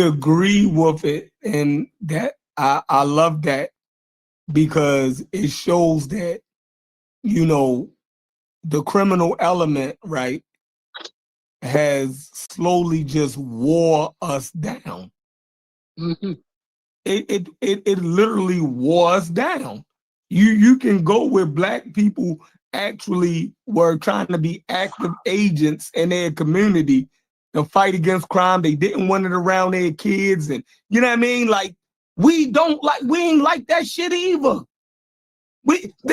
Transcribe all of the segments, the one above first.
agree with it, and that I love that because it shows that, you know, the criminal element, right, has slowly just wore us down. Mm-hmm. It literally wore us down. You can go where black people actually were trying to be active agents in their community to fight against crime. They didn't want it around their kids, and you know what I mean? Like we ain't like that shit either.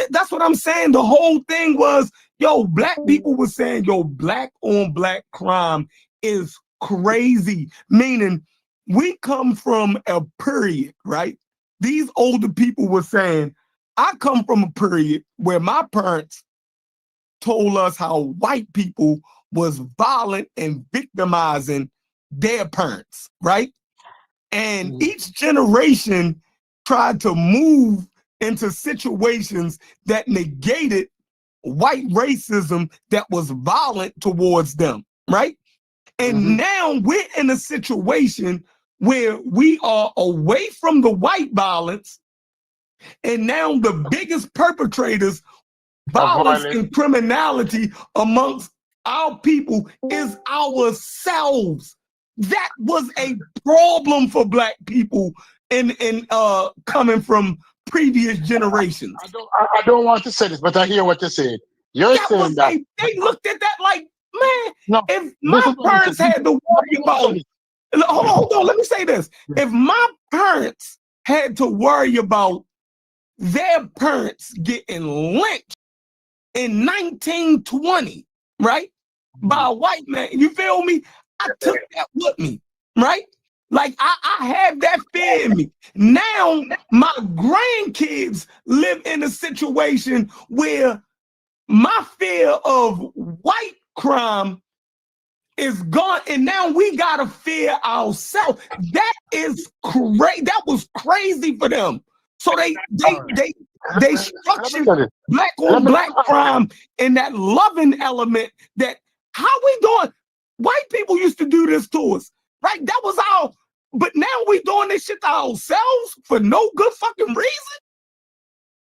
That's what I'm saying. The whole thing was, yo, black people were saying, yo, black on black crime is crazy. Meaning, we come from a period, right? These older people were saying, I come from a period where my parents told us how white people was violent and victimizing their parents, right? And each generation tried to move into situations that negated white racism that was violent towards them, right? And now we're in a situation where we are away from the white violence, and now the biggest perpetrators, violence and criminality amongst our people is ourselves. That was a problem for black people in coming from previous generations. I don't want to say this, but I hear what you're saying. You're saying that they looked at that like, man, no, if my parents had to worry about, hold on, let me say this. If my parents had to worry about their parents getting lynched in 1920, right, by a white man, you feel me? I took that with me, right? Like I have that fear in me. Now my grandkids live in a situation where my fear of white crime is gone, and now we gotta fear ourselves. That is crazy. That was crazy for them. So they structured black on black crime in that loving element. That how we doing? White people used to do this to us, right? That was our. But now we doing this shit to ourselves for no good fucking reason.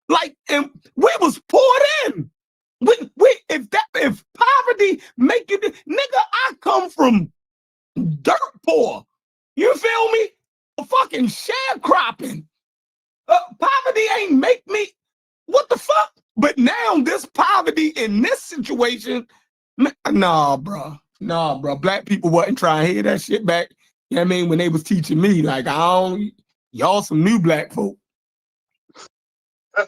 Like, and we was poured in. If poverty make you, nigga, I come from dirt poor. You feel me? Fucking sharecropping. Poverty ain't make me. What the fuck? But now this poverty in this situation, nah, bro. Black people wasn't trying to hear that shit back. You know what I mean? When they was teaching me, like, y'all some new black folk. Sorry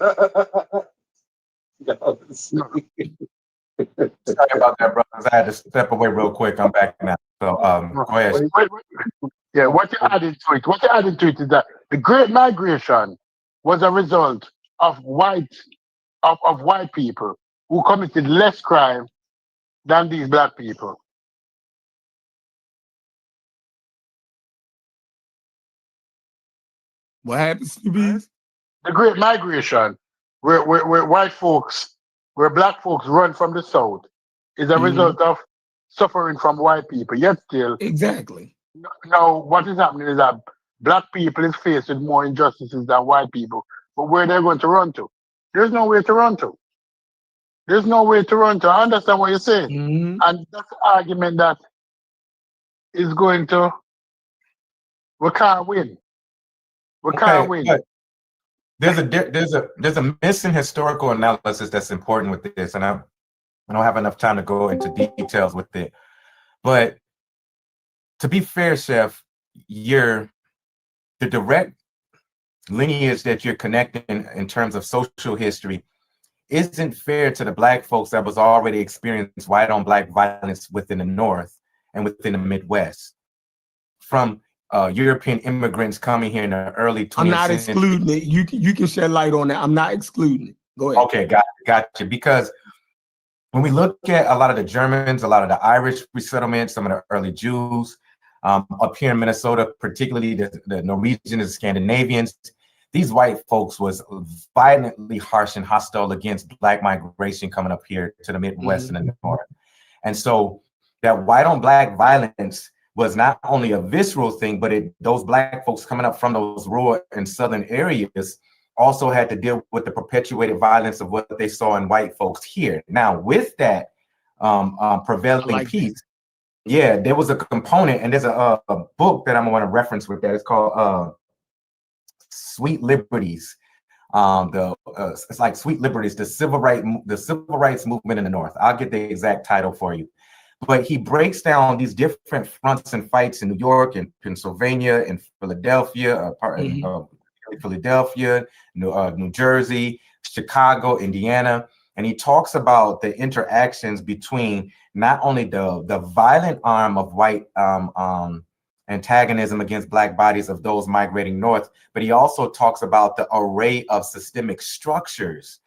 about that, brothers. I had to step away real quick. I'm back now. So go ahead. Yeah, what you added to it is that the Great Migration was a result of white people who committed less crime than these black people. What happens to these? The Great Migration, where white folks, where black folks run from the South, is a result of suffering from white people. Yet still, exactly. Now, what is happening is that black people is faced with more injustices than white people. But where they're going to run to? There's no way to run to. There's no way to run to. I understand what you're saying. And that's the argument that is going to, we can't win. We can't win. There's a missing historical analysis that's important with this, and I don't have enough time to go into details with it. But to be fair, Chef, the direct lineage that you're connecting in terms of social history isn't fair to the black folks that was already experienced white on black violence within the North and within the Midwest. From European immigrants coming here in the early 20th century. I'm not excluding it. You can shed light on that. I'm not excluding it. Go ahead. Okay, got you. Because when we look at a lot of the Germans, a lot of the Irish resettlement, some of the early Jews, up here in Minnesota, particularly the Norwegians and Scandinavians, these white folks was violently harsh and hostile against black migration coming up here to the Midwest and the North. And so that white on black violence was not only a visceral thing, but those Black folks coming up from those rural and southern areas also had to deal with the perpetuated violence of what they saw in white folks here. Now, with that prevailing piece, yeah, there was a component, and there's a book that I'm going to reference with that. It's called Sweet Liberties. It's like Sweet Liberties, the civil rights movement in the North. I'll get the exact title for you. But he breaks down these different fronts and fights in New York and Pennsylvania and Philadelphia, Philadelphia, New Jersey, Chicago, Indiana. And he talks about the interactions between not only the violent arm of white antagonism against Black bodies of those migrating north, but he also talks about the array of systemic structures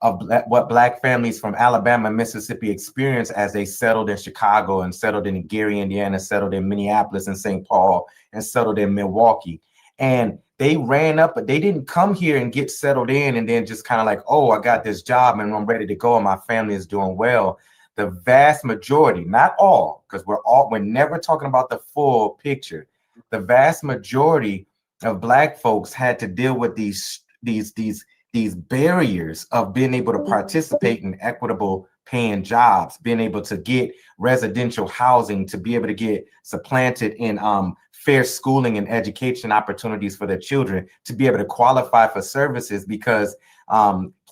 of what Black families from Alabama and Mississippi experienced as they settled in Chicago and settled in Gary, Indiana, settled in Minneapolis and St. Paul, and settled in Milwaukee. And they ran up, but they didn't come here and get settled in and then just kind of like, oh, I got this job and I'm ready to go and my family is doing well. The vast majority, not all, because we're never talking about the full picture. The vast majority of Black folks had to deal with these barriers of being able to participate in equitable paying jobs, being able to get residential housing, to be able to get supplanted in fair schooling and education opportunities for their children, to be able to qualify for services, because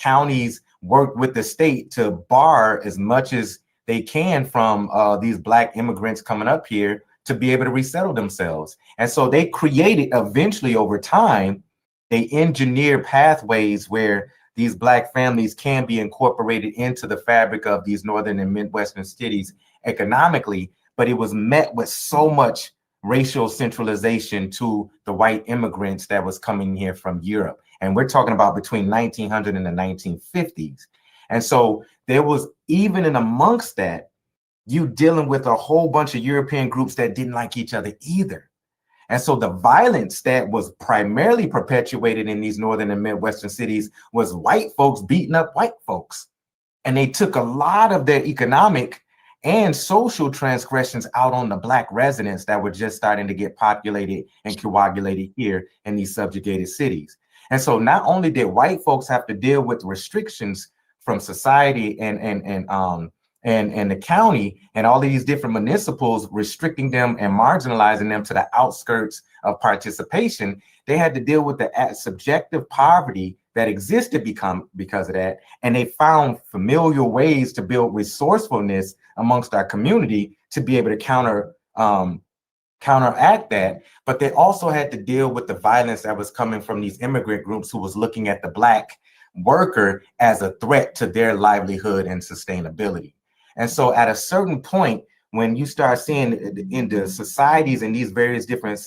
counties work with the state to bar as much as they can from these Black immigrants coming up here to be able to resettle themselves. And so they created, eventually over time, they engineer pathways where these Black families can be incorporated into the fabric of these northern and midwestern cities economically, but it was met with so much racial centralization to the white immigrants that was coming here from Europe. And we're talking about between 1900 and the 1950s. And so there was, even in amongst that, you dealing with a whole bunch of European groups that didn't like each other either. And so the violence that was primarily perpetuated in these northern and midwestern cities was white folks beating up white folks. And they took a lot of their economic and social transgressions out on the Black residents that were just starting to get populated and coagulated here in these subjugated cities. And so not only did white folks have to deal with restrictions from society and the county and all of these different municipals restricting them and marginalizing them to the outskirts of participation, they had to deal with the subjective poverty that existed because of that. And they found familial ways to build resourcefulness amongst our community to be able to counteract that. But they also had to deal with the violence that was coming from these immigrant groups who was looking at the Black worker as a threat to their livelihood and sustainability. And so at a certain point, when you start seeing in the societies in these various different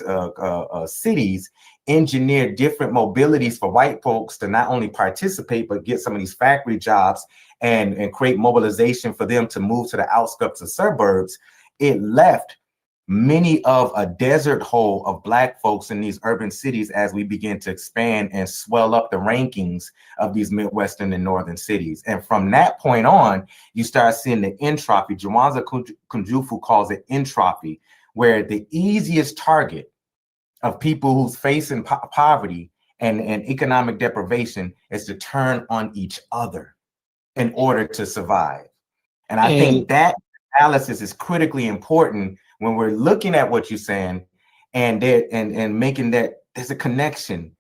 cities engineer different mobilities for white folks to not only participate, but get some of these factory jobs and create mobilization for them to move to the outskirts of suburbs, it left many of a desert hole of Black folks in these urban cities as we begin to expand and swell up the rankings of these Midwestern and Northern cities. And from that point on, you start seeing the entropy. Jawanza Kunjufu calls it entropy, where the easiest target of people who's facing poverty and economic deprivation is to turn on each other in order to survive. And I think that analysis is critically important when we're looking at what you're saying and making that there's a connection.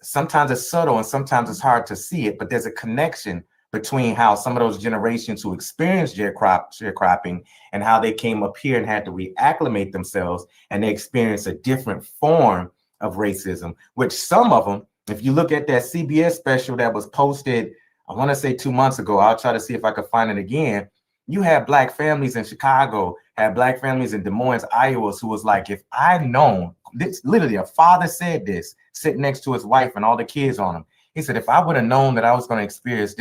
Sometimes it's subtle and sometimes it's hard to see it, but there's a connection between how some of those generations who experienced sharecropping and how they came up here and had to reacclimate themselves, and they experienced a different form of racism, which some of them, if you look at that CBS special that was posted, I want to say 2 months ago, I'll try to see if I can find it again. You had Black families in Chicago, had Black families in Des Moines, Iowa, who was like, if I'd known, this literally a father said this, sitting next to his wife and all the kids on him. He said, if I would have known that I was going to experience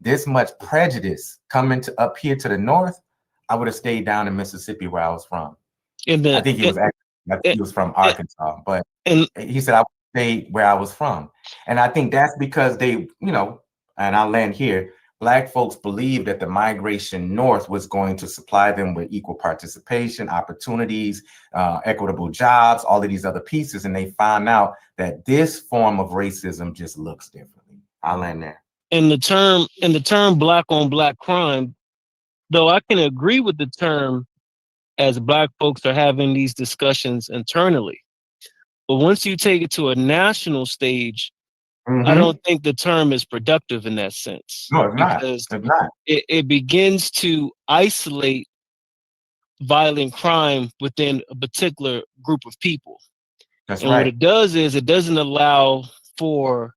this much prejudice coming up here to the north, I would have stayed down in Mississippi where I was from. I think he was from Arkansas, but he said I would stay where I was from. And I think that's because they, and I'll land here, Black folks believed that the migration north was going to supply them with equal participation, opportunities, equitable jobs, all of these other pieces. And they found out that this form of racism just looks differently. I'll end there. In the term black on black crime, though I can agree with the term as Black folks are having these discussions internally. But once you take it to a national stage, I don't think the term is productive in that sense. No, it's not. Because It's not. it begins to isolate violent crime within a particular group of people. That's and what right. it does is it doesn't allow for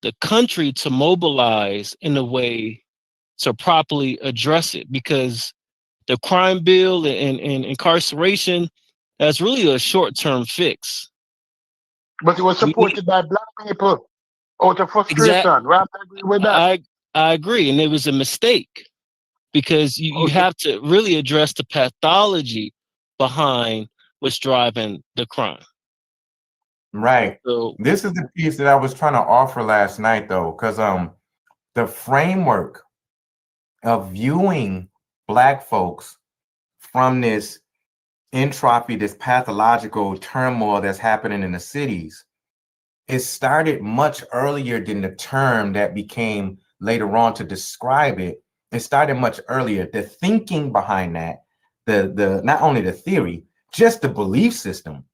the country to mobilize in a way to properly address it, because the crime bill and incarceration, that's really a short-term fix. But it was supported by Black people out of frustration, right? I agree with that. I agree, and it was a mistake, because you have to really address the pathology behind what's driving the crime. Right. So this is the piece that I was trying to offer last night, though, because the framework of viewing Black folks from this entropy, this pathological turmoil that's happening in the cities, it started much earlier than the term that became later on to describe it. It started much earlier. The thinking behind that, the not only the theory, just the belief system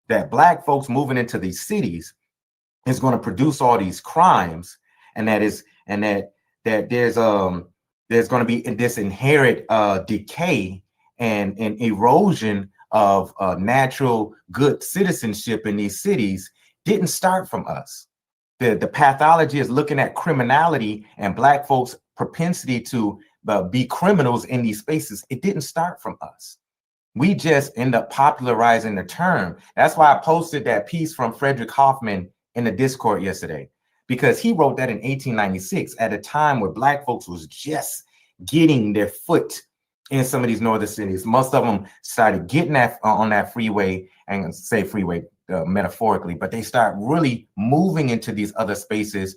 that Black folks moving into these cities is going to produce all these crimes, and that there's going to be this inherent decay and erosion of natural good citizenship in these cities didn't start from us. The pathology is looking at criminality and Black folks' propensity to be criminals in these spaces. It didn't start from us. We just end up popularizing the term. That's why I posted that piece from Frederick Hoffman in the Discord yesterday, because he wrote that in 1896 at a time where Black folks was just getting their foot in some of these northern cities. Most of them started getting that on that freeway, and say freeway metaphorically, but they start really moving into these other spaces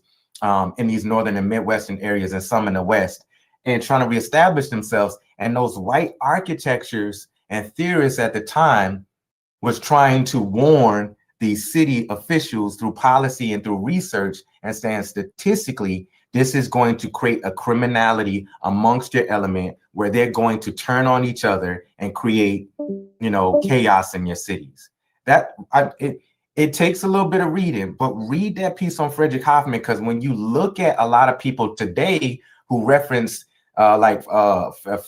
in these northern and midwestern areas and some in the west, and trying to reestablish themselves. And those white architectures and theorists at the time was trying to warn these city officials through policy and through research and saying statistically, this is going to create a criminality amongst your element where they're going to turn on each other and create, chaos in your cities. It takes a little bit of reading, but read that piece on Frederick Hoffman, because when you look at a lot of people today who reference, like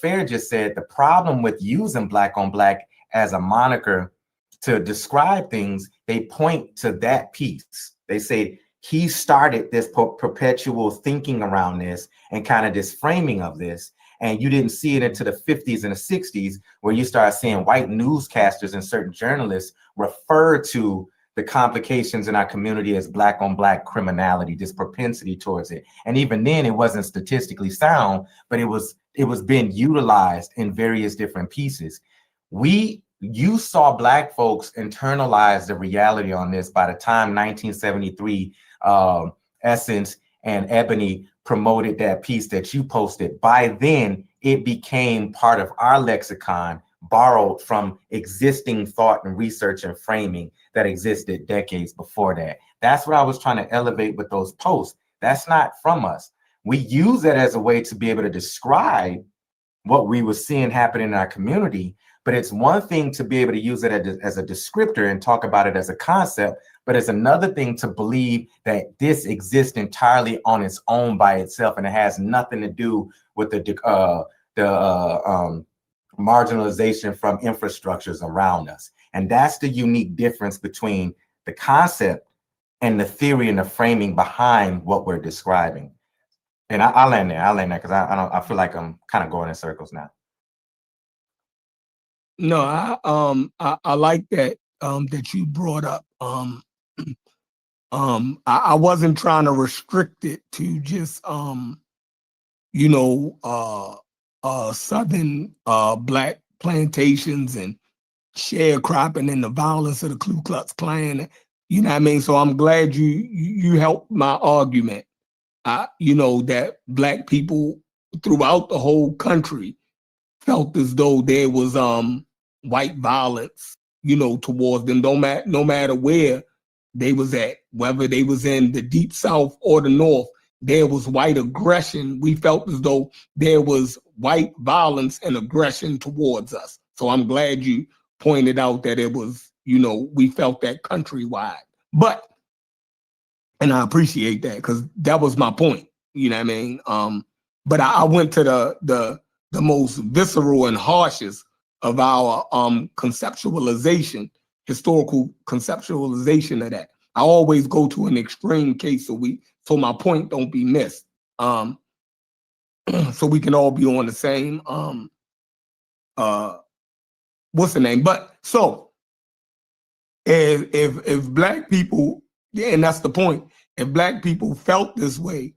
Fair just said, the problem with using Black on Black as a moniker to describe things, they point to that piece. They say he started this perpetual thinking around this and kind of this framing of this. And you didn't see it into the 50s and the 60s, where you start seeing white newscasters and certain journalists refer to the complications in our community as Black on Black criminality, this propensity towards it. And even then, it wasn't statistically sound, but it was being utilized in various different pieces. You saw Black folks internalize the reality on this by the time 1973 Essence and Ebony promoted that piece that you posted. By then, it became part of our lexicon, borrowed from existing thought and research and framing that existed decades before that. That's what I was trying to elevate with those posts. That's not from us. We use it as a way to be able to describe what we were seeing happen in our community, but it's one thing to be able to use it as a descriptor and talk about it as a concept, but it's another thing to believe that this exists entirely on its own by itself, and it has nothing to do with the marginalization from infrastructures around us. And that's the unique difference between the concept and the theory and the framing behind what we're describing. And I'll land there because I feel like I'm kind of going in circles now. No, I like that that you brought up. I wasn't trying to restrict it to just southern Black plantations and sharecropping and the violence of the Ku Klux Klan. You know what I mean? So I'm glad you helped my argument. you know, that black people throughout the whole country felt as though there was white violence, you know, towards them. No matter where they was at, whether they was in the deep South or the North, there was white aggression. We felt as though there was white violence and aggression towards us. So I'm glad you pointed out that it was, you know, we felt that countrywide. But, and I appreciate that because that was my point. You know what I mean? But I went to the most visceral and harshest of our conceptualization, historical conceptualization of that. I always go to an extreme case so my point don't be missed. So we can all be on the same what's the name? But so if black people, and that's the point, if black people felt this way,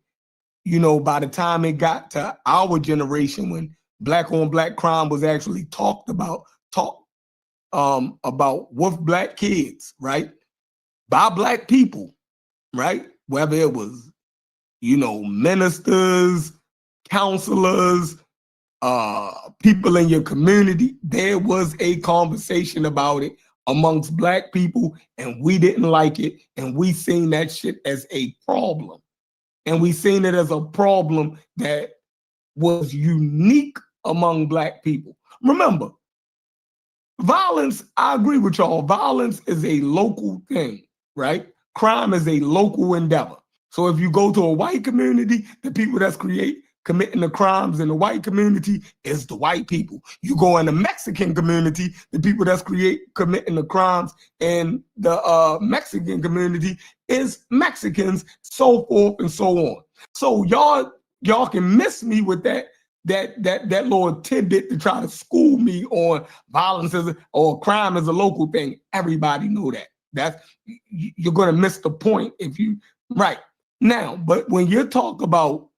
you know, by the time it got to our generation, when black on black crime was actually talked about with black kids, right? By black people, right? Whether it was, you know, ministers, counselors, people in your community, there was a conversation about it amongst black people, and we didn't like it, and we seen that shit as a problem. And we seen it as a problem that was unique among black people. Remember, violence, I agree with y'all, violence is a local thing, right? Crime is a local endeavor. So if you go to a white community, the people that's committing the crimes in the white community is the white people. You go in the Mexican community, the people that's committing the crimes in the Mexican community is Mexicans, so forth and so on. So y'all can miss me with that little tidbit to try to school me on violence or crime as a local thing. Everybody know that. You're gonna miss the point if you right now. But when you talk about,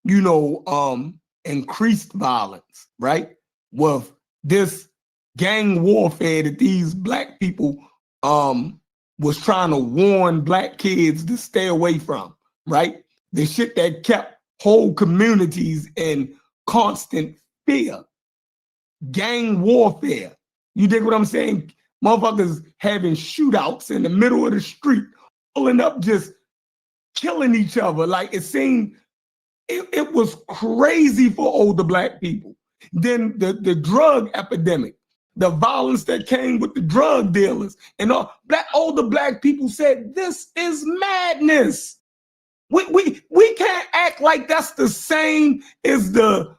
you know, increased violence, right, with this gang warfare that these black people was trying to warn black kids to stay away from, right? The shit that kept whole communities in constant fear. Gang warfare. You dig what I'm saying? Motherfuckers having shootouts in the middle of the street, pulling up, just killing each other. Like it seemed, it was crazy for older black people. Then the drug epidemic, the violence that came with the drug dealers, and all older black people said, this is madness. We can't act like that's the same as the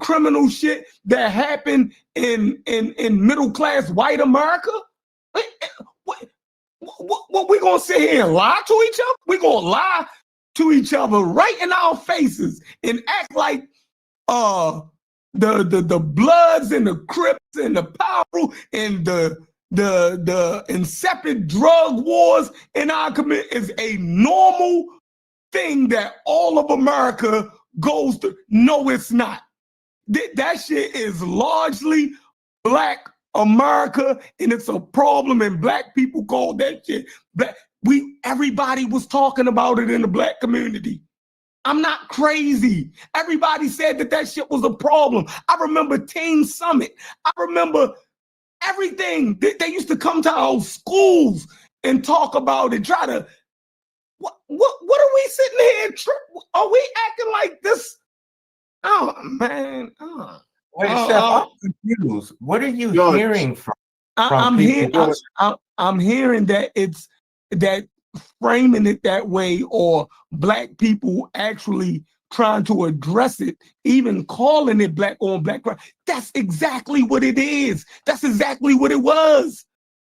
criminal shit that happened in middle class white America. What we gonna sit here and lie to each other? We gonna lie to each other right in our faces and act like the Bloods and the Crips and the Power and the insipid drug wars in our community is a normal thing that all of America goes through. No, it's not. That shit is largely black America, and it's a problem, and black people call that shit black. Everybody was talking about it in the black community. I'm not crazy. Everybody said that shit was a problem. I remember Teen Summit. I remember everything. They used to come to our schools and talk about it, try to, what are we sitting here? Are we acting like this? Oh, man. Oh. Wait, Chef, I'm confused. What are you hearing from I'm people? I'm hearing that it's that framing it that way, or black people actually trying to address it, even calling it black on black crime. That's exactly what it is. That's exactly what it was.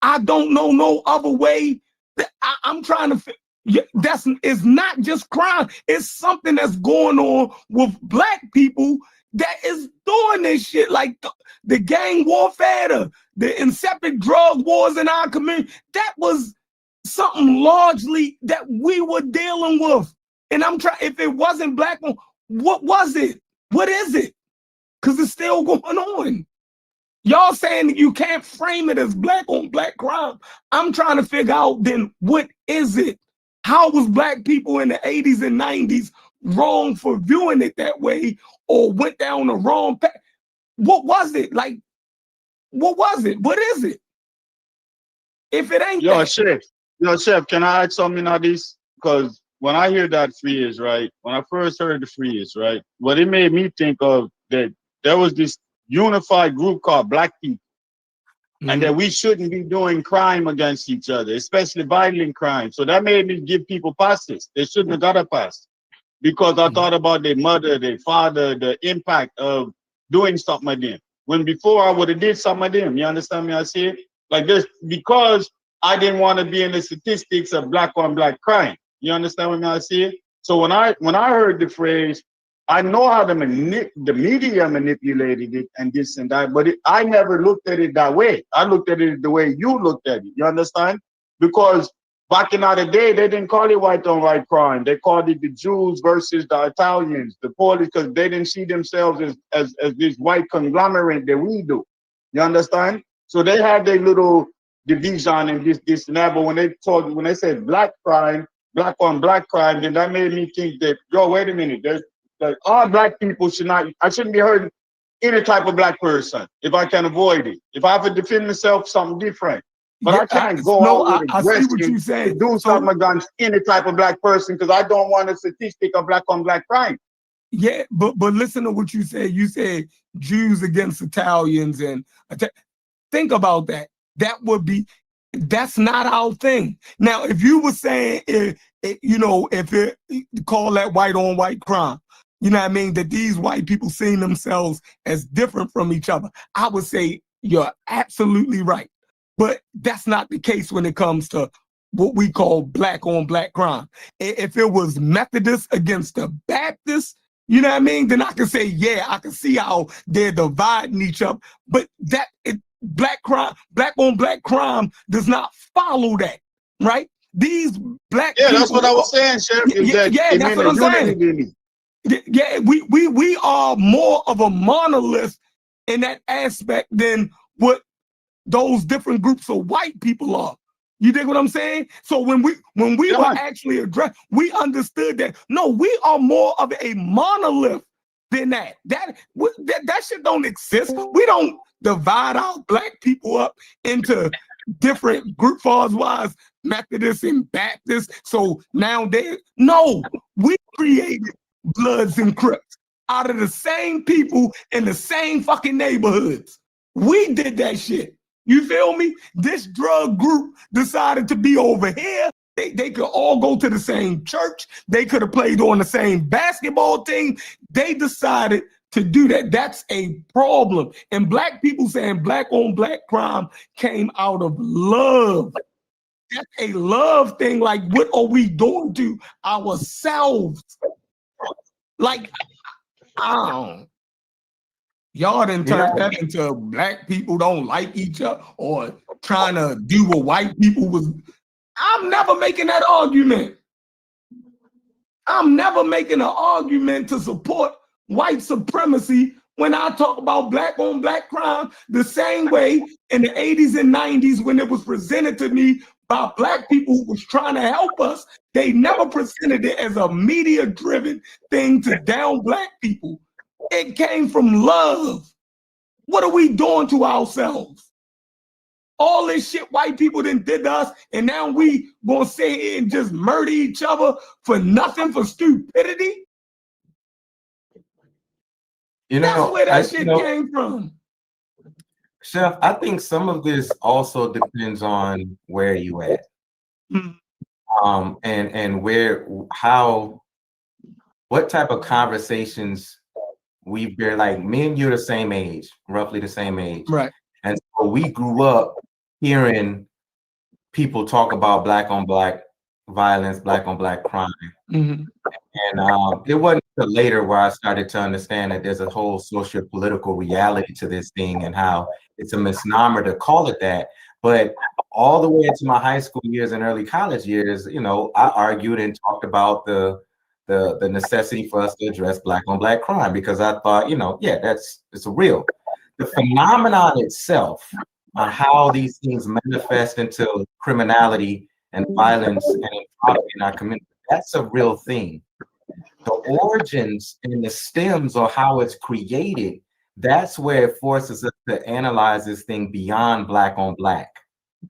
I don't know no other way. I'm trying to. It's not just crime. It's something that's going on with black people that is doing this shit, like the gang warfare, the incipient drug wars in our community. That was something largely that we were dealing with. And I'm trying, if it wasn't black, what was it? What is it? Because it's still going on. Y'all saying that you can't frame it as black on black crime. I'm trying to figure out then what is it? How was black people in the 80s and 90s wrong for viewing it that way or went down the wrong path? What was it? Like, what was it? What is it? If it ain't Yo, that. Chef, can I add something on this? Because when I hear that phrase, right, when I first heard the phrase, right, what it made me think of that there was this unified group called Black people, and that we shouldn't be doing crime against each other, especially violent crime. So that made me give people passes. They shouldn't have got a pass. Because I thought about their mother, their father, the impact of doing something like them. When before I would have did something like them. You understand me? I see it like this because I didn't want to be in the statistics of black on black crime. You understand me? I see it. So when I heard the phrase, I know how the media manipulated it and this and that, but I never looked at it that way. I looked at it the way you looked at it. You understand? Because back in the day, they didn't call it white on white crime. They called it the Jews versus the Italians, the Polish, because they didn't see themselves as this white conglomerate that we do. You understand? So they had their little division and this and that. But when they said black crime, black on black crime, then that made me think that, yo, wait a minute, that all black people I shouldn't be hurting any type of black person if I can avoid it. If I have to defend myself, something different. But I can't go out with aggression to do something against any type of black person because I don't want a statistic of black on black crime. Yeah, but listen to what you said. You said Jews against Italians, and think about that. That's not our thing. Now, if you were saying, if it call that white on white crime, you know what I mean, that these white people seeing themselves as different from each other, I would say you're absolutely right. But that's not the case when it comes to what we call black on black crime. If it was Methodist against the Baptist, you know what I mean, then I can say, yeah, I can see how they're dividing each other. But black on black crime does not follow that, right? These black people, that's what I was saying, Chef. That's what I'm saying. Yeah, we are more of a monolith in that aspect than what those different groups of white people are. You dig what I'm saying? So when we were actually addressed, we understood that no, we are more of a monolith than that. That shit don't exist. We don't divide our black people up into different groups, as wise Methodists and Baptists. So now we created Bloods and Crips out of the same people in the same fucking neighborhoods. We did that shit. You feel me? This drug group decided to be over here. They could all go to the same church. They could have played on the same basketball team. They decided to do that. That's a problem. And black people saying black on black crime came out of love. That's a love thing. Like, what are we doing to ourselves? Like, y'all didn't turn that into black people don't like each other or trying to do what white people was. I'm never making that argument. I'm never making an argument to support white supremacy when I talk about black on black crime the same way in the 80s and 90s when it was presented to me by black people who was trying to help us. They never presented it as a media-driven thing to down black people. It came from love. What are we doing to ourselves? All this shit white people did to us, and now we gonna sit here and just murder each other for nothing, for stupidity? That's where that shit came from. Chef, I think some of this also depends on where you at. And what type of conversations we've been, like me and you the same age, roughly the same age. Right. And so we grew up hearing people talk about black on black violence, black on black crime. And it wasn't until later where I started to understand that there's a whole socio-political reality to this thing and how it's a misnomer to call it that. But all the way into my high school years and early college years, I argued and talked about the necessity for us to address black on black crime because I thought, it's real. The phenomenon itself on how these things manifest into criminality and violence and inequality in our community. That's a real thing. The origins and the stems or how it's created, that's where it forces us to analyze this thing beyond black on black.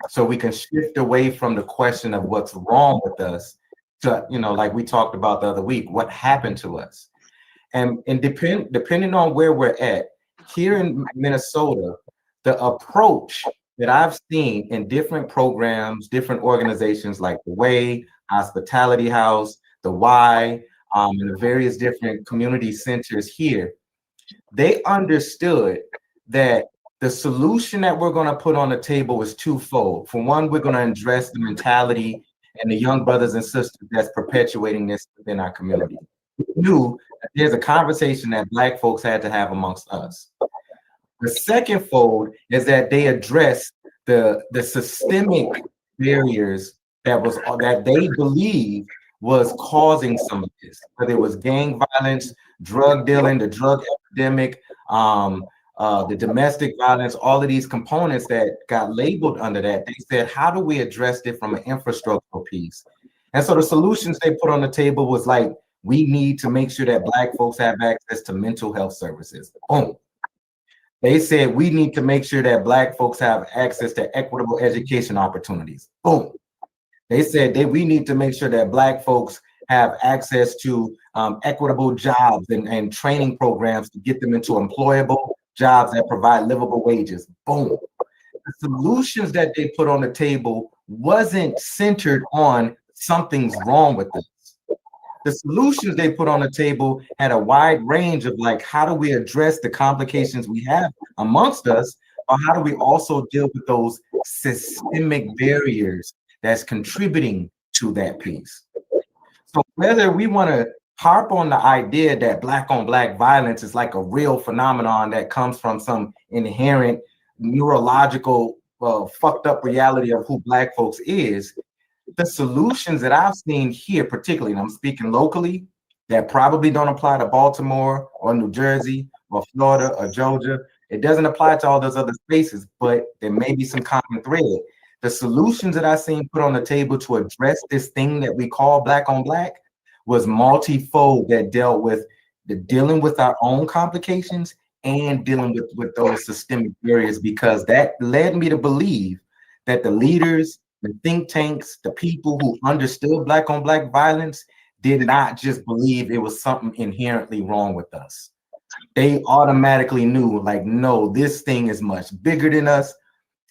So we can shift away from the question of what's wrong with us to, like we talked about the other week, what happened to us. And depending on where we're at, here in Minnesota, the approach that I've seen in different programs, different organizations like the Way, Hospitality House, the Y, and the various different community centers here, they understood that the solution that we're going to put on the table is twofold. For one, we're going to address the mentality and the young brothers and sisters that's perpetuating this within our community. We knew that there's a conversation that Black folks had to have amongst us. The second fold is that they address the systemic barriers that they believe was causing some of this, whether it was gang violence, drug dealing, the drug epidemic, the domestic violence, all of these components that got labeled under that. They said, how do we address it from an infrastructural piece? And so the solutions they put on the table was like, we need to make sure that Black folks have access to mental health services. Boom. They said we need to make sure that Black folks have access to equitable education opportunities. Boom. They said that we need to make sure that Black folks have access to equitable jobs and training programs to get them into employable jobs that provide livable wages. Boom. The solutions that they put on the table wasn't centered on something's wrong with us. The solutions they put on the table had a wide range of like, how do we address the complications we have amongst us, or how do we also deal with those systemic barriers that's contributing to that piece? So whether we want to harp on the idea that Black on Black violence is like a real phenomenon that comes from some inherent neurological fucked up reality of who Black folks is, the solutions that I've seen here, particularly, and I'm speaking locally, that probably don't apply to Baltimore or New Jersey or Florida or Georgia. It doesn't apply to all those other spaces, but there may be some common thread. The solutions that I've seen put on the table to address this thing that we call Black on Black was multifold, that dealt with dealing with our own complications and dealing with those systemic barriers, because that led me to believe that the leaders, the think tanks, the people who understood Black on Black violence did not just believe it was something inherently wrong with us. They automatically knew, like, no, this thing is much bigger than us,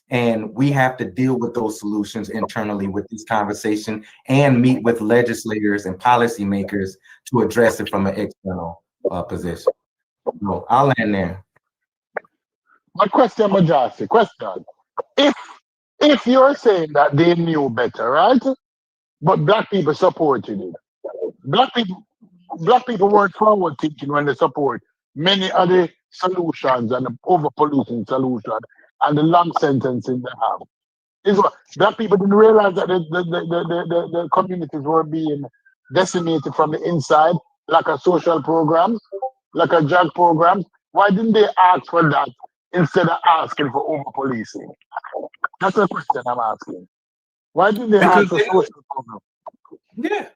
and we have to deal with those solutions internally with this conversation and meet with legislators and policymakers to address it from an external position. So I'll end there. My question, Majasi, question. If you're saying that they knew better, right? But Black people supported it. Black people weren't forward thinking when they support many other solutions and the over-policing solution and the long sentencing they have. Is what Black people didn't realize that the communities were being decimated from the inside, like a social program, like a drug program. Why didn't they ask for that instead of asking for over-policing? That's the question I'm asking. Why didn't they ask for social program?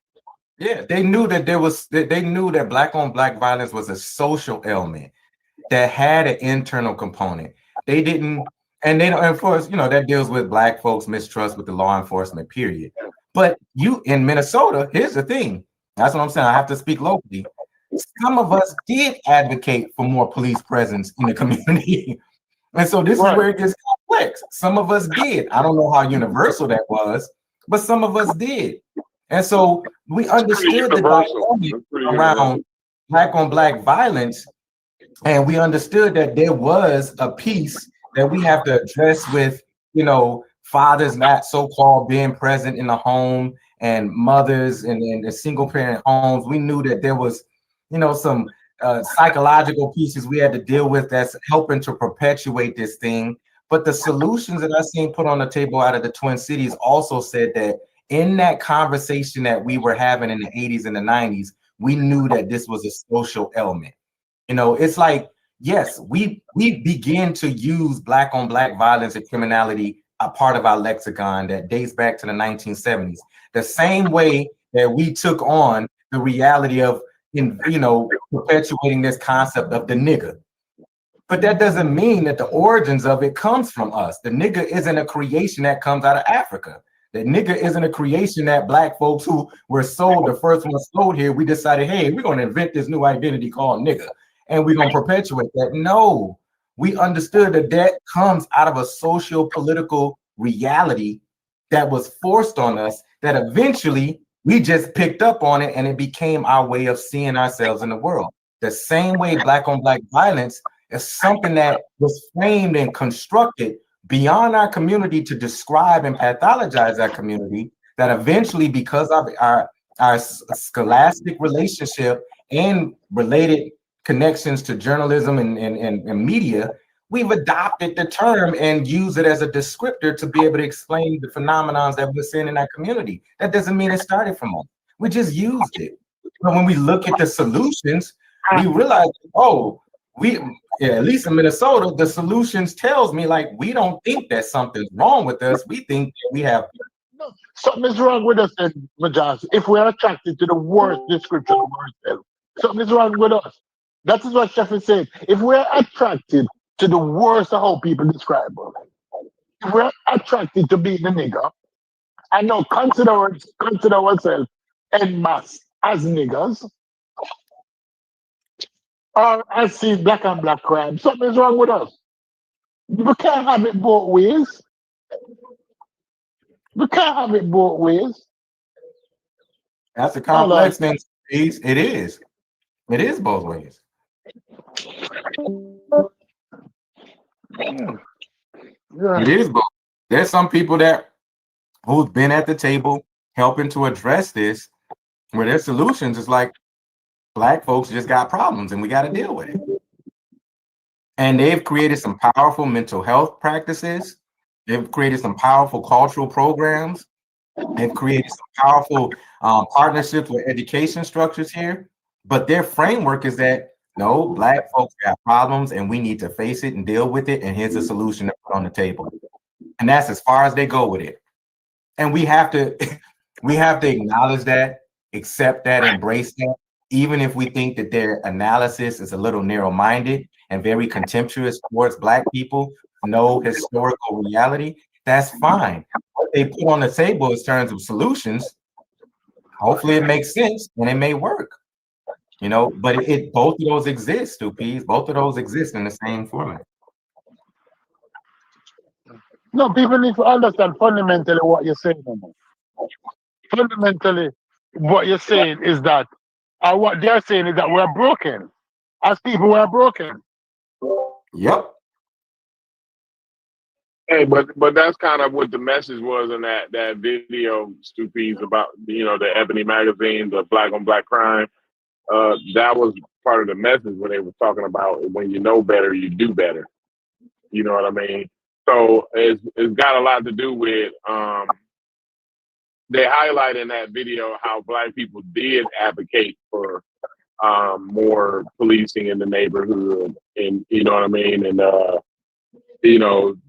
Yeah, they knew that they knew that Black on Black violence was a social ailment that had an internal component. They didn't, and of course, that deals with Black folks' mistrust with the law enforcement, period. But you in Minnesota, here's the thing. That's what I'm saying. I have to speak locally. Some of us did advocate for more police presence in the community. And so this is where it gets complex. Some of us did. I don't know how universal that was, but some of us did. And so we understood the dynamic around Black on Black violence, and we understood that there was a piece that we have to address with, fathers not so-called being present in the home and mothers and the single parent homes. We knew that there was, some psychological pieces we had to deal with that's helping to perpetuate this thing. But the solutions that I seen put on the table out of the Twin Cities also said that in that conversation that we were having in the 80s and the 90s, we knew that this was a social element. It's like, yes, we begin to use Black on Black violence and criminality a part of our lexicon that dates back to the 1970s. The same way that we took on the reality of, perpetuating this concept of the nigga. But that doesn't mean that the origins of it comes from us. The nigga isn't a creation that comes out of Africa. The nigga isn't a creation that black folks who were sold, the first ones sold here, we decided, hey, we're going to invent this new identity called nigga, and we're going to perpetuate that. No, we understood that comes out of a socio-political reality that was forced on us, that eventually we just picked up on it and it became our way of seeing ourselves in the world. The same way black on black violence is something that was framed and constructed beyond our community to describe and pathologize our community, that eventually, because of our scholastic relationship and related connections to journalism and media, we've adopted the term and use it as a descriptor to be able to explain the phenomenons that we're seeing in our community. That doesn't mean it started from us. We just used it. But when we look at the solutions, we realize, at least in Minnesota, the solutions tells me, like, we don't think that something's wrong with us. We think that we have. No, something is wrong with us, then, Majas. If we're attracted to the worst description of ourselves, something is wrong with us. That is what Chef is saying. If we're attracted to the worst of how people describe us, if we're attracted to being the nigger, and now consider ourselves en masse as niggers, or as see black on black crime, something is wrong with us. We can't have it both ways. We can't have it both ways. That's a complex thing. It is. It is both ways. Yeah. It is both. There's some people who've been at the table helping to address this, where their solutions is like, black folks just got problems and we got to deal with it. And they've created some powerful mental health practices. They've created some powerful cultural programs. They've created some powerful partnerships with education structures here. But their framework is that, no, black folks got problems and we need to face it and deal with it. And here's a solution to put on the table. And that's as far as they go with it. And we have to acknowledge that, accept that, embrace that. Even if we think that their analysis is a little narrow-minded and very contemptuous towards black people, no historical reality, that's fine. What they put on the table in terms of solutions, hopefully it makes sense and it may work. But both of those exist, Stupies. Both of those exist in the same format. No, people need to understand fundamentally what you're saying. Fundamentally, what you're saying is that, what they're saying is that we're broken. As people, we're broken. Yep. Hey, but that's kind of what the message was in that video, Stupies, about the Ebony magazine, the Black on Black crime. That was part of the message when they were talking about when you know better, you do better. You know what I mean? So it's got a lot to do with they highlight in that video how black people did advocate for more policing in the neighborhood, and you know what I mean, and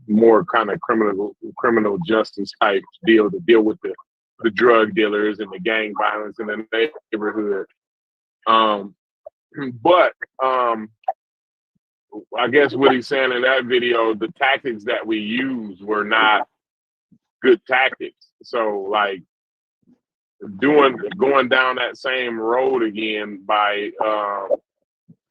more kind of criminal justice type deal to deal with the drug dealers and the gang violence in the neighborhood. But I guess what he's saying in that video, the tactics that we used were not good tactics. So like going down that same road again by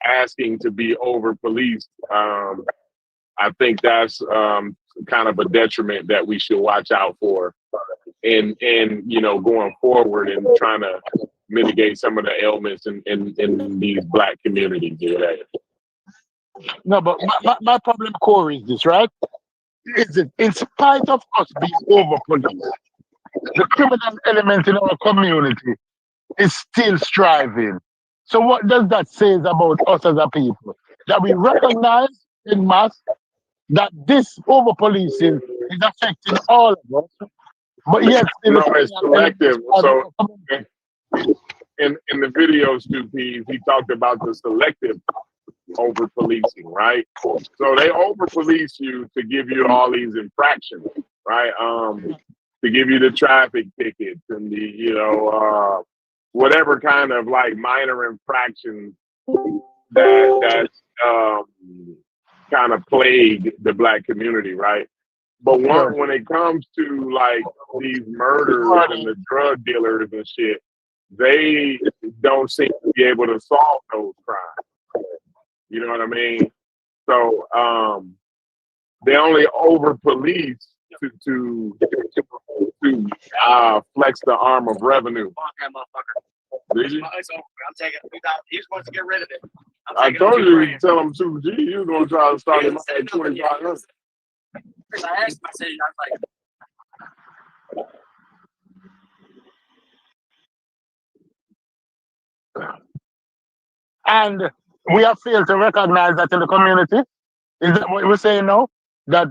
asking to be over policed, I think that's kind of a detriment that we should watch out for, and going forward and trying to mitigate some of the ailments in these black communities. No, but my problem, Corey, is this, right? Is it in spite of us being over policed, the criminal element in our community is still striving. So what does that say about us as a people? That we recognize in mass that this over policing is affecting all of us, but yet still it's selective. So in the video, Stupies, he talked about the selective over policing, right? So they over police you to give you all these infractions. right? To give you the traffic tickets and the whatever kind of like minor infractions that's kind of plague the black community, right? But when it comes to like these murders and the drug dealers and shit, they don't seem to be able to solve those crimes. You know what I mean? So they only over police to flex the arm of revenue. Did you? I'm taking $3,000. He just wants to get rid of it. I told you to tell him 2G. You was gonna try to start him at 2,500. I asked him, I said, And we have failed to recognize that in the community. Is that what we're saying now? That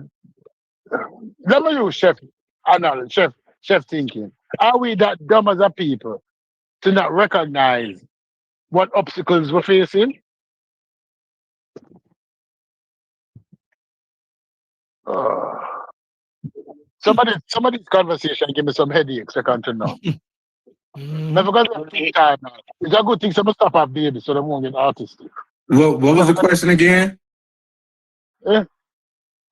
let me use chef analysis, chef thinking. Are we that dumb as a people to not recognize what obstacles we're facing? Somebody's conversation give me some headaches. I can't know. Never got time now. It's a good thing some stop our baby so they won't get autistic. What was the question again? Yeah.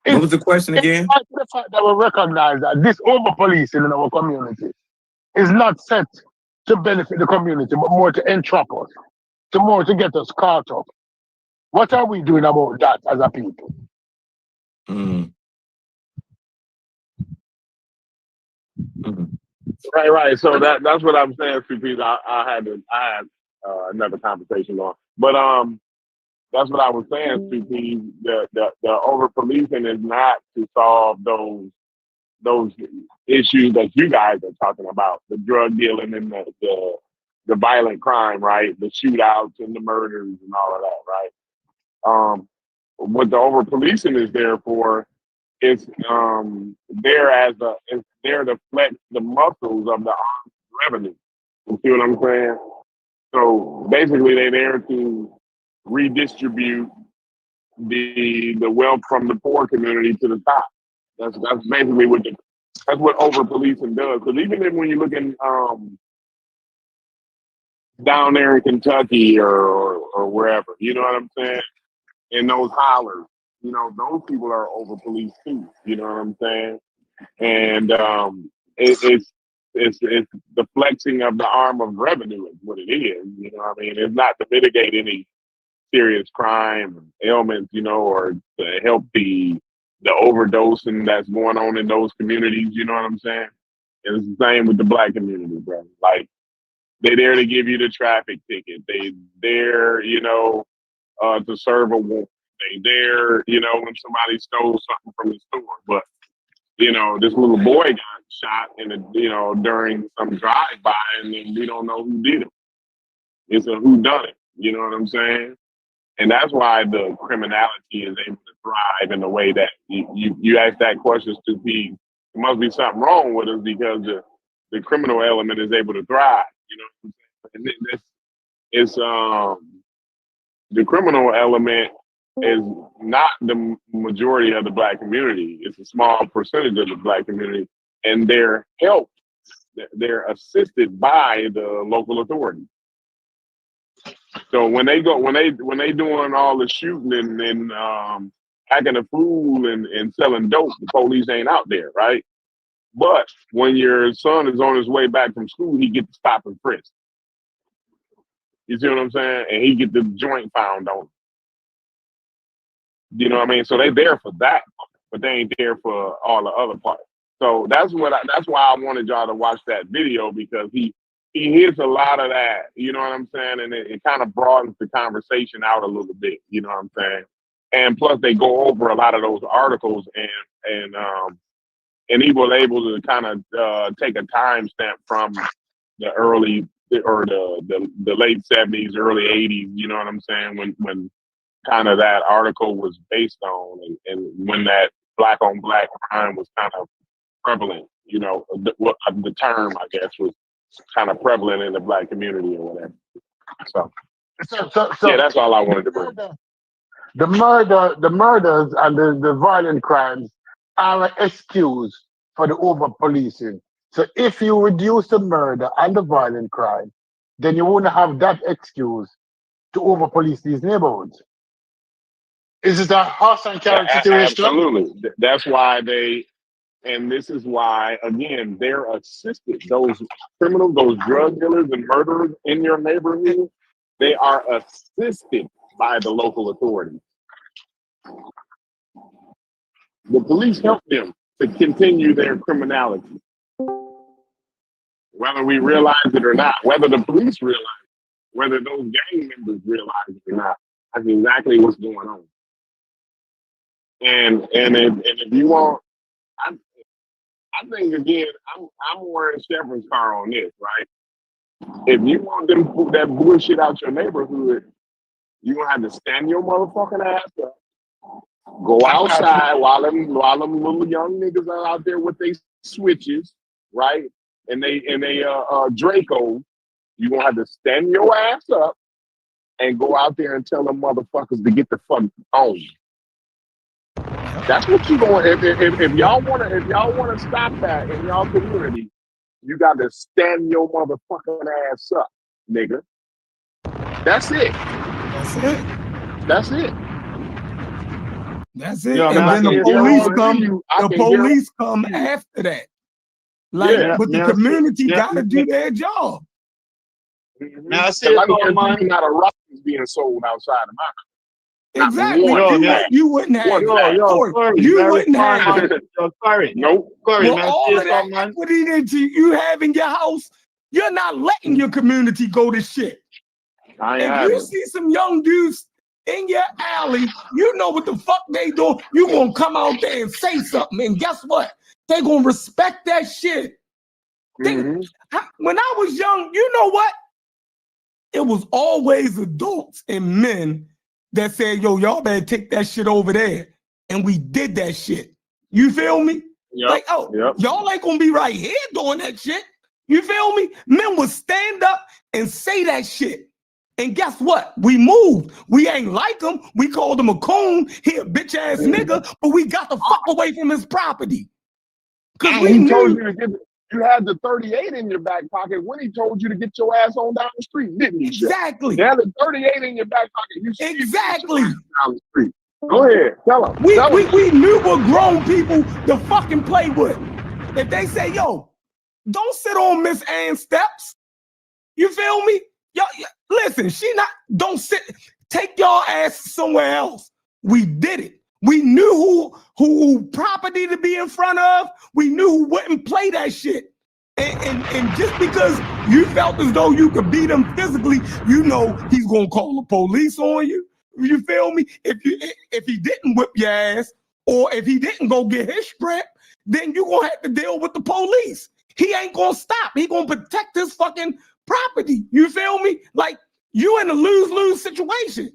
What was the question again? It's the fact that we recognize that this over policing in our community is not set to benefit the community, but more to entrap us, to get us caught up. What are we doing about that as a people? Right. So that's what I'm saying, CP. I had another conversation going, but that's what I was saying, CP. The over policing is not to solve those issues that you guys are talking about, the drug dealing and the violent crime, right? The shootouts and the murders and all of that, right? What the over policing is there for is it's there to flex the muscles of the armed revenue. You see what I'm saying? So basically, they're there to redistribute the wealth from the poor community to the top. That's basically what over policing does. Because even when you look in down there in Kentucky or wherever, you know what I'm saying? In those hollers, those people are over policed too. You know what I'm saying? And it's the flexing of the arm of revenue is what it is. You know what I mean? It's not to mitigate any serious crime, ailments, or to help the overdosing that's going on in those communities. You know what I'm saying? And it's the same with the black community, bro. Like they're there to give you the traffic ticket. They there, to serve a warrant. They there, when somebody stole something from the store. But this little boy got shot during some drive-by, and then we don't know who did it. It's a whodunit. You know what I'm saying? And that's why the criminality is able to thrive in the way that you ask that question to be. There must be something wrong with us because the criminal element is able to thrive. You know what I'm saying? And it's the criminal element is not the majority of the black community. It's a small percentage of the black community, and they're helped. They're assisted by the local authorities. So when they doing all the shooting and acting a fool and selling dope, the police ain't out there, right? But when your son is on his way back from school, he gets to stop and frisk. You see what I'm saying? And he get the joint found on him. You know what I mean? So they there for that, but they ain't there for all the other parts. So that's why I wanted y'all to watch that video, because he hits a lot of that. You know what I'm saying? And it kind of broadens the conversation out a little bit. You know what I'm saying? And plus they go over a lot of those articles and he was able to kind of take a timestamp from the early or the late 70s, early 80s. You know what I'm saying? When kind of that article was based on, and when that black on black crime was kind of prevalent, the term, I guess, was kind of prevalent in the black community or whatever. So yeah, that's all I wanted to bring. The murders and the violent crimes are an excuse for the over policing. So if you reduce the murder and the violent crime, then you wouldn't have that excuse to over police these neighborhoods. Is it a horse and carrot situation? Absolutely. That's why and this is why, again, they're assisted. Those criminals, those drug dealers and murderers in your neighborhood, they are assisted by the local authorities. The police help them to continue their criminality. Whether we realize it or not, whether the police realize it, whether those gang members realize it or not, that's exactly what's going on. And if you want, I think again, I'm wearing Chevron's car on this, right? If you want them to put that bullshit out your neighborhood, you're gonna have to stand your motherfucking ass up. Go outside while them little young niggas are out there with their switches, right? And they Draco, you're gonna have to stand your ass up and go out there and tell them motherfuckers to get the fuck on. That's what you going. If y'all wanna stop that in y'all community, you got to stand your motherfucking ass up, nigga. That's it. That's it. That's it. Yo, and man, then the I police come after that. Like, Yeah, but the man, community yeah. got to do their job. Now I see Like it, man. not a rock is being sold outside of my house. Not Exactly. one. You wouldn't have that. Corey, You very wouldn't fine, have man. Yo, Corey, Nope. Corey, well, man, all see of that something, man. equity that you have in your house, you're not letting your community go to shit. I If ain't you see some young dudes in your alley, you know what the fuck they doing. You gonna come out there and say something, and guess what? They gonna respect that shit. When I was young, you know what? It was always adults and men that said, yo, y'all better take that shit over there. And we did that shit. You feel me? Yep. Like, y'all ain't gonna be right here doing that shit. You feel me? Men would stand up and say that shit. And guess what? We moved. We ain't like him. We called him a coon. He a bitch ass nigga, but we got the fuck away from his property. Because we told knew. you to get. You had the 38 in your back pocket when he told you to get your ass on down the street, didn't he? Exactly. You had the 38 in your back pocket. You Exactly. down the street. Go ahead, tell him. We knew what grown people to fucking play with. If they say, yo, don't sit on Miss Ann's steps. You feel me? Yo, listen, don't sit, take y'all ass somewhere else. We did it. We knew who property to be in front of. We knew who wouldn't play that shit. And just because you felt as though you could beat him physically, you know he's gonna call the police on you. You feel me? If he didn't whip your ass, or if he didn't go get his strap, then you gonna have to deal with the police. He ain't gonna stop. He gonna protect his fucking property. You feel me? Like, you in a lose-lose situation.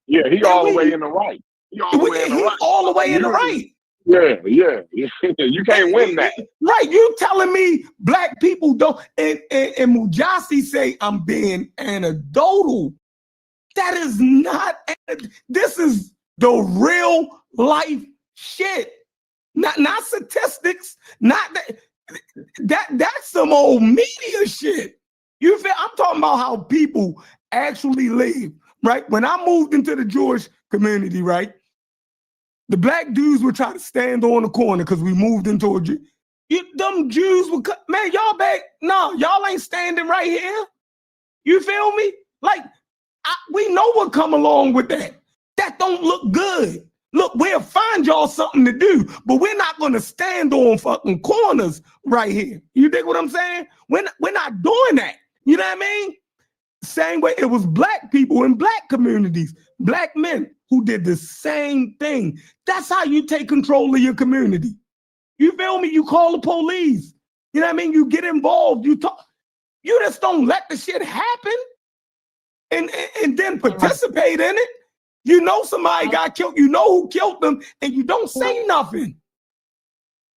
Yeah, he all the way in the right. He all the way in the right. Yeah. You can't win that. Right, you telling me black people don't, and Mujasi say I'm being anecdotal. That is not, this is the real life shit. Not statistics, not that's some old media shit. You feel, I'm talking about how people actually live, right? When I moved into the Jewish community, right? The black dudes would try to stand on the corner because we moved into them Jews would man, y'all back. No, y'all ain't standing right here. You feel me? Like, we know what come along with that. That don't look good. Look, we'll find y'all something to do, but we're not going to stand on fucking corners right here. You dig what I'm saying? We're not doing that. You know what I mean? Same way it was black people in black communities, black men who did the same thing. That's how you take control of your community. You feel me? You call the police. You know what I mean? You get involved. You talk. You just don't let the shit happen and then participate in it. You know somebody got killed. You know who killed them, and you don't say nothing.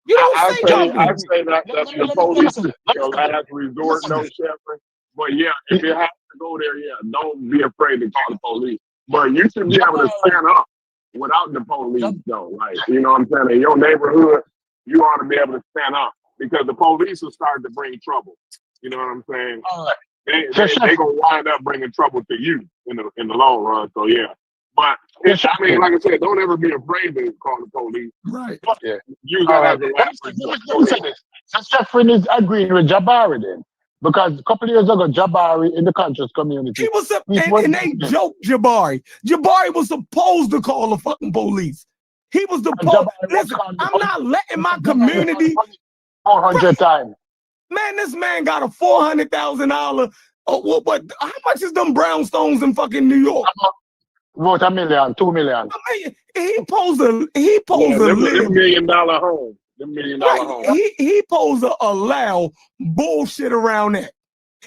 You don't say nothing. I say that's the police, your last resort, no shepherd. But yeah, if you have to go there, yeah, don't be afraid to call the police. But you should be able to stand up without the police, though. Like, you know what I'm saying? In your neighborhood, you ought to be able to stand up because the police are starting to bring trouble. You know what I'm saying? All right. They gonna wind up bringing trouble to you in the long run. So yeah, but I mean, like I said, don't ever be afraid to call the police. Right. Yeah. Use All that right. as a Let me say this. So Jeffrey is agreeing with Jabari then. Because a couple of years ago, Jabari in the conscious community. He was, and they joked Jabari. Jabari was supposed to call the fucking police. He was the listen, I'm not letting my community 400 times. Man, this man got a $400,000. Oh, what? How much is them brownstones in fucking New York? About $1 million, $2 million. I mean, he posed a them $1 million home. Them $1 million home. He posed to allow bullshit around that.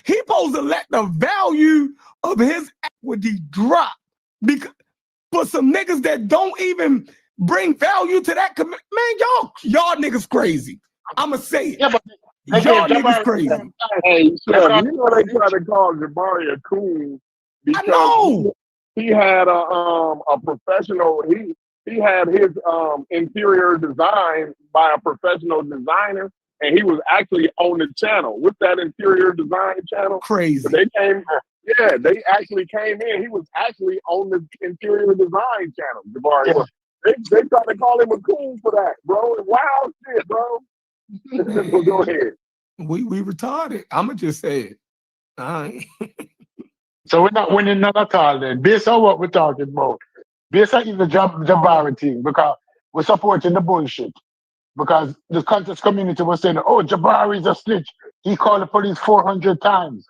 He supposed to let the value of his equity drop because for some niggas that don't even bring value to that man, y'all niggas crazy. I'ma say it. Yeah, but y'all niggas crazy. Hey, so you know they try to call Jabari a coon because I know. he had a professional. He had his interior design by a professional designer, and he was actually on the channel with that interior design channel. Crazy. They actually came in. He was actually on the interior design channel. Jabari. Yeah. They tried to call him a coon for that, bro. Wild shit, bro. Go ahead. We retarded. I'ma just say it. All right. So we're not winning none at all then. Based on what we're talking about. Based on the Jabari thing, because we're supporting the bullshit. Because the conscious community was saying, oh, Jabari's a snitch. He called the police 400 times.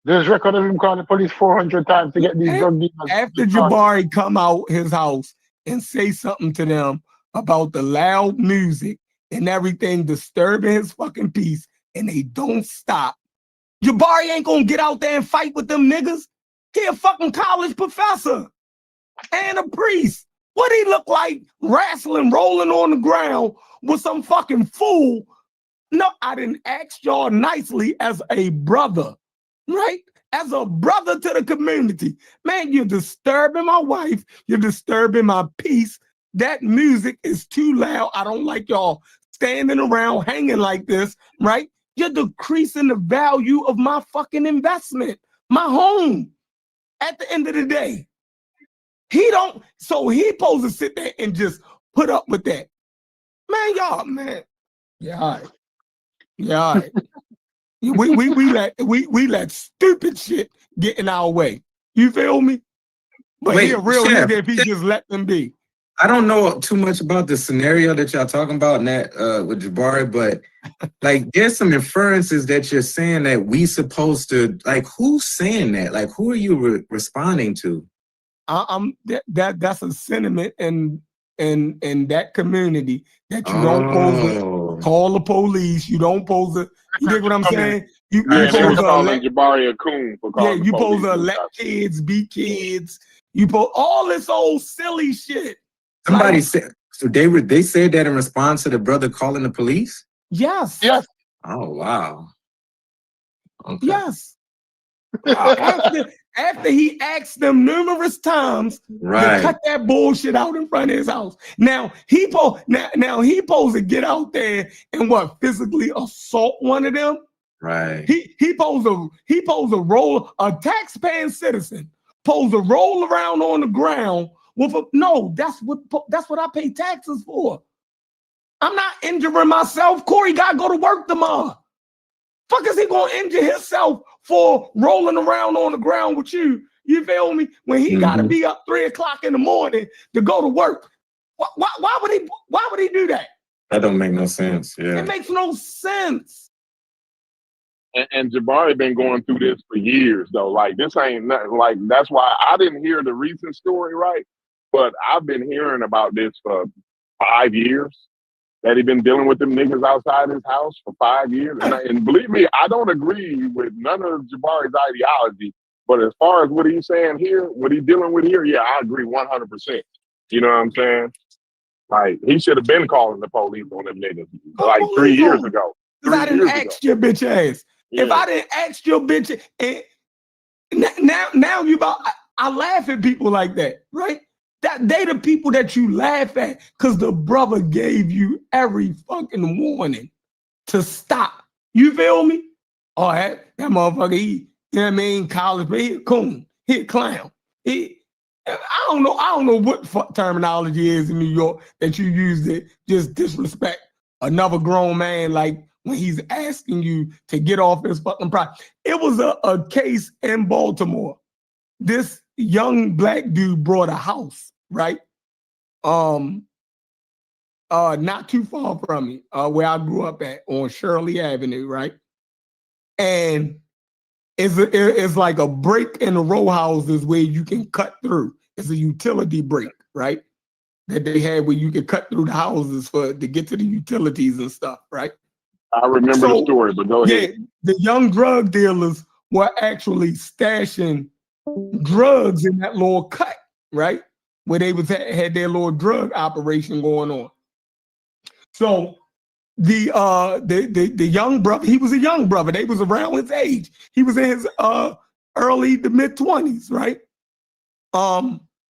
There's record of him calling the police 400 times to get these drug dealers. After Jabari come out his house and say something to them about the loud music and everything disturbing his fucking peace, and they don't stop. Jabari ain't gonna get out there and fight with them niggas. He a fucking college professor and a priest. What he look like wrestling, rolling on the ground with some fucking fool? No, I didn't ask y'all nicely as a brother, right? As a brother to the community. Man, you're disturbing my wife. You're disturbing my peace. That music is too loud. I don't like y'all standing around hanging like this, right? You're decreasing the value of my fucking investment, my home. At the end of the day, so he supposed to sit there and just put up with that. Man, y'all, man. Yeah, all right. Yeah, all right. we let stupid shit get in our way. You feel me? But he a real nigga if he just let them be. I don't know too much about the scenario that y'all talking about in that with Jabari, but like there's some inferences that you're saying that we supposed to, like, who's saying that? Like, who are you responding to? That's a sentiment in that community that you don't supposed to call the police. You don't supposed to. You dig what I'm saying? You supposed to let Jabari a coon for calling the you supposed police. to let kids be kids. You put all this old silly shit. Somebody said so. They said that in response to the brother calling the police. Yes. Yes. Oh wow. Okay. Yes. After he asked them numerous times Right. to cut that bullshit out in front of his house. Now he supposed to get out there and what, physically assault one of them. Right. He supposed to roll, a taxpaying citizen supposed to roll around on the ground with a that's what I pay taxes for. I'm not injuring myself. Corey gotta go to work tomorrow. Fuck is he gonna injure himself for rolling around on the ground with you? You feel me? When he gotta be up 3 o'clock in the morning to go to work. Why would he do that? That don't make no sense. Yeah. It makes no sense. And Jabari been going through this for years though. Like this ain't nothing. Like that's why I didn't hear the recent story, right? But I've been hearing about this for 5 years. That he been dealing with them niggas outside his house for 5 years. And believe me, I don't agree with none of Jabari's ideology. But as far as what he's saying here, what he's dealing with here, yeah, I agree 100%. You know what I'm saying? Like, he should have been calling the police on them niggas like 3 years ago. Because I didn't ask your bitch ass. Yeah. If I didn't ask your bitch, and now you about, I laugh at people like that, right? That they the people that you laugh at because the brother gave you every fucking warning to stop. You feel me? Oh, that motherfucker, you know what I mean? College, but he a coon, he a clown. I don't know what terminology is in New York that you use to just disrespect another grown man, like when he's asking you to get off his fucking pride. It was a case in Baltimore. This young black dude brought a house, right? Not too far from me, where I grew up at on Shirley Avenue, right? And it's like a break in the row houses where you can cut through. It's a utility break, right? That they had where you could cut through the houses to get to the utilities and stuff, right? I remember the story, but go ahead. Yeah, the young drug dealers were actually stashing drugs in that little cut, right? Where they had their little drug operation going on. So the young brother, he was a young brother. They was around his age. He was in his early to mid 20s, right?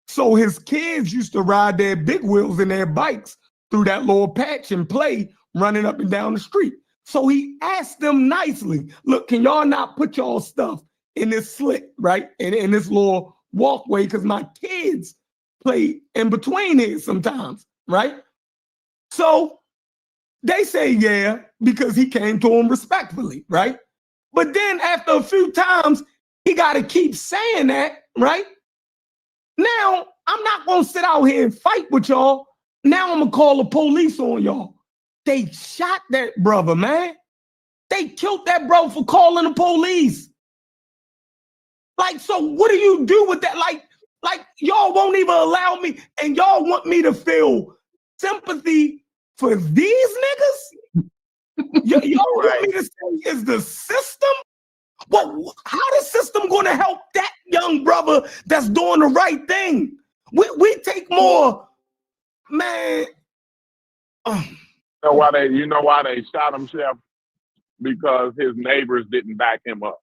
So his kids used to ride their big wheels in their bikes through that little patch and play running up and down the street. So he asked them nicely, look, can y'all not put y'all stuff in this slit, right? In this little walkway, because my kids play in between here sometimes, right? So they say yeah, because he came to them respectfully, right? But then after a few times, he got to keep saying that, right? Now, I'm not going to sit out here and fight with y'all. Now I'm going to call the police on y'all. They shot that brother, man. They killed that brother for calling the police. Like, so what do you do with that? Like y'all won't even allow me, and y'all want me to feel sympathy for these niggas? Y'all want me to say is the system? Well, how the system going to help that young brother that's doing the right thing? We take more, man. You know why they shot him, Chef? Because his neighbors didn't back him up.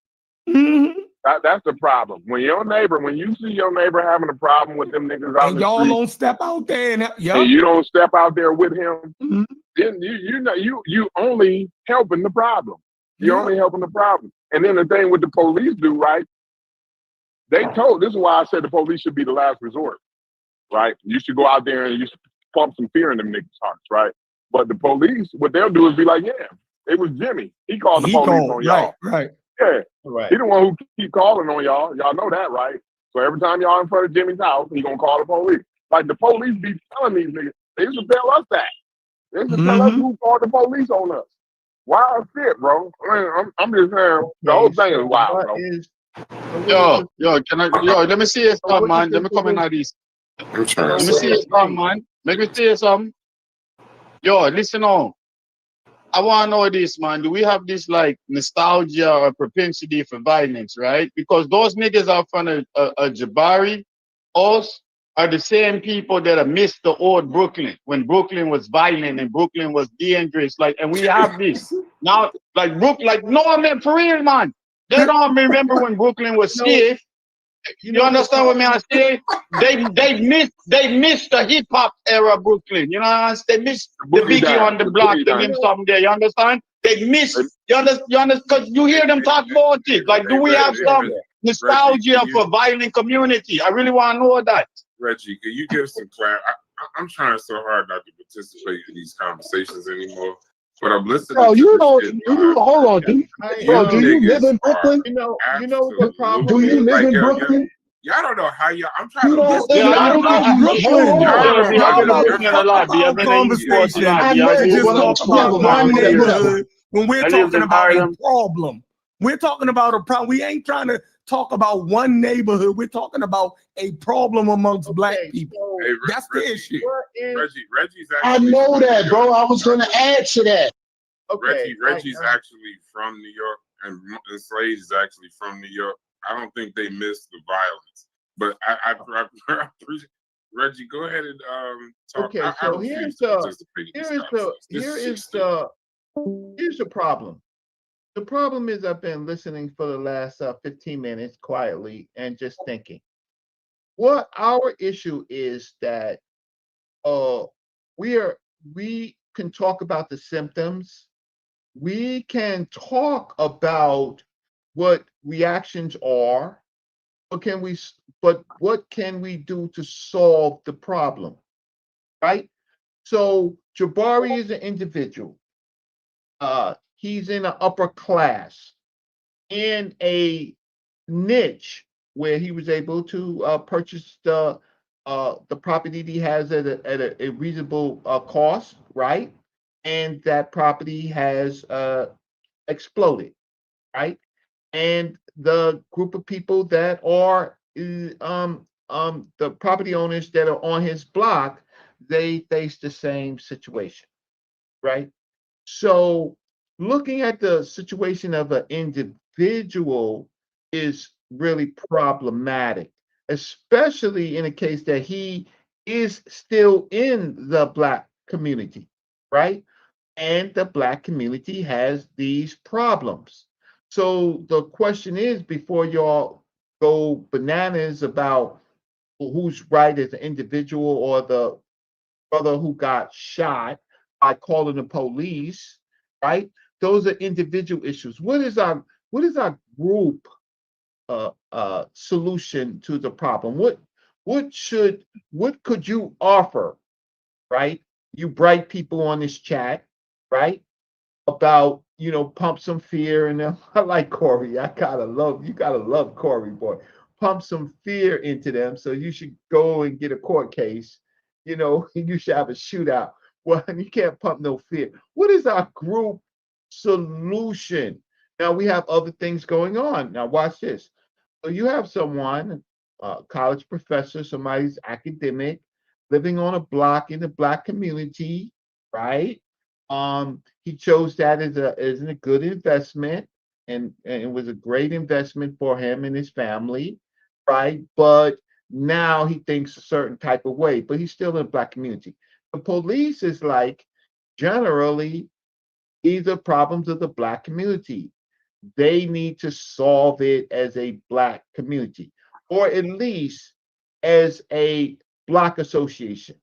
Mm-hmm. That's the problem. When you see your neighbor having a problem with them niggas out And the y'all street, don't step out there and you don't step out there with him, mm-hmm. then you only helping the problem. You're only helping the problem. And then the thing with the police do, right? This is why I said the police should be the last resort, right? You should go out there and you should pump some fear in them niggas' hearts, right? But the police, what they'll do is be like, yeah, it was Jimmy. He called the police on y'all. Right. Yeah. Right. He the one who keep calling on y'all. Y'all know that, right? So every time y'all in front of Jimmy's house, he gonna call the police. Like the police be telling these niggas, they used to tell us that. They used to tell us who called the police on us. Wild shit, bro. I'm just saying, the whole thing is wild, bro. Let me see it, man. Let me come in at this. I'm trying Let to me see it, man. Let me see something. Yo, listen on. I want to know this, man. Do we have this like nostalgia or propensity for violence, right? Because those niggas out front of Jabari, us, are the same people that have missed the old Brooklyn when Brooklyn was violent and Brooklyn was dangerous. Like, and we have this now, like Brooklyn, like no, I mean for real, man. They don't remember when Brooklyn was safe. You understand what I say? They missed the hip hop era Brooklyn. You know, they missed the Biggie on the block and them something there. You understand? They missed. You understand? Because you hear them talk about it. Like, do we have some nostalgia for violent community? I really want to know that. Reggie, can you give some clarity? I'm trying so hard not to participate in these conversations anymore. But I'm listening. Bro, hold on, do you live in Brooklyn? You know what the problem do you is? live in Brooklyn? Y'all don't know how y'all. I'm trying You to. don't live in Brooklyn. Y'all about to have a conversation. Just talk about one neighborhood when we're talking about a problem. We're talking about a problem. We ain't trying to talk about one neighborhood. We're talking about a problem amongst black people. Hey, That's the issue. Reggie's I actually. know that, bro. I was going to add to that. Reggie's actually from New York, and Slade is actually from New York. I don't think they missed the violence, but I appreciate. Reggie, go ahead and talk. Okay, so here's the problem. The problem is I've been listening for the last 15 minutes quietly and just thinking. what our issue is that uh we can talk about the symptoms. We can talk about what reactions are, but what can we do to solve the problem, right? So Jabari is an individual. He's in an upper class in a niche where he was able to purchase the property that he has at a reasonable cost, right? And that property has exploded, right? And the group of people that are the property owners that are on his block, they face the same situation, right? So looking at the situation of an individual is really problematic, especially in a case that he is still in the Black community, right? And the Black community has these problems. So the question is, before y'all go bananas about who's right as an individual or the brother who got shot by calling the police, right? Those are individual issues. What is our group solution to the problem? What could you offer, right? You bright people on this chat, right? About pump some fear in them. I like Corey. You gotta love Corey, boy. Pump some fear into them. So you should go and get a court case. You should have a shootout. Well, you can't pump no fear. What is our group solution? Now we have other things going on. Now watch this. So you have someone, college professor, somebody's academic, living on a block in the Black community, right? He chose that as a good investment, and it was a great investment for him and his family, right? But now he thinks a certain type of way, but he's still in the Black community. The police is like, generally, these are problems of the Black community. They need to solve it as a Black community, or at least as a Black association.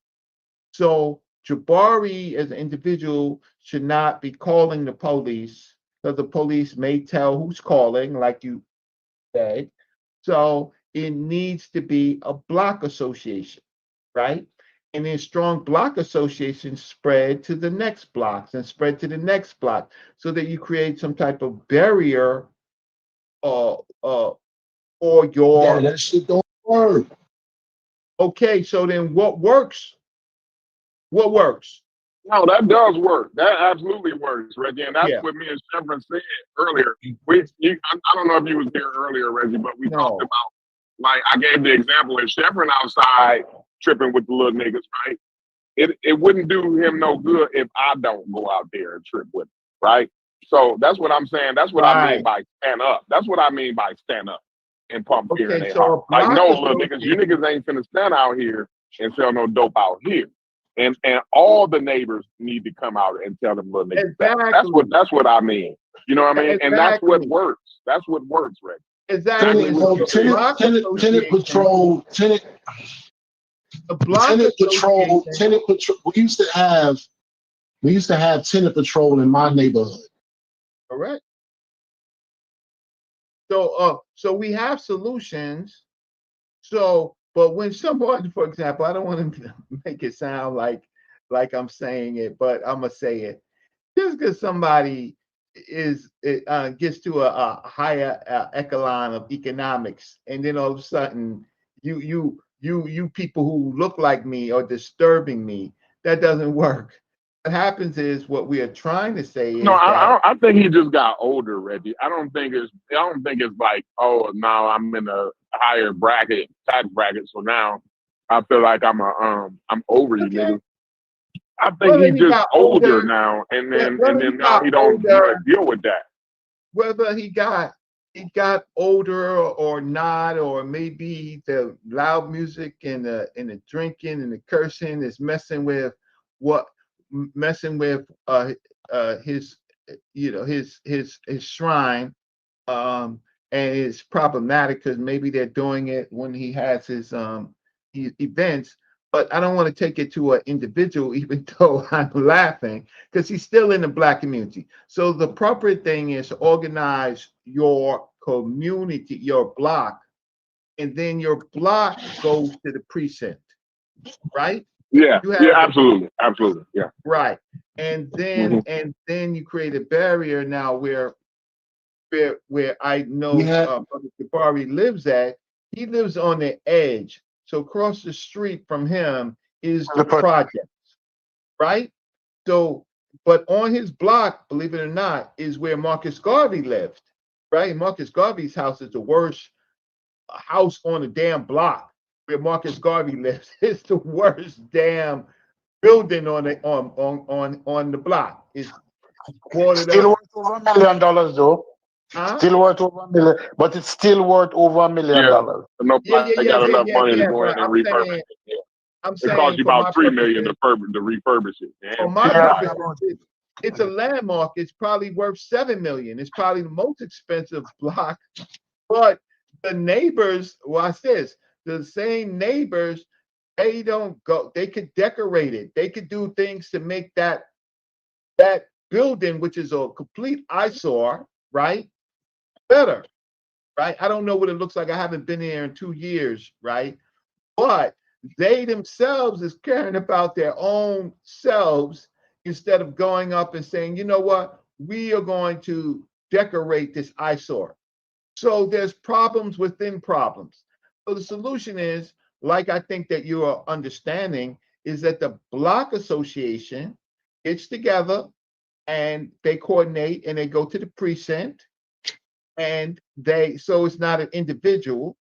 So Jabari, as an individual, should not be calling the police, because the police may tell who's calling, like you said. So it needs to be a block association, right? And then strong block associations spread to the next blocks and spread to the next block, so that you create some type of barrier for your. Yeah, that shit don't work. Okay, so then what works? What works? No, that does work. That absolutely works, Reggie. And that's Yeah. what me and Chevron said earlier. I don't know if you was there earlier, Reggie, but we talked about, like, I gave the example of Chevron outside tripping with the little niggas, right? It wouldn't do him no good if I don't go out there and trip with him, right? So that's what I'm saying. That's what I mean by stand up. That's what I mean by stand up and pump fear in their heart. Like, no, little niggas, you niggas ain't finna stand out here and sell no dope out here. And all the neighbors need to come out and tell them little niggas. Exactly. That's what I mean. You know what I mean? And that's what works. That's what works, Reggie. Exactly. Tenant patrol. We used to have tenant patrol in my neighborhood. Correct. So we have solutions. But when someone, for example, I don't want to make it sound like I'm saying it, but I'm gonna say it. Just because somebody gets to a higher echelon of economics, and then all of a sudden you people who look like me are disturbing me, that doesn't work. What happens is, what we are trying to say is, I think he just got older, Reggie. I don't think it's like, oh, now I'm in a higher tax bracket, so now I feel like I'm over you, nigga. I think he's just older now, and then now he don't deal with that. Whether he got older or not, or maybe the loud music and the drinking and the cursing is messing with his his shrine. and it's problematic because maybe they're doing it when he has his events. But I don't want to take it to an individual, even though I'm laughing, because he's still in the Black community. So the appropriate thing is to organize your community, your block, and then your block goes to the precinct, right? Yeah, You have yeah, absolutely, absolutely, yeah. right. And then you create a barrier now where I know Brother Jabari lives at. He lives on the edge. So across the street from him is the projects, right? So, but on his block, believe it or not, is where Marcus Garvey lived, right? Marcus Garvey's house is the worst house on the damn block. Where Marcus Garvey lives, it's the worst damn building on the block. It's still worth over $1 million though. Huh? Still worth over $1 million, but it's still worth over $1 million. Nobody got enough money to go in and refurbish it. It costs you about $3 million to refurbish it. For my purposes, it's a landmark. It's probably worth $7 million. It's probably the most expensive block. But the neighbors, watch this, the same neighbors, they don't go, they could decorate it. They could do things to make that building, which is a complete eyesore, right, better, right? I don't know what it looks like. I haven't been here in 2 years, right? But they themselves is caring about their own selves instead of going up and saying, you know what, we are going to decorate this eyesore. So there's problems within problems. So the solution is, like I think that you are understanding, is that the block association gets together and they coordinate and they go to the precinct, and so it's not an individual.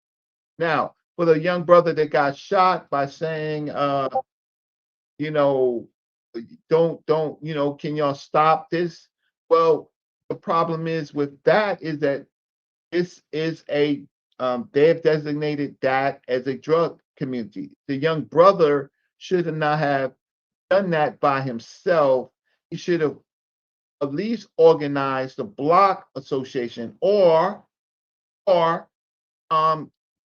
Now, for the young brother that got shot by saying, you know, don't, you know, can y'all stop this? Well, the problem is with that is that this is they have designated that as a drug community. The young brother should not have done that by himself. He should have at least organized the block association, or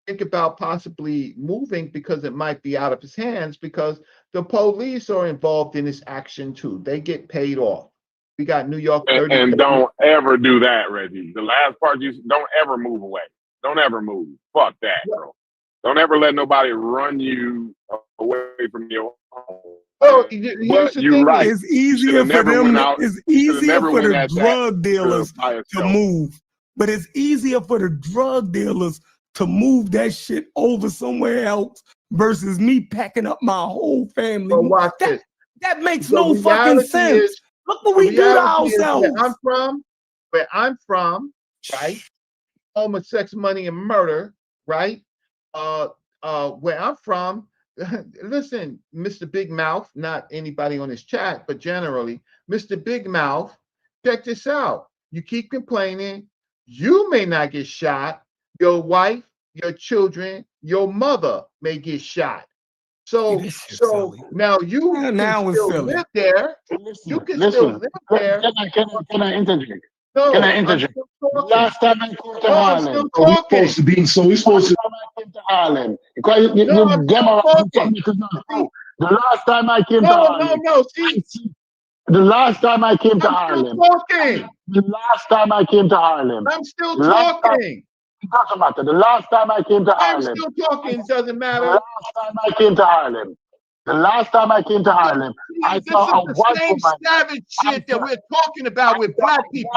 think about possibly moving, because it might be out of his hands, because the police are involved in this action too. They get paid off. We got New York 30. And don't ever do that, Reggie. The last part, you don't ever move away. Don't ever move. Fuck that, bro. Don't ever let nobody run you away from your home. Oh, here's the thing. Right. It's easier for them. It's easier for the drug dealers to move, but it's easier for the drug dealers to move that shit over somewhere else versus me packing up my whole family. But watch this. That makes no fucking sense. Look what we do to ourselves. Where I'm from, right? Home of sex, money, and murder, right? Where I'm from, listen, Mr. Big Mouth, not anybody on this chat, but generally, Mr. Big Mouth, check this out. You keep complaining, you may not get shot, your wife, your children, your mother may get shot. So now you can still live there. You can still live there. Can I interject? Can I interject? Last time I came to Harlem, he's supposed to came to Harlem. Because the last time I came to Harlem. The last time I came to Harlem. The last time I came to Harlem. I'm still talking. It doesn't matter. The last time I came to Harlem. I'm still talking. Doesn't matter. The last time I came to Harlem. The last time I came to Harlem, I saw a white woman. Savage shit that we're talking about with black people.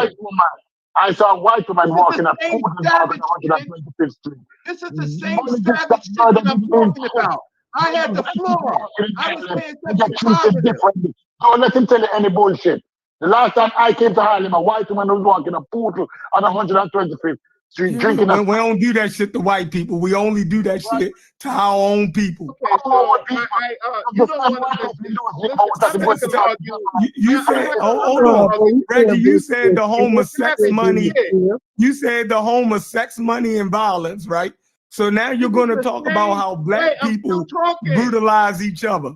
I saw a white woman walking up 125th Street. This is the same savage shit that I'm talking about. I had the floor. I was paying attention to Don't let him tell you any bullshit. The last time I came to Harlem, a white woman was walking a poodle on 125th Street drinking. We don't do that shit to white people. We only do that shit to our own people. Okay, so you don't want to. You said, hold on, Reggie. You said the home of sex, money. You said the home of sex, money, and violence, right? So now you're going to talk about how black people brutalize each other.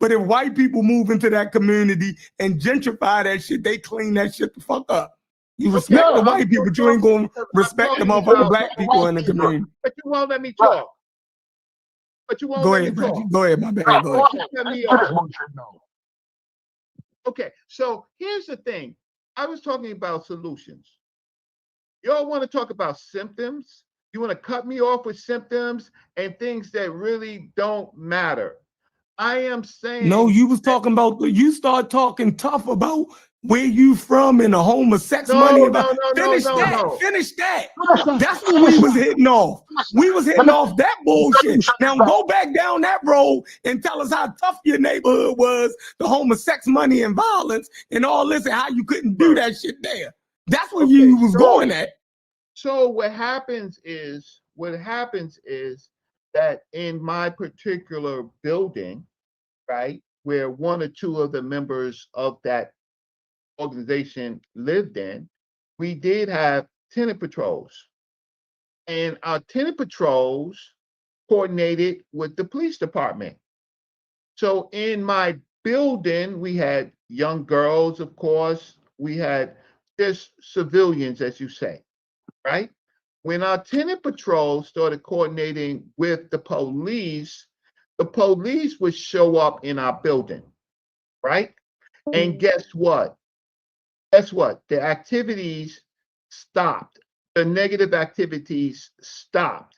But if white people move into that community and gentrify that shit, they clean that shit the fuck up. You respect Okay, the white people, but you ain't gonna respect the motherfucking black people in the community. But you won't let me talk. But you won't Go let ahead, me Reggie. talk. Go ahead, my bad. Go ahead. Cut me Finish off. bullshit now. Okay, so here's the thing. I was talking about solutions. Y'all want to talk about symptoms? You want to cut me off with symptoms and things that really don't matter. I am saying No, you was talking about, you start talking tough about where you from and the home of sex money. Finish that. That's what we was hitting off. We was hitting off that bullshit. Now go back down that road and tell us how tough your neighborhood was, the home of sex money and violence and all this, and how you couldn't do that shit there. That's where you was going at. So what happens is that in my particular building, right, where one or two of the members of that organization lived in, we did have tenant patrols. And our tenant patrols coordinated with the police department. So in my building, we had young girls, of course. We had just civilians, as you say, right? When our tenant patrol started coordinating with the police would show up in our building, right? And guess what? The activities stopped. The negative activities stopped,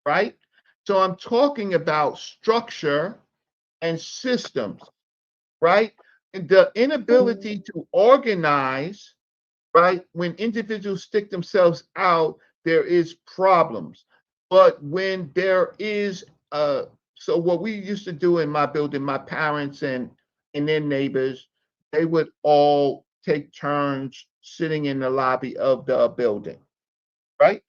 right? So I'm talking about structure and systems, right? And the inability to organize, right? When individuals stick themselves out, there is problems. But when there is so what we used to do in my building, my parents and their neighbors, they would all take turns sitting in the lobby of the building, right?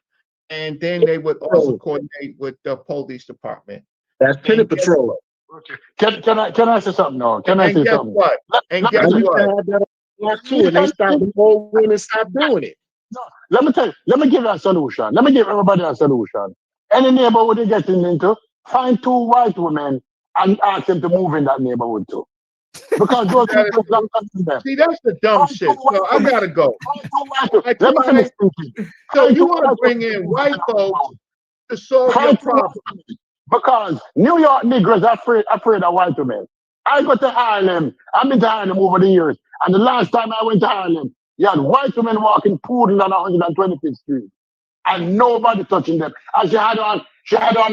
And then they would also coordinate with the police department. That's tenant patrol. Okay. Can I say something now? Can I And say guess something? what? And guess what? Too, and they stopped the whole women stopped doing it. No, let me give you a solution. Let me give everybody a solution. Any neighborhood you're getting into, find 2 white women and ask them to move in that neighborhood too. Because those people don't come to them. See, that's the dumb shit. So I gotta go. Let me finish thinking. So you want to bring in white folks to solve your problem? Because New York Negroes are afraid of white women. I go to Harlem. I've been to Harlem over the years. And the last time I went to Harlem, you had white women walking poodle on 125th Street. And nobody touching them. And she had on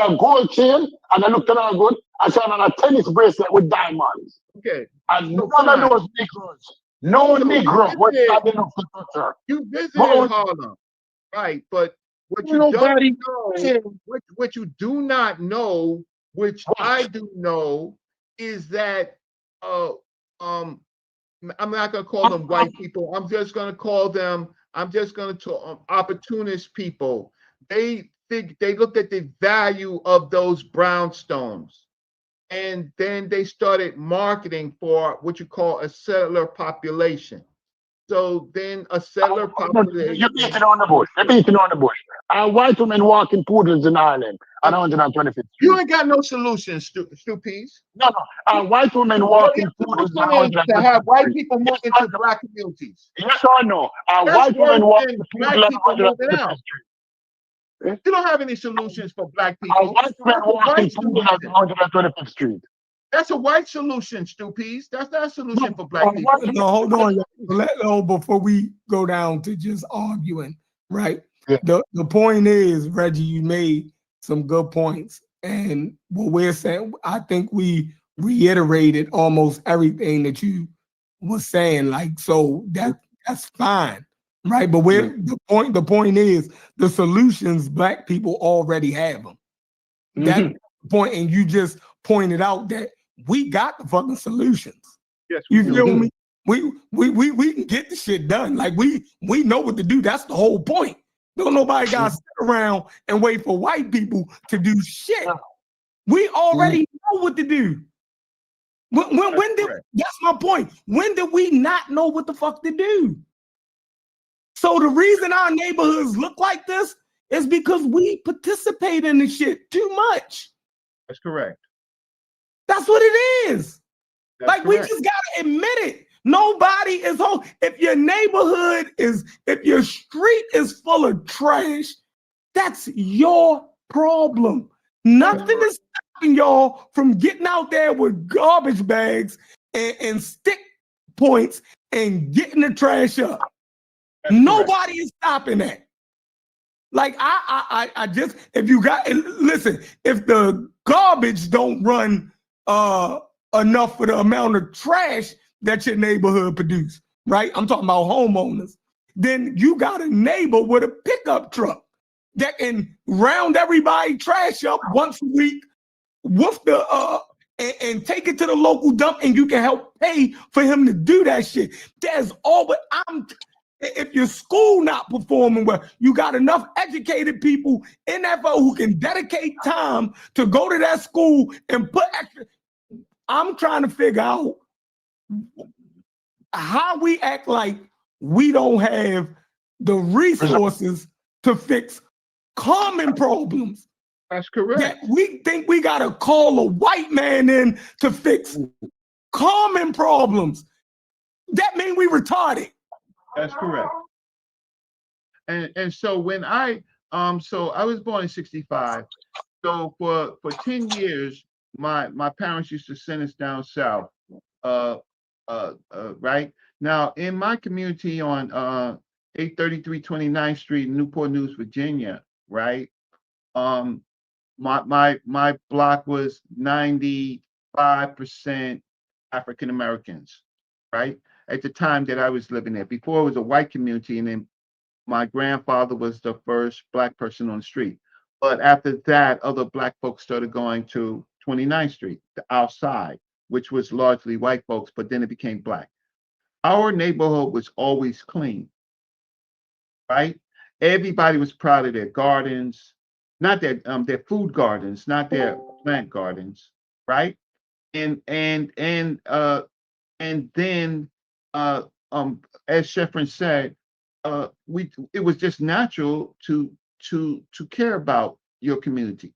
a gold chain, and I looked at her good, and she had on a tennis bracelet with diamonds. Okay. And none of those Negroes, no Negro was standing up to touch her. You visited Harlem, right? But what you don't know, what you do not know, which I do know, is that I'm not gonna call them white people. I'm just gonna call them. I'm just gonna talk opportunist people. They looked at the value of those brownstones, and then they started marketing for what you call a settler population. So then a settler population. You're beating on the bush. You're beating on the bush. And white women walking poodles in Ireland on 125th Street. You ain't got no solutions, Stupies. No. And white women walking poodles on 125th to have white people move into black communities. Yes or no? And white women walking black poodles people on moving 125th out. Street. You don't have any solutions for black And people. white women walking poodles on 125th Street. That's a white solution, Stupies. That's not a solution for black people. No, hold on. Before we go down to just arguing, right? Yeah. The point is, Reggie, you made some good points. And what we're saying, I think we reiterated almost everything that you were saying. Like, so that's fine, right? But the point is the solutions black people already have them. That's the point, and you just pointed out that we got the fucking solutions. Yes, you feel me? We can get the shit done. Like we know what to do. That's the whole point. Don't nobody gotta sit around and wait for white people to do shit. We already know what to do. When did that's my point? When did we not know what the fuck to do? So the reason our neighborhoods look like this is because we participate in this shit too much. That's correct. That's what it is. That's like correct. We just gotta admit it. Nobody is home. If your if your street is full of trash, that's your problem. Nothing is stopping y'all from getting out there with garbage bags and stick points and getting the trash up. Nobody is stopping that. Like I just, if you got, listen, if the garbage don't run enough for the amount of trash that your neighborhood produce, right? I'm talking about homeowners. Then you got a neighbor with a pickup truck that can round everybody trash up once a week with the and take it to the local dump, and you can help pay for him to do that shit. There's always if your school not performing well, you got enough educated people in that who can dedicate time to go to that school and put extra. I'm trying to figure out how we act like we don't have the resources to fix common problems. That's correct. That we think we gotta call a white man in to fix common problems. That means we retarded. That's correct. And so when so I was born in 65. So for 10 years, my parents used to send us down south. Right now in my community on 833 29th Street, Newport News, Virginia, right? My block was 95% African Americans, right? At the time that I was living there. Before it was a white community, and then my grandfather was the first Black person on the street. But after that, other Black folks started going to 29th Street, the outside, which was largely white folks, but then it became Black. Our neighborhood was always clean, right? Everybody was proud of their gardens, not their food gardens, not their plant gardens, right? And then as Sheffrin said, it was just natural to care about your community.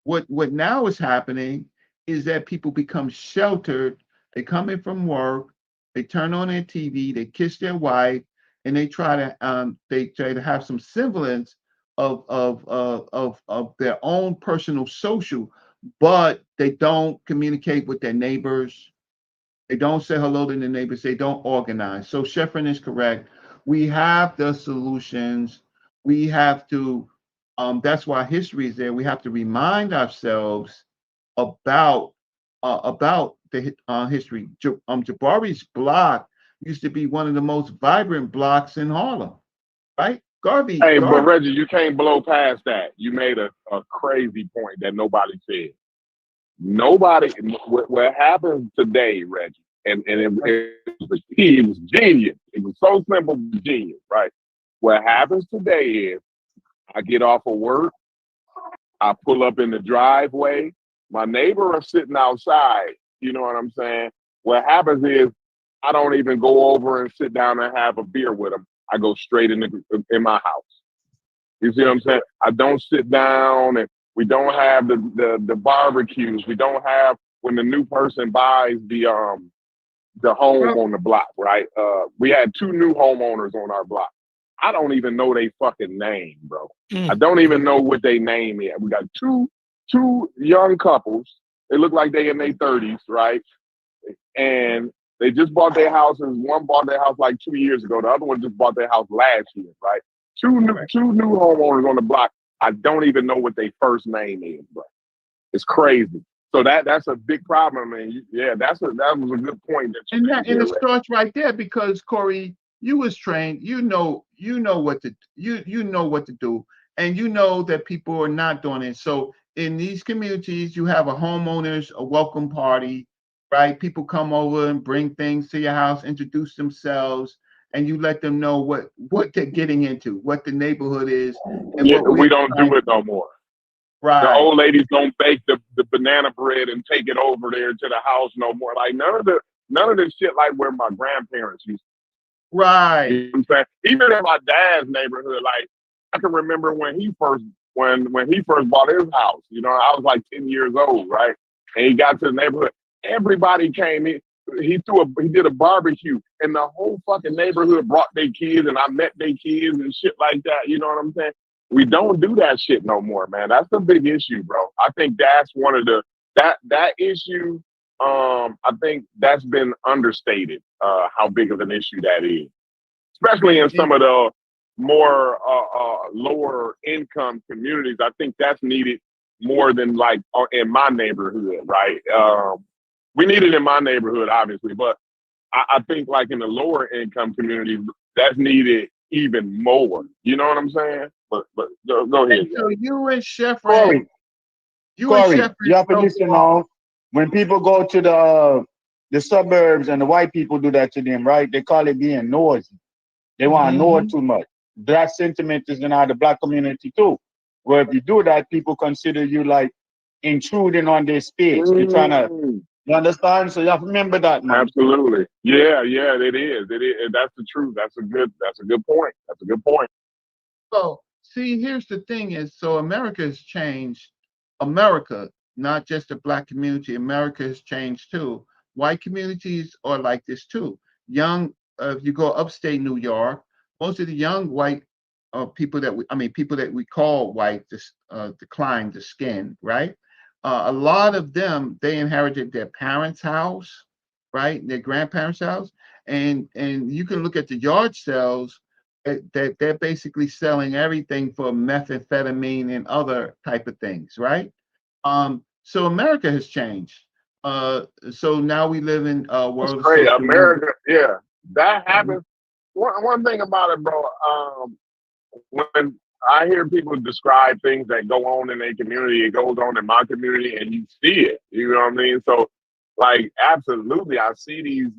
What now is happening is that people become sheltered. They come in from work, they turn on their TV, they kiss their wife, and they try to have some semblance of their own personal social, but they don't communicate with their neighbors. They don't say hello to their neighbors. They don't organize. So Sheffrin is correct. We have the solutions. We have to, that's why history is there. We have to remind ourselves about the history. Jabari's block used to be one of the most vibrant blocks in Harlem, right? Garvey. But Reggie, you can't blow past that. You made a crazy point that nobody said. What happens today, Reggie, and it was genius. It was so simple, genius, right? What happens today is I get off of work, I pull up in the driveway, my neighbor is sitting outside, you know what I'm saying? What happens is I don't even go over and sit down and have a beer with him. I go straight in my house. You see what I'm saying? I don't sit down, and we don't have the barbecues. We don't have when the new person buys the home on the block, right? We had 2 new homeowners on our block. I don't even know their fucking name, bro. I don't even know what their name is. We got two young couples. They look like they in their 30s, right? And they just bought their houses. One bought their house like 2 years ago. The other one just bought their house last year, right? Two new homeowners on the block. I don't even know what their first name is, bro. It's crazy. So that's a big problem, man. Yeah, that was a good point. And it starts right there because Corey, you was trained. You know what to do, and you know that people are not doing it. So in these communities, you have a welcome party, right? People come over and bring things to your house, introduce themselves, and you let them know what they're getting into, what the neighborhood is. And we don't do it no more. Right. The old ladies don't bake the banana bread and take it over there to the house no more. Like none of this shit like where my grandparents used to. Right. You know what I'm saying? Even in my dad's neighborhood, like I can remember when he first bought his house, you know, I was like 10 years old, right? And he got to the neighborhood. Everybody came in. he did a barbecue, and the whole fucking neighborhood brought their kids, and I met their kids and shit like that. You know what I'm saying? We don't do that shit no more, man. That's a big issue, bro. I think that's one of the that issue. I think that's been understated. How big of an issue that is, especially in some of the more lower income communities. I think that's needed more than like in my neighborhood, right? We need it in my neighborhood, obviously, but I think like in the lower income communities, that's needed even more. You know what I'm saying? But go ahead. So you and Chef Corey, Ray, you and Corey, Chef Ray you have to know listen who- now. When people go to the suburbs and the white people do that to them, right? They call it being nosy. They want to know too much. That sentiment is in the black community too. Where if you do that, people consider you like intruding on their space. You're trying to, you understand? So you have to remember that, man. Absolutely. Yeah, it is. It is. That's the truth. That's a good point. That's a good point. So, see, here's the thing is, so America has changed. America, not just the black community, America has changed too. White communities are like this too. Young, if you go upstate New York, most of the young white people that we call white, decline the skin, right? A lot of them, they inherited their parents' house, right? Their grandparents' house. And you can look at the yard sales that they're basically selling everything for methamphetamine and other type of things, right? So America has changed. So now we live in a That's world of great. social media. America, yeah, that happens. One thing about it, bro. When I hear people describe things that go on in their community, it goes on in my community, and you see it. You know what I mean? So, like, absolutely, I see these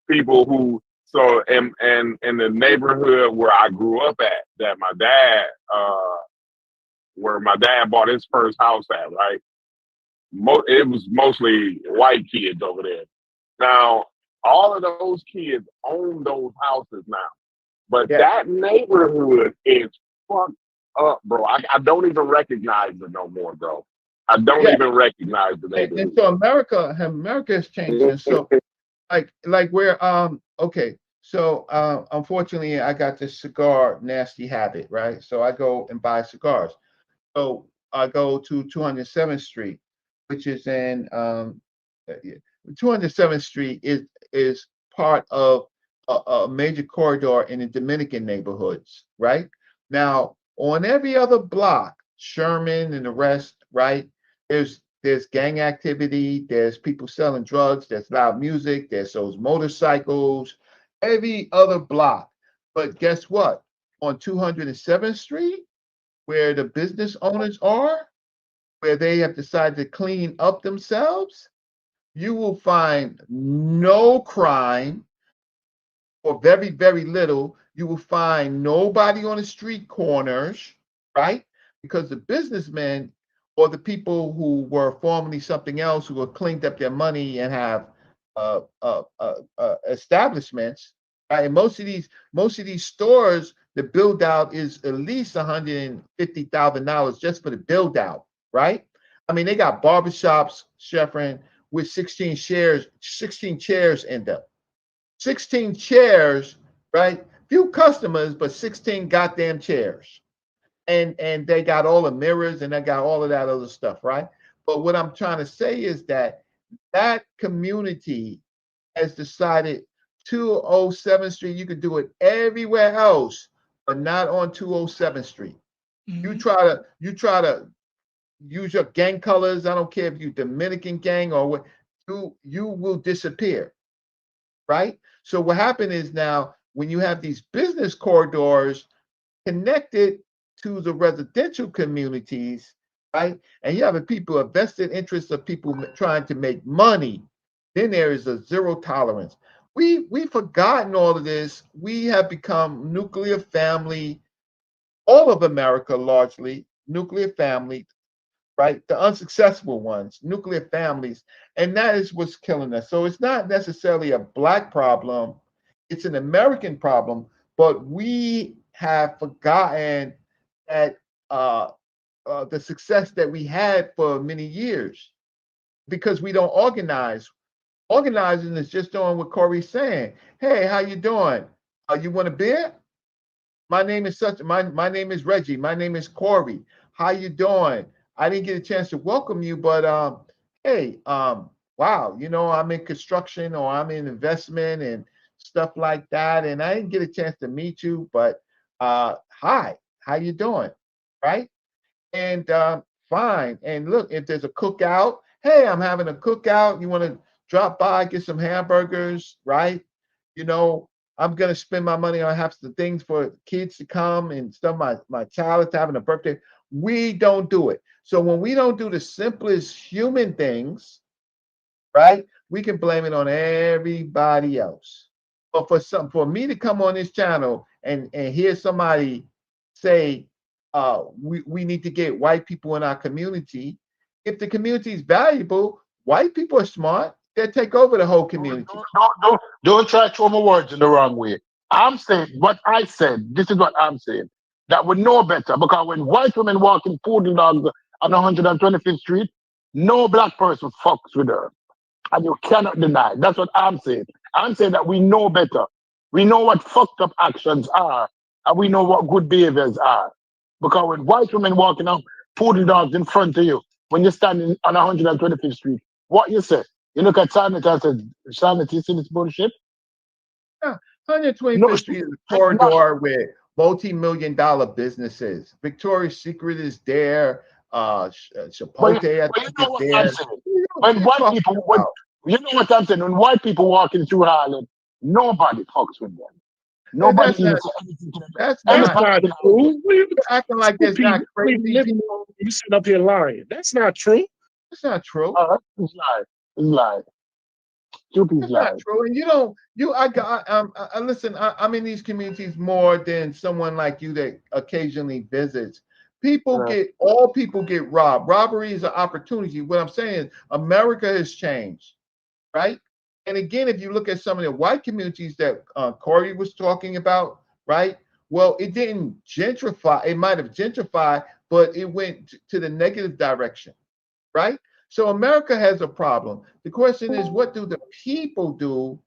people who. So, in the neighborhood where I grew up at, that my dad, where my dad bought his first house at, right? It was mostly white kids over there. Now, all of those kids own those houses now. But that neighborhood is fucked up, bro. I don't even recognize it no more, bro. I don't even recognize the neighborhood. And so America has changed. And so like where okay. So unfortunately I got this cigar nasty habit, right? So I go and buy cigars. So I go to 207th Street, which is in 207th Street is part of a major corridor in the Dominican neighborhoods, right? Now, on every other block, Sherman and the rest, right? There's gang activity, there's people selling drugs, there's loud music, there's those motorcycles, every other block. But guess what? On 207th Street, where the business owners are, where they have decided to clean up themselves, you will find no crime or very, very little. You will find nobody on the street corners, right? Because the businessmen or the people who were formerly something else, who have cleaned up their money and have establishments, right? And most of these stores, the build out is at least $150,000 just for the build out, right? I mean, they got barbershops, Chefrin, with 16 chairs in them. 16 chairs, right? Few customers, but 16 goddamn chairs. And they got all the mirrors and they got all of that other stuff, right? But what I'm trying to say is that community has decided 207th Street, you could do it everywhere else, but not on 207th Street. You try to use your gang colors. I don't care if you Dominican gang or what, you will disappear, right? So what happened is now when you have these business corridors connected to the residential communities, right? And you have a vested interest of people trying to make money, then there is a zero tolerance. We've forgotten all of this. We have become nuclear family, all of America largely, nuclear family, right? The unsuccessful ones, nuclear families, and that is what's killing us. So it's not necessarily a black problem, it's an American problem, but we have forgotten that the success that we had for many years because we don't organize. Organizing is just doing what Corey's saying. Hey, how you doing? You want a beer? My name is my name is Reggie. My name is Corey. How you doing? I didn't get a chance to welcome you, but hey, wow, I'm in construction or I'm in investment and stuff like that, and I didn't get a chance to meet you, but hi, how you doing? Right? And fine. And look, if there's a cookout, hey, I'm having a cookout. You want to drop by, get some hamburgers, right? I'm gonna spend my money on half the things for kids to come and stuff. My child is having a birthday. We don't do it. So when we don't do the simplest human things, right, we can blame it on everybody else. But for me to come on this channel and hear somebody say we need to get white people in our community, if the community is valuable, white people are smart. They'll take over the whole community. Don't try to throw my words in the wrong way. I'm saying what I said. This is what I'm saying. That we know better, because when white women walk in Poodle Dogs on 125th Street, no black person fucks with her. And you cannot deny. That's what I'm saying. I'm saying that we know better. We know what fucked up actions are, and we know what good behaviors are. Because when white women walking out Poodle Dogs in front of you, when you're standing on 125th Street, what you say? You look at Sanity and say, Sanity, you see this bullshit? Yeah, 125th Street is a corridor with multi-million-dollar businesses. Victoria's Secret is there. Chipotle, I think, is there. When white people, you know what I'm saying? When white people walking through Harlem, nobody fucks with them. Nobody even says anything to them. That's not true. You're acting like there's not crazy people. You sit up here lying. That's not true. It's not true. It's lie. It's lie. It's not true. And listen, I'm in these communities more than someone like you that occasionally visits. All people get robbed. Robbery is an opportunity. What I'm saying is America has changed, right? And again, if you look at some of the white communities that Corey was talking about, right? Well, it didn't gentrify. It might have gentrified, but it went to the negative direction, right? So America has a problem. The question is, what do the people do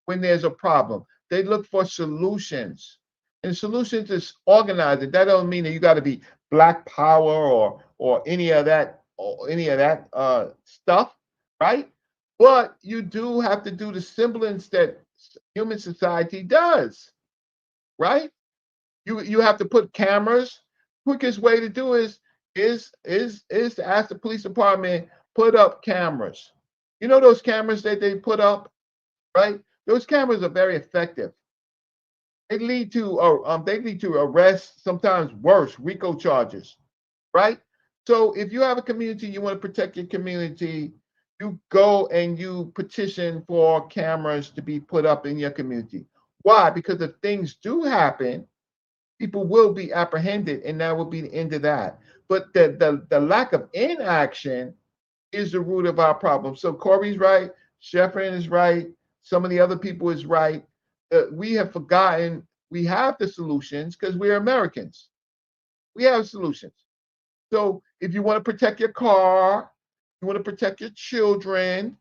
when there's a problem? They look for solutions. And solutions is organizing. That don't mean that you got to be Black Power or any of that stuff, right? But you do have to do the semblance that human society does, right? You have to put cameras. Quickest way to do is to ask the police department, put up cameras. You know those cameras that they put up, right? Those cameras are very effective. They lead to arrests, sometimes worse, RICO charges, right? So if you have a community, you want to protect your community, you go and you petition for cameras to be put up in your community. Why? Because if things do happen, people will be apprehended, and that will be the end of that. But the lack of inaction is the root of our problem. So Corey's right, Sheffrin is right, some of the other people is right. We have forgotten we have the solutions because we're Americans. We have solutions. So if you want to protect your car, you want to protect your children,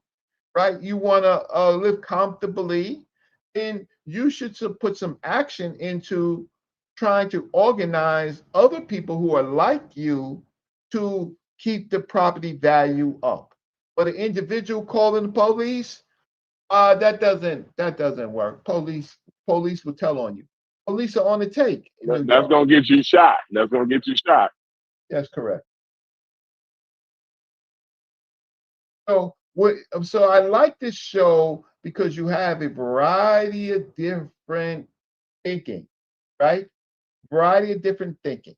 right? You want to live comfortably, then you should put some action into trying to organize other people who are like you to keep the property value up. But an individual calling the police, that doesn't work. Police will tell on you. Police are on the take. That's gonna get you shot. That's gonna get you shot. That's correct. So I like this show because you have a variety of different thinking, right? Variety of different thinking.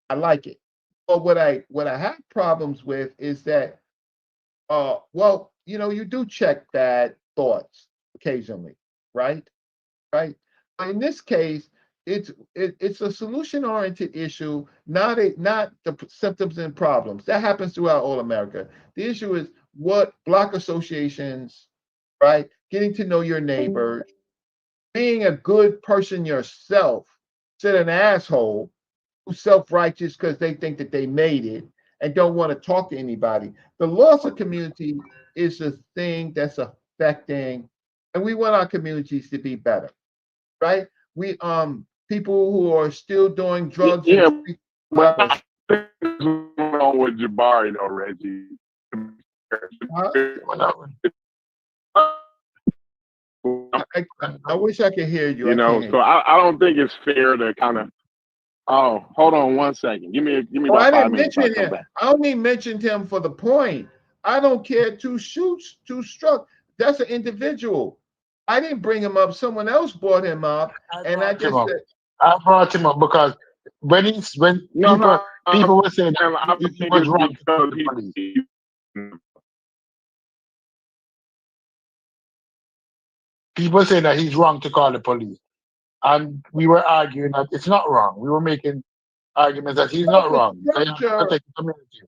I like it. But what I have problems with is that, you do check bad thoughts occasionally, right? Right. But in this case, it's a solution-oriented issue, not the symptoms and problems. That happens throughout all America. The issue is what block associations, right? Getting to know your neighbors, being a good person yourself, instead of an asshole who's self-righteous because they think that they made it and don't want to talk to anybody. The loss of community is a thing that's respecting, and we want our communities to be better, right? We people who are still doing drugs Yeah, and street but violence. I think what's going on with Jabari though, Reggie. I wish I could hear you. You I know, can't hear so you. I don't think it's fair to kind of. Oh, hold on 1 second. Give me Oh, I about 5 didn't minutes. I'll mention come him. back. I only mentioned him for the point. I don't care two shoots, two struck. That's an individual. I didn't bring him up. Someone else brought him up, and I just said, I brought him up because when No, people were saying I that he think was it's wrong to call because the police. People saying that he's wrong to call the police. And we were arguing that it's not wrong. We were making arguments that he's not wrong. They have to protect the community.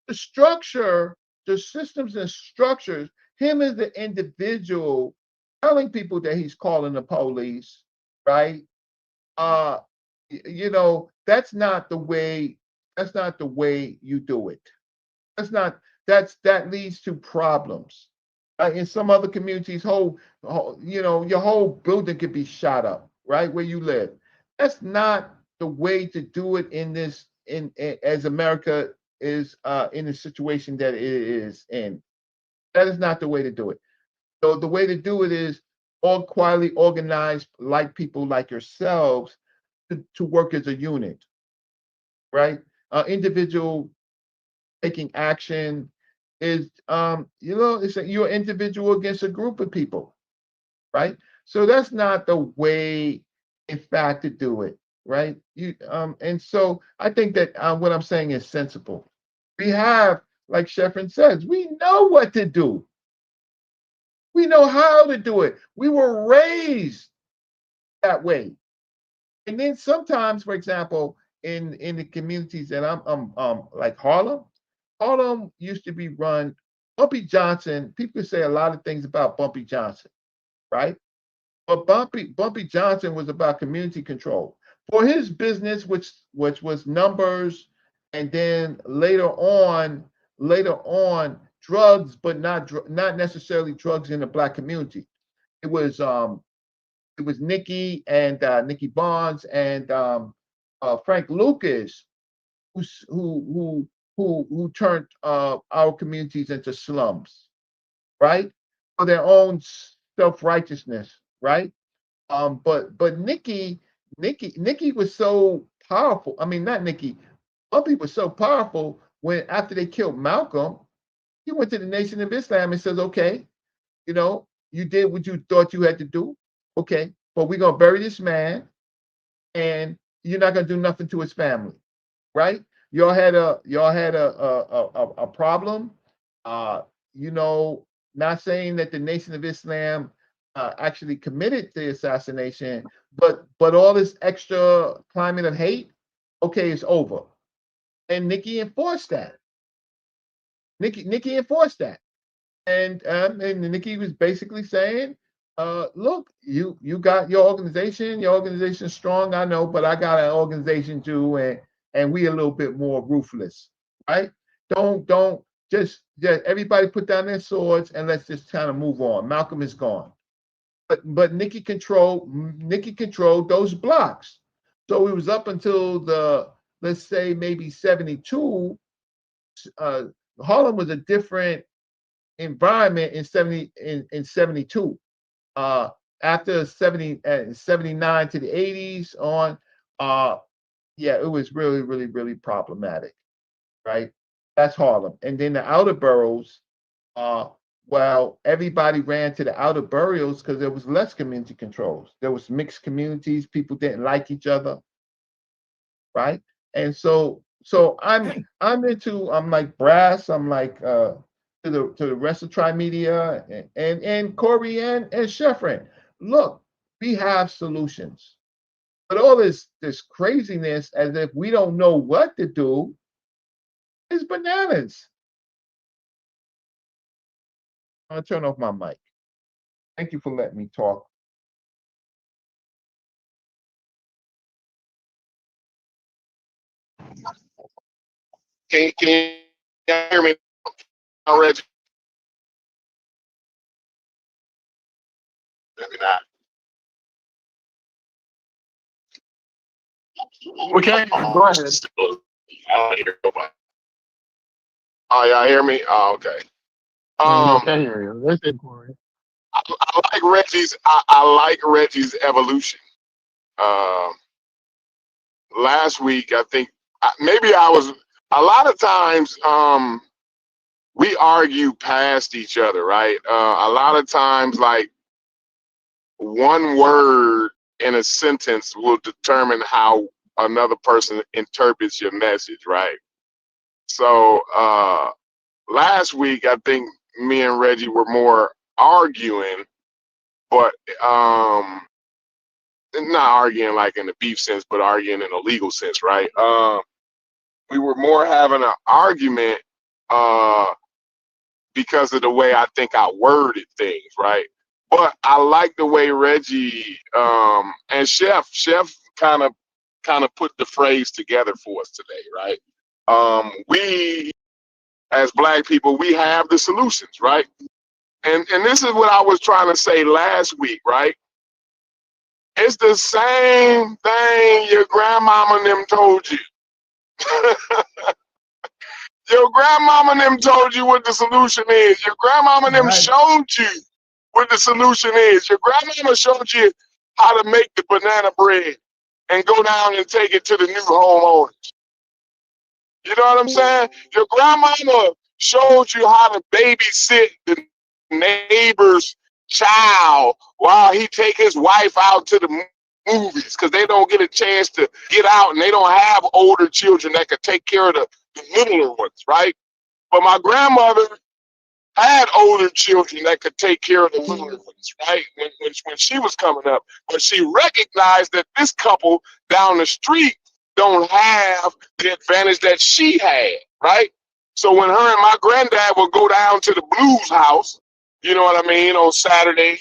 the structure, the systems and structures, him as the individual telling people that he's calling the police, right? You know, that's not the way you do it. That leads to problems. In some other communities, your whole building could be shot up, right where you live. That's not the way to do it as America is in the situation that it is in. That is not the way to do it. So the way to do it is all quietly organized, like people like yourselves, to work as a unit, right? Individual taking action is you're individual against a group of people, right? So that's not the way, in fact, to do it, right? And so I think that what I'm saying is sensible. We have, like Sheffrin says, we know what to do. We know how to do it. We were raised that way. And then sometimes, for example, in the communities that I'm like Harlem, Harlem used to be run. Bumpy Johnson, people say a lot of things about Bumpy Johnson, right? But Bumpy Johnson was about community control for his business, which was numbers, and then later on, drugs, but not necessarily drugs in the black community. It was Nikki and Nikki Bonds and Frank Lucas who turned our communities into slums, right? For their own self-righteousness, right? But Nikki was so powerful. I mean, not Nikki. Bumpy was so powerful when after they killed Malcolm, he went to the Nation of Islam and says, "Okay, you did what you thought you had to do. Okay, but we're gonna bury this man, and you're not gonna do nothing to his family, right? Y'all had a problem. Uh, not saying that the Nation of Islam actually committed the assassination, but all this extra climate of hate, okay, it's over. And Nikki enforced that. Nikki enforced that. And Nikki was basically saying, look, you got your organization is strong, I know, but I got an organization too, and we a little bit more ruthless, right? Don't just everybody put down their swords and let's just kind of move on. Malcolm is gone. But Nikki controlled those blocks. So it was up until let's say maybe 72. Harlem was a different environment in 72. After 79 to the 80s on, yeah, it was really, really, really problematic, right? That's Harlem. And then the outer boroughs, well, everybody ran to the outer boroughs because there was less community controls. There was mixed communities. People didn't like each other, right? And so I'm like Brass. I'm like to the rest of Trimedia and Corey and Sheffrin. Look, we have solutions. But all this craziness as if we don't know what to do is bananas. I'm gonna turn off my mic. Thank you for letting me talk. Can you hear me, Reggie? Maybe not. Okay, go ahead. I don't hear nobody. Oh, y'all hear me? Oh, okay. I can hear you. Listen, Corey. I like Reggie's. I like Reggie's evolution. Last week, I think maybe I was. A lot of times, we argue past each other, right? A lot of times, like one word in a sentence will determine how another person interprets your message, right? So last week, I think me and Reggie were more arguing, but not arguing like in the beef sense, but arguing in a legal sense, right? We were more having an argument because of the way I think I worded things, right? But I like the way Reggie and Chef kind of put the phrase together for us today, right? We as Black people, we have the solutions, right? And this is what I was trying to say last week, right? It's the same thing your grandmama and them told you. Your grandmama and them told you what the solution is. Your grandmama and them showed you what the solution is. Your grandmama showed you how to make the banana bread and go down and take it to the new homeowners. You know what I'm saying? Your grandmama showed you how to babysit the neighbor's child while he take his wife out to the movies because they don't get a chance to get out and they don't have older children that could take care of the littler ones, right? But my grandmother had older children that could take care of the littler ones, right? When she was coming up, but she recognized that this couple down the street don't have the advantage that she had, right? So when her and my granddad would go down to the Blues house, you know what I mean, on Saturday,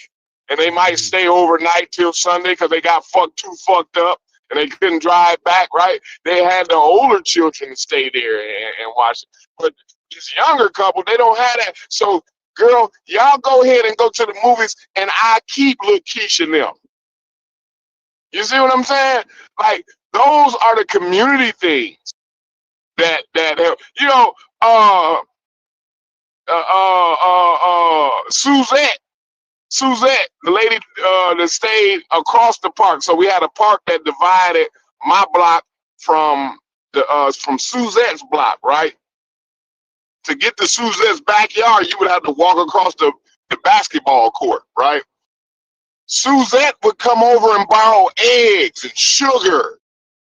and they might stay overnight till Sunday because they got too fucked up and they couldn't drive back, right? They had the older children to stay there and watch it. But this younger couple, they don't have that. So, girl, y'all go ahead and go to the movies and I keep little Keisha and them. You see what I'm saying? Like, those are the community things that help. You know, Suzette, the lady that stayed across the park. So we had a park that divided my block from Suzette's block, right? To get to Suzette's backyard, you would have to walk across the basketball court, right? Suzette would come over and borrow eggs and sugar.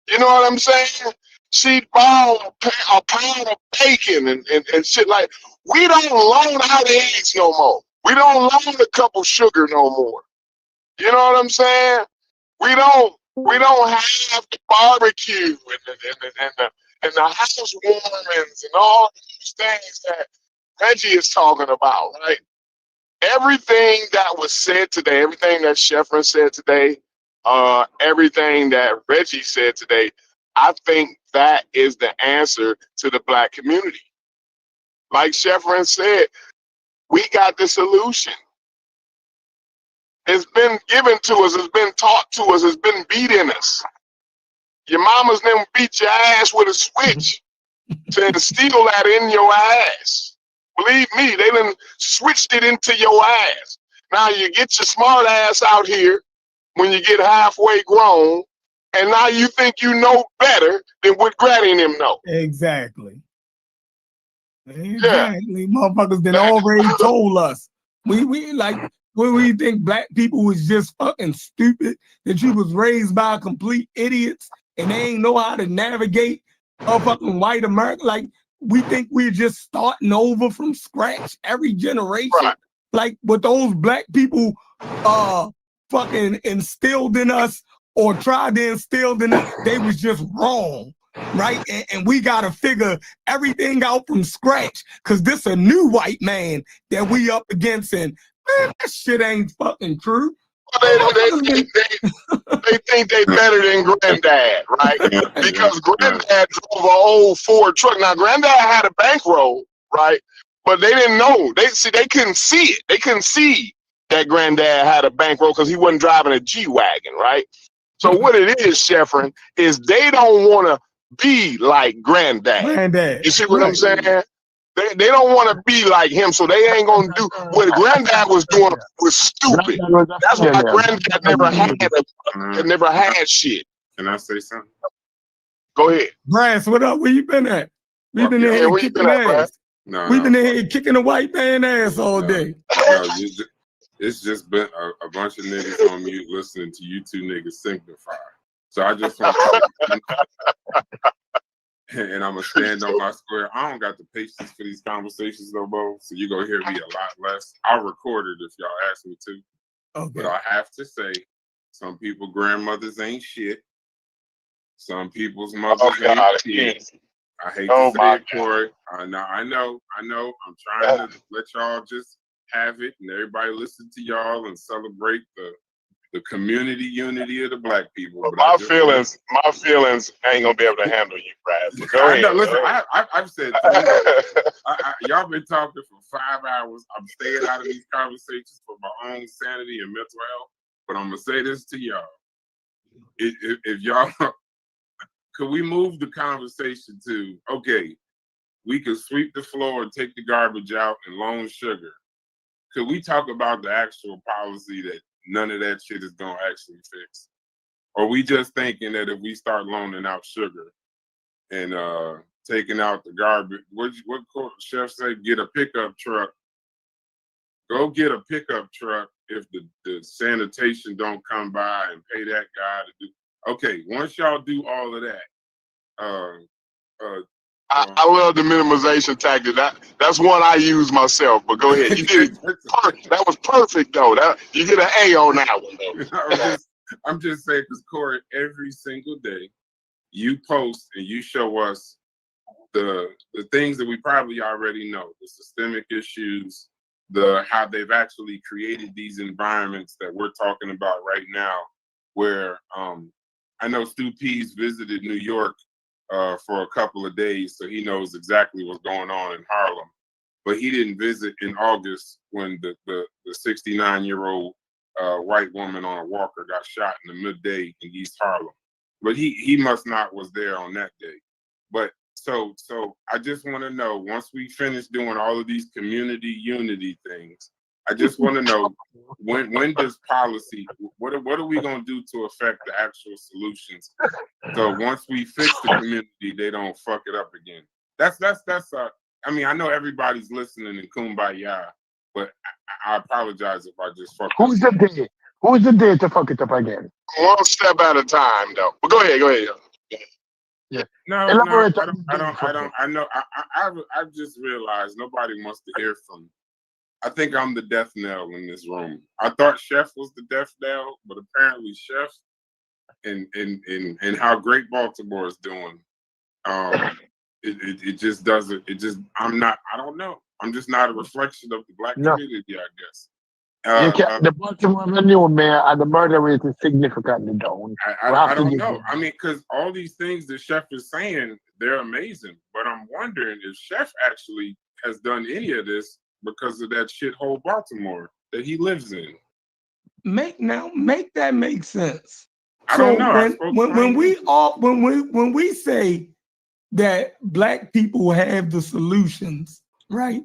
You know what I'm saying? She'd borrow a pound of bacon and shit like. We don't loan out eggs no more. We don't loan a cup of sugar no more. You know what I'm saying? We don't have the barbecue and the housewarmings and all these things that Reggie is talking about, right? Everything that was said today, everything that Sheffrin said today, everything that Reggie said today, I think that is the answer to the Black community. Like Sheffrin said, we got the solution. It's been given to us. It's been taught to us. It's been beat in us. Your mamas them beat your ass with a switch to steal that in your ass. Believe me, they done switched it into your ass. Now you get your smart ass out here when you get halfway grown, and now you think you know better than what Granny and them know. Exactly. Exactly. Motherfuckers then already told us. We think Black people was just fucking stupid, that you was raised by complete idiots and they ain't know how to navigate a fucking white America. Like, we think we're just starting over from scratch every generation. Right. Like what those Black people fucking instilled in us or tried to instill in us, they was just wrong. Right? And we gotta figure everything out from scratch because this a new white man that we up against, and man, that shit ain't fucking true. They think they better than Granddad, right? Because Granddad drove an old Ford truck. Now Granddad had a bankroll, right? But they didn't know. They couldn't see it. They couldn't see that granddad had a bankroll because he wasn't driving a G-Wagon, right? So what it is, Sheffrin, is they don't want to be like granddad. You see what I'm saying? They don't want to be like him, so they ain't gonna do what granddad was doing was stupid. That's why granddad never had shit. Can I say something? Go ahead. Brass, what up? Where you been at? We've been in here where you kicking been at, ass. No, We've been in here kicking the white man ass all day. No, it's just been a bunch of niggas on mute listening to you two niggas signify. So I just want to, and I'm gonna stand on my square. I don't got the patience for these conversations no more, so you're gonna hear me a lot less. I'll record it if y'all ask me to. Okay. But I have to say, some people grandmothers ain't shit. Some people's mothers ain't shit. I hate to say it, Corey. I know. I'm trying to let y'all just have it and everybody listen to y'all and celebrate the community unity of the black people. But my feelings ain't gonna be able to handle you, Brad. Go ahead. Listen, I've said y'all been talking for 5 hours. I'm staying out of these conversations for my own sanity and mental health. But I'm gonna say this to y'all: if y'all could we move the conversation to, okay, we could sweep the floor and take the garbage out and loan sugar. Could we talk about the actual policy that none of that shit is gonna actually fix? Or we just thinking that if we start loaning out sugar and taking out the garbage, what Chef say? Get a pickup truck. Go get a pickup truck if the sanitation don't come by and pay that guy to do. Okay, once y'all do all of that, I love the minimization tactic. That's one I use myself. But go ahead, you did it. That was perfect though. You get an A on that one though. I'm just saying, because Corey, every single day you post and you show us the things that we probably already know, the systemic issues, how they've actually created these environments that we're talking about right now, where I know Stu Pease visited New York for a couple of days, so he knows exactly what's going on in Harlem. But he didn't visit in August when the 69-year-old white woman on a walker got shot in the midday in East Harlem. But he must not was there on that day. But so I just want to know, once we finish doing all of these community unity things, I just want to know when does policy, what are we going to do to affect the actual solutions? So once we fix the community, they don't fuck it up again. That's I mean, I know everybody's listening in Kumbaya, but I apologize if I just fucked Who's up. the day? Who's the day to fuck it up again? One step at a time though. But go ahead. Yeah. No, Elaborate I don't. I know. I just realized nobody wants to hear from. I think I'm the death knell in this room. I thought Chef was the death knell, but apparently Chef and how great Baltimore is doing, it just doesn't. It just I'm not. I don't know. I'm just not a reflection of the black community, I guess. The Baltimore Avenue mayor and the murder rate is significantly down. I don't know. I mean, because all these things that Chef is saying, they're amazing. But I'm wondering if Chef actually has done any of this because of that shithole Baltimore that he lives in. Make that make sense. I don't know. When we say that black people have the solutions, right?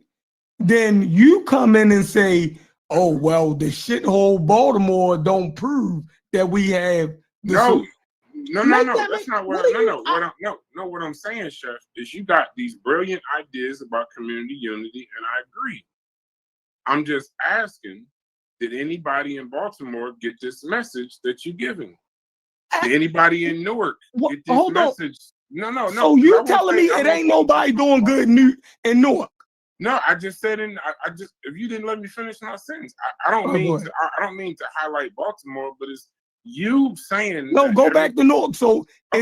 Then you come in and say, oh, well, the shithole Baltimore don't prove that we have the No. That's not what what I'm saying, Chef, is you got these brilliant ideas about community unity, and I agree. I'm just asking, did anybody in Baltimore get this message that you're giving? Did anybody in Newark get this message? No. So you telling me it ain't nobody doing good in Newark? No, I just said if you didn't let me finish my sentence, I don't mean to highlight Baltimore, but it's you saying go back to Newark. So I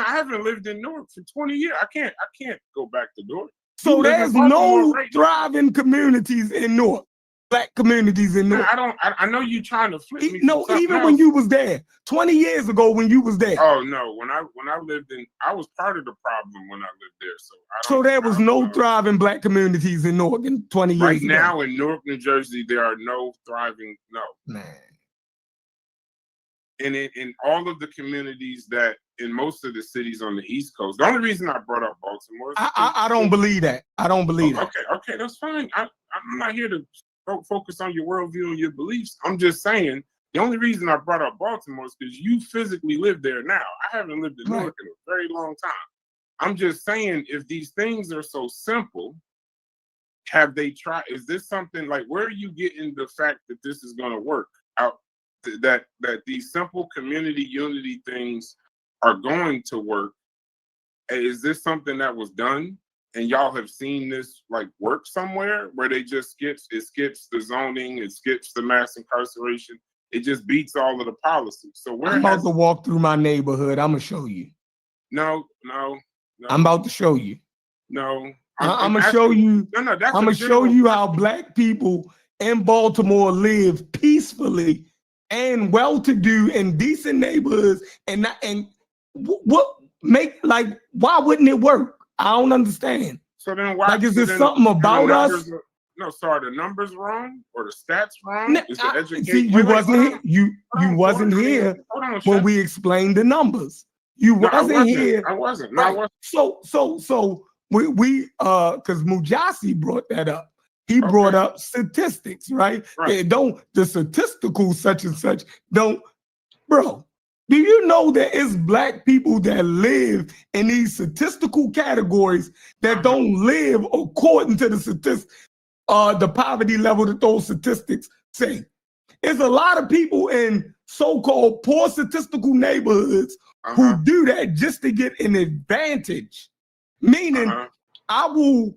haven't lived in Newark for 20 years. I can't go back to Newark. So there's no thriving communities in Newark. black communities in Newark. I know you trying to flip me. No, from even something when else. you was there, 20 years ago when you was there. Oh no, when I lived in, I was part of the problem when I lived there. So So there was no thriving black communities in Newark in 20 years right ago. now in Newark, New Jersey, there are no thriving. No, man. And in all of the communities that in most of the cities on the East Coast, the only reason I brought up Baltimore is I don't believe that. I don't believe that. Okay, that's fine. I'm not here to focus on your worldview and your beliefs. I'm just saying the only reason I brought up Baltimore is because you physically live there now. I haven't lived in Newark in a very long time. I'm just saying if these things are so simple, have they tried? Is this something like where are you getting the fact that this is going to work out? That these simple community unity things are going to work. Is this something that was done and y'all have seen this like work somewhere where they just skips the zoning, it skips the mass incarceration, it just beats all of the policies. So where I'm about to walk through my neighborhood. I'm gonna show you. No. I'm about to show you. No. I'm gonna show you. No, that's I'm gonna show you how black people in Baltimore live peacefully and well-to-do in decent neighborhoods, and what make like why wouldn't it work? I don't understand. So then why? Like, is there something about us? No, sorry, the numbers wrong or the stats wrong? Is the education? See, you wasn't here. You wasn't here when we explained the numbers. You wasn't here. I wasn't. No, I wasn't. So we because Mujasi brought that up. He brought up statistics, right? The statistical such and such don't, bro. Do you know there is black people that live in these statistical categories that don't live according to the statistics, the poverty level that those statistics say? There's a lot of people in so-called poor statistical neighborhoods who do that just to get an advantage. Meaning, I will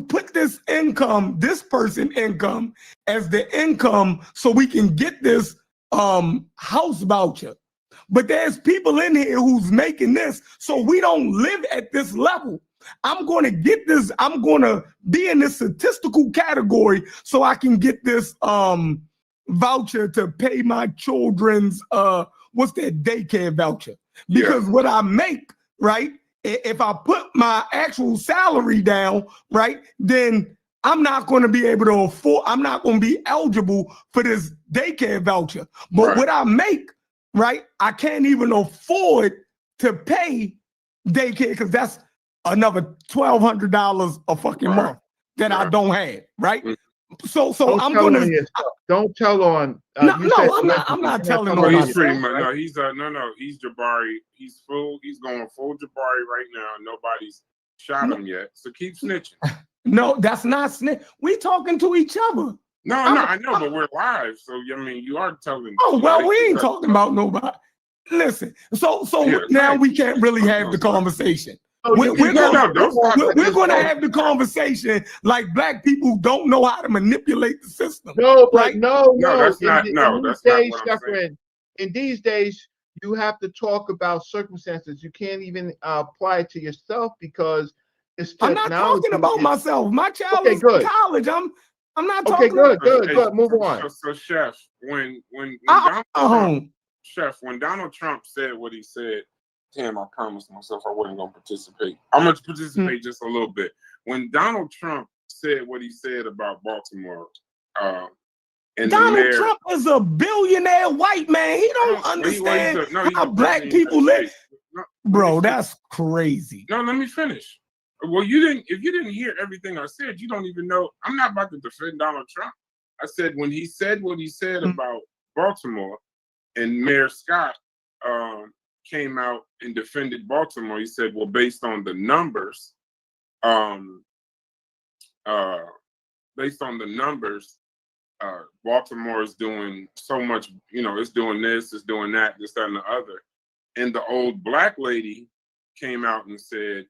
put this income, this person income, as the income so we can get this house voucher. But there's people in here who's making this, so we don't live at this level. I'm going to get this, I'm going to be in this statistical category so I can get this voucher to pay my children's what's that daycare voucher? Because what I make, right? If I put my actual salary down, right, then I'm not going to be able to afford, I'm not going to be eligible for this daycare voucher. But what I make, right, I can't even afford to pay daycare because that's another $1,200 a fucking month that I don't have, right? So I'm gonna don't tell on. I'm not telling on He's pretty much he's Jabari. He's going full Jabari right now. Nobody's shot him yet, so keep snitching. No, that's not snitch. We talking to each other. No, I know, but we're live, so I mean, you are telling. Oh well, we ain't talking about nobody. Listen, so now we can't really have the conversation. We're going to have the conversation like black people don't know how to manipulate the system. No, right? No. That's not what I'm saying. In these days, you have to talk about circumstances. You can't even apply it to yourself because it's technology. I'm not talking about myself. My child is in college. I'm not talking. Good. Move on. So Chef, when Donald Trump said what he said. Damn, I promised myself I wasn't going to participate. I'm going to participate just a little bit. When Donald Trump said what he said about Baltimore, and Donald Trump is a billionaire white man. He don't understand how black people live. Bro, that's crazy. No, let me finish. Well, if you didn't hear everything I said, you don't even know. I'm not about to defend Donald Trump. I said when he said what he said about Baltimore and Mayor Scott, came out and defended Baltimore. He said, well, based on the numbers, Baltimore is doing so much, it's doing this, it's doing that, this, that, and the other. And the old black lady came out and said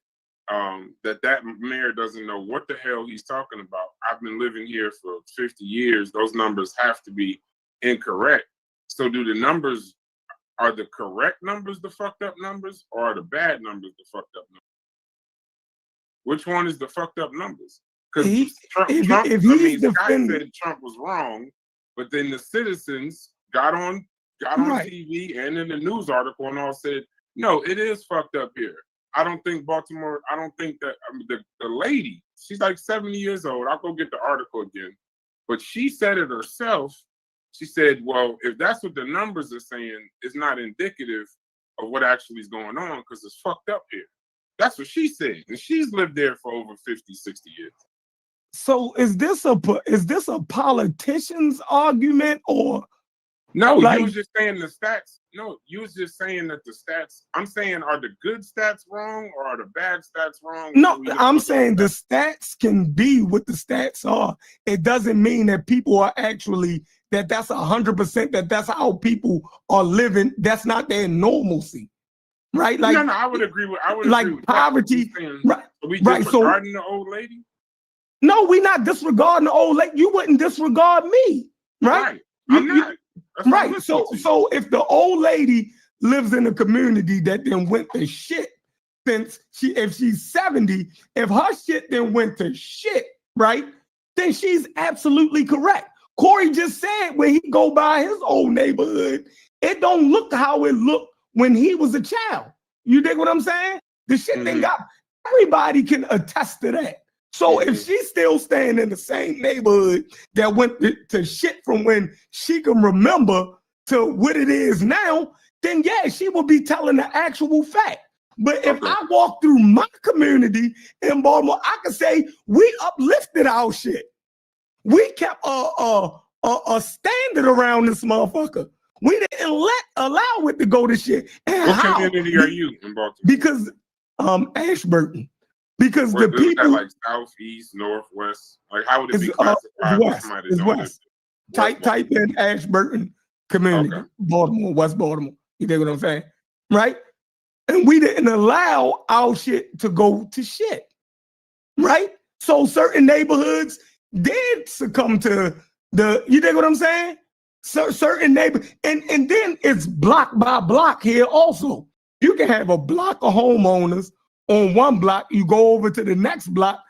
that mayor doesn't know what the hell he's talking about. I've been living here for 50 years. Those numbers have to be incorrect. So are the correct numbers the fucked up numbers, or are the bad numbers the fucked up numbers? Which one is the fucked up numbers? Because Trump, if I he's mean, Scott defending, said Trump was wrong, but then the citizens got on right. TV and in the news article and all said, no, it is fucked up here. I don't think Baltimore. I don't think that the lady. She's like 70 years old. I'll go get the article again, but she said it herself. She said, well, if that's what the numbers are saying, it's not indicative of what actually is going on because it's fucked up here. That's what she said. And she's lived there for over 50, 60 years. So is this a politician's argument or no? like, You was just saying the stats. No, you was just saying that the stats. I'm saying, are the good stats wrong or are the bad stats wrong? no, I'm saying the stats can be what the stats are. It doesn't mean that people are actually that's 100% that's how people are living. That's not their normalcy, right? Like, no, I would agree with. I would like agree with poverty, saying, right? Are we Right. So disregarding the old lady? no, we're not disregarding the old lady. You wouldn't disregard me, right? Right. I'm not. That's what I'm Right. So listening to. if the old lady lives in a community that then went to shit since if she's 70, if her shit then went to shit, right? Then she's absolutely correct. Corey just said when he go by his old neighborhood, it don't look how it looked when he was a child. You dig what I'm saying? The shit then got, everybody can attest to that. So if she's still staying in the same neighborhood that went to shit from when she can remember to what it is now, then yeah, she will be telling the actual fact. But if I walk through my community in Baltimore, I can say we uplifted our shit. We kept a standard around this motherfucker. We didn't allow it to go to shit. And What how? community are you in Baltimore? Because Ashburton. Because the Is that people like south, east, north, west? Like how would it be is classified? west. Somebody Is don't live west. Type in Ashburton community, Baltimore, West Baltimore. You dig what I'm saying? Right? And we didn't allow our shit to go to shit. Right? So certain neighborhoods did succumb to you dig what I'm saying? Certain neighbor, and then it's block by block here also. You can have a block of homeowners on one block, you go over to the next block,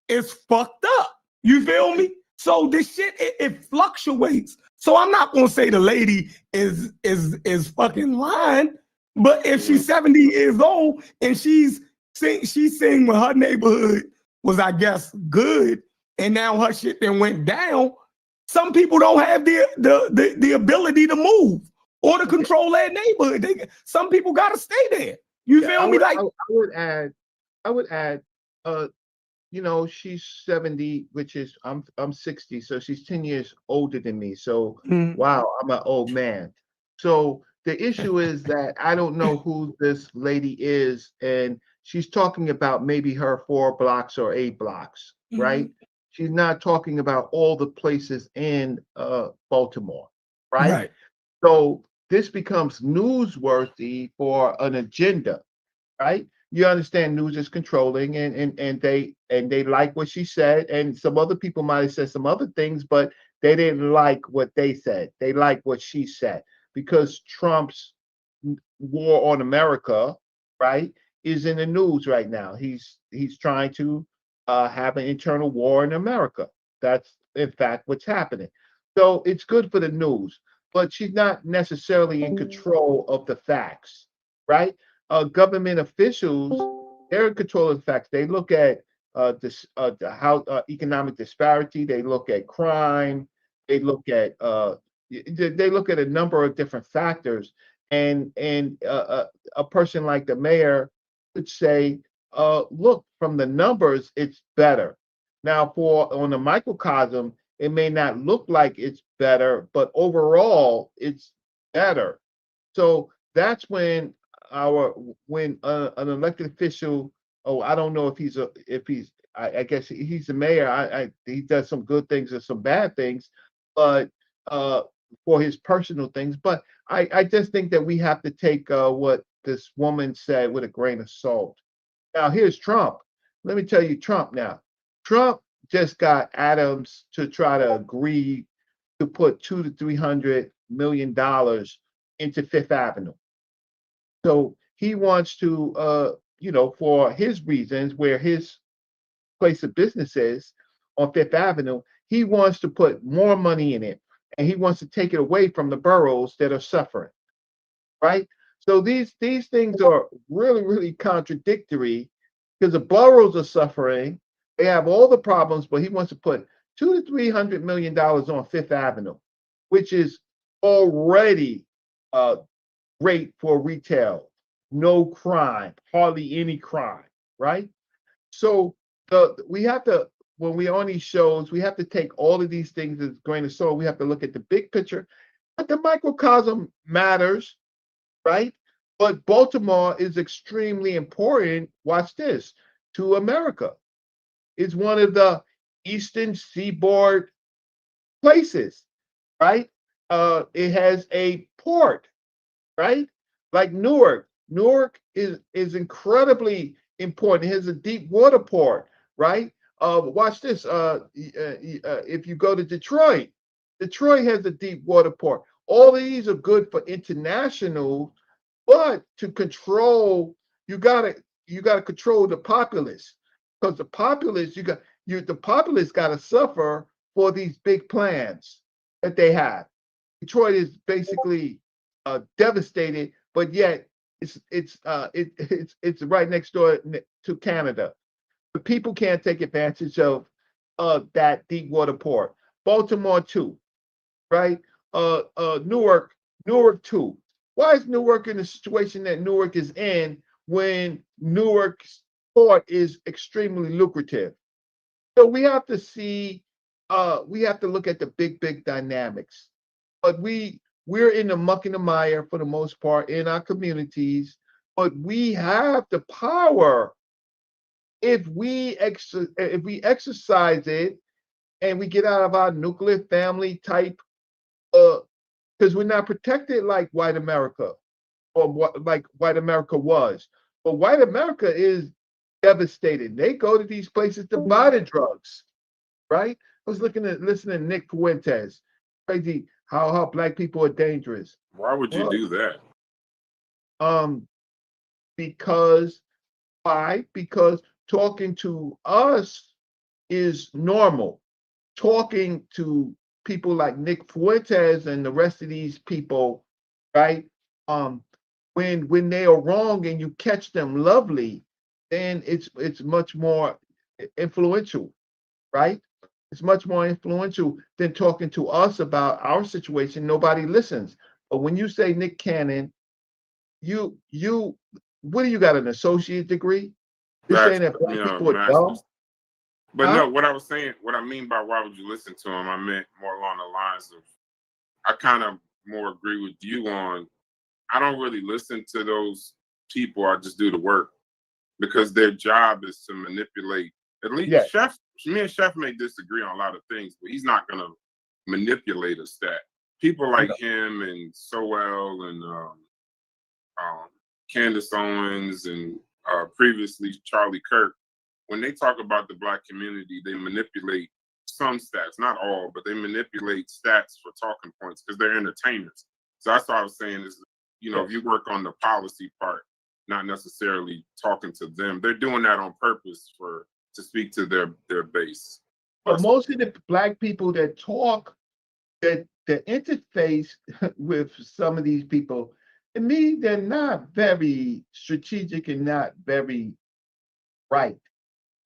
it's fucked up. You feel me? So this shit, it fluctuates. So I'm not gonna say the lady is fucking lying, but if she's 70 years old and she's saying when her neighborhood was, I guess, good, and now her shit then went down, some people don't have the ability to move or to control their neighborhood. Some people gotta stay there. You feel me? Like I would add, you know, she's 70, which is I'm 60, so she's 10 years older than me. So wow, I'm an old man. So the issue is that I don't know who this lady is, and she's talking about maybe her 4 blocks or 8 blocks, right? She's not talking about all the places in Baltimore, right? So this becomes newsworthy for an agenda, right? You understand news is controlling, and they like what she said, and some other people might have said some other things, but they didn't like what they said. They like what she said because Trump's war on America, right, is in the news right now. He's trying to have an internal war in America. That's in fact what's happening. So it's good for the news, but she's not necessarily in control of the facts, right? Government officials, they're in control of the facts. They look at economic disparity. They look at crime. They look at a number of different factors. And a person like the mayor could say, look, from the numbers, it's better. Now, on a microcosm, it may not look like it's better, but overall, it's better. So that's when an elected official, I don't know if I guess he's the mayor. He does some good things and some bad things, but for his personal things. But I just think that we have to take what this woman said with a grain of salt. Now, here's Trump. Let me tell you Trump now. Trump just got Adams to try to agree to put $200 to $300 million into Fifth Avenue. So he wants to, for his reasons, where his place of business is on Fifth Avenue, he wants to put more money in it, and he wants to take it away from the boroughs that are suffering, right? So these things are really, really contradictory because the boroughs are suffering. They have all the problems, but he wants to put $200 to $300 million on Fifth Avenue, which is already great for retail. No crime, hardly any crime, right? So we have to, when we're on these shows, we have to take all of these things as a grain of salt. We have to look at the big picture, but the microcosm matters, right? But Baltimore is extremely important, watch this, to America. It's one of the eastern seaboard places, right? It has a port, right? Like Newark. Newark is incredibly important. It has a deep water port, right? Watch this. If you go to Detroit, Detroit has a deep water port. All of these are good for international, but to control, you gotta control the populace, because the populace the populace gotta suffer for these big plans that they have. Detroit is basically devastated, but yet it's right next door to Canada. The people can't take advantage of that deep water port. Baltimore too, right? Newark too. Why is Newark in the situation that Newark is in when Newark's port is extremely lucrative? So we have to see, we have to look at the big dynamics. But we're in the muck and the mire for the most part in our communities, but we have the power if we exercise it and we get out of our nuclear family type, because we're not protected like white America or what like white America was. But white America is devastated. They go to these places to buy the drugs, right? I was listening to Nick Fuentes. Crazy how black people are dangerous. Why would you do that? Because why? Because talking to us is normal. Talking to people like Nick Fuentes and the rest of these people, right? When they are wrong and you catch them lovely, then it's much more influential, right? It's much more influential than talking to us about our situation. Nobody listens. But when you say Nick Cannon, you what do you got, an associate degree? You're saying that black people are dumb? But Huh? no, what I was saying, what I mean by why would you listen to him, I meant more along the lines of, I kind of more agree with you on, I don't really listen to those people. I just do the work because their job is to manipulate. At least Yes. Chef, me and Chef may disagree on a lot of things, but he's not going to manipulate a stat. People like him and Sowell and Candace Owens and previously Charlie Kirk, when they talk about the black community, they manipulate some stats, not all, but they manipulate stats for talking points because they're entertainers. So that's what I was saying is, you know, if you work on the policy part, not necessarily talking to them, they're doing that on purpose to speak to their base. But most of the black people that talk, that interface with some of these people, to me, they're not very strategic and not very right.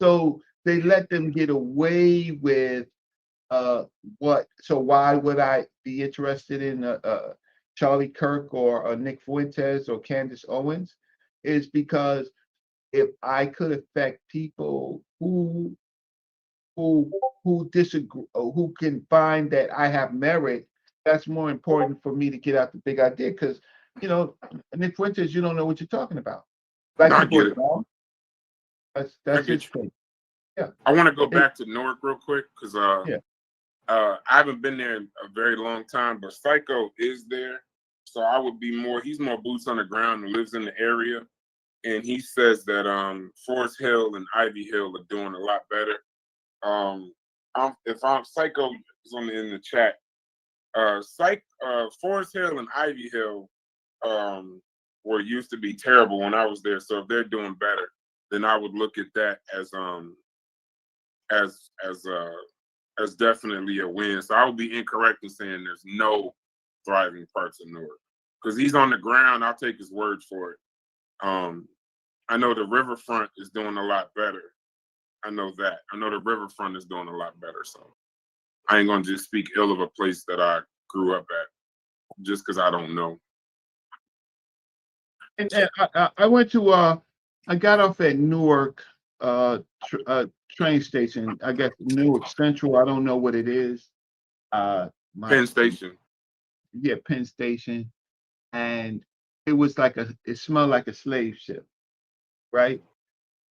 So they let them get away with what? So why would I be interested in Charlie Kirk or Nick Fuentes or Candace Owens? Is because if I could affect people who disagree, or who can find that I have merit, that's more important for me to get out the big idea. Because you know, Nick Fuentes, you don't know what you're talking about. Black No, I people get are it. dumb. That's his thing. Yeah. I want to go back to Newark real quick because Yeah. I haven't been there in a very long time, but Psycho is there. So I would be more, he's more boots on the ground and lives in the area. And he says that Forest Hill and Ivy Hill are doing a lot better. If Psycho is in the chat, Forest Hill and Ivy Hill were used to be terrible when I was there. So if they're doing better, then I would look at that as as definitely a win. So I would be incorrect in saying there's no thriving parts of Newark because he's on the ground. I'll take his word for it. I know the riverfront is doing a lot better. I know that. I know the riverfront is doing a lot better. So I ain't gonna just speak ill of a place that I grew up at just because I don't know. And I went to I got off at Newark train station. I guess Newark Central. I don't know what it is. Penn Station. Yeah, Penn Station, and it was like it smelled like a slave ship, right?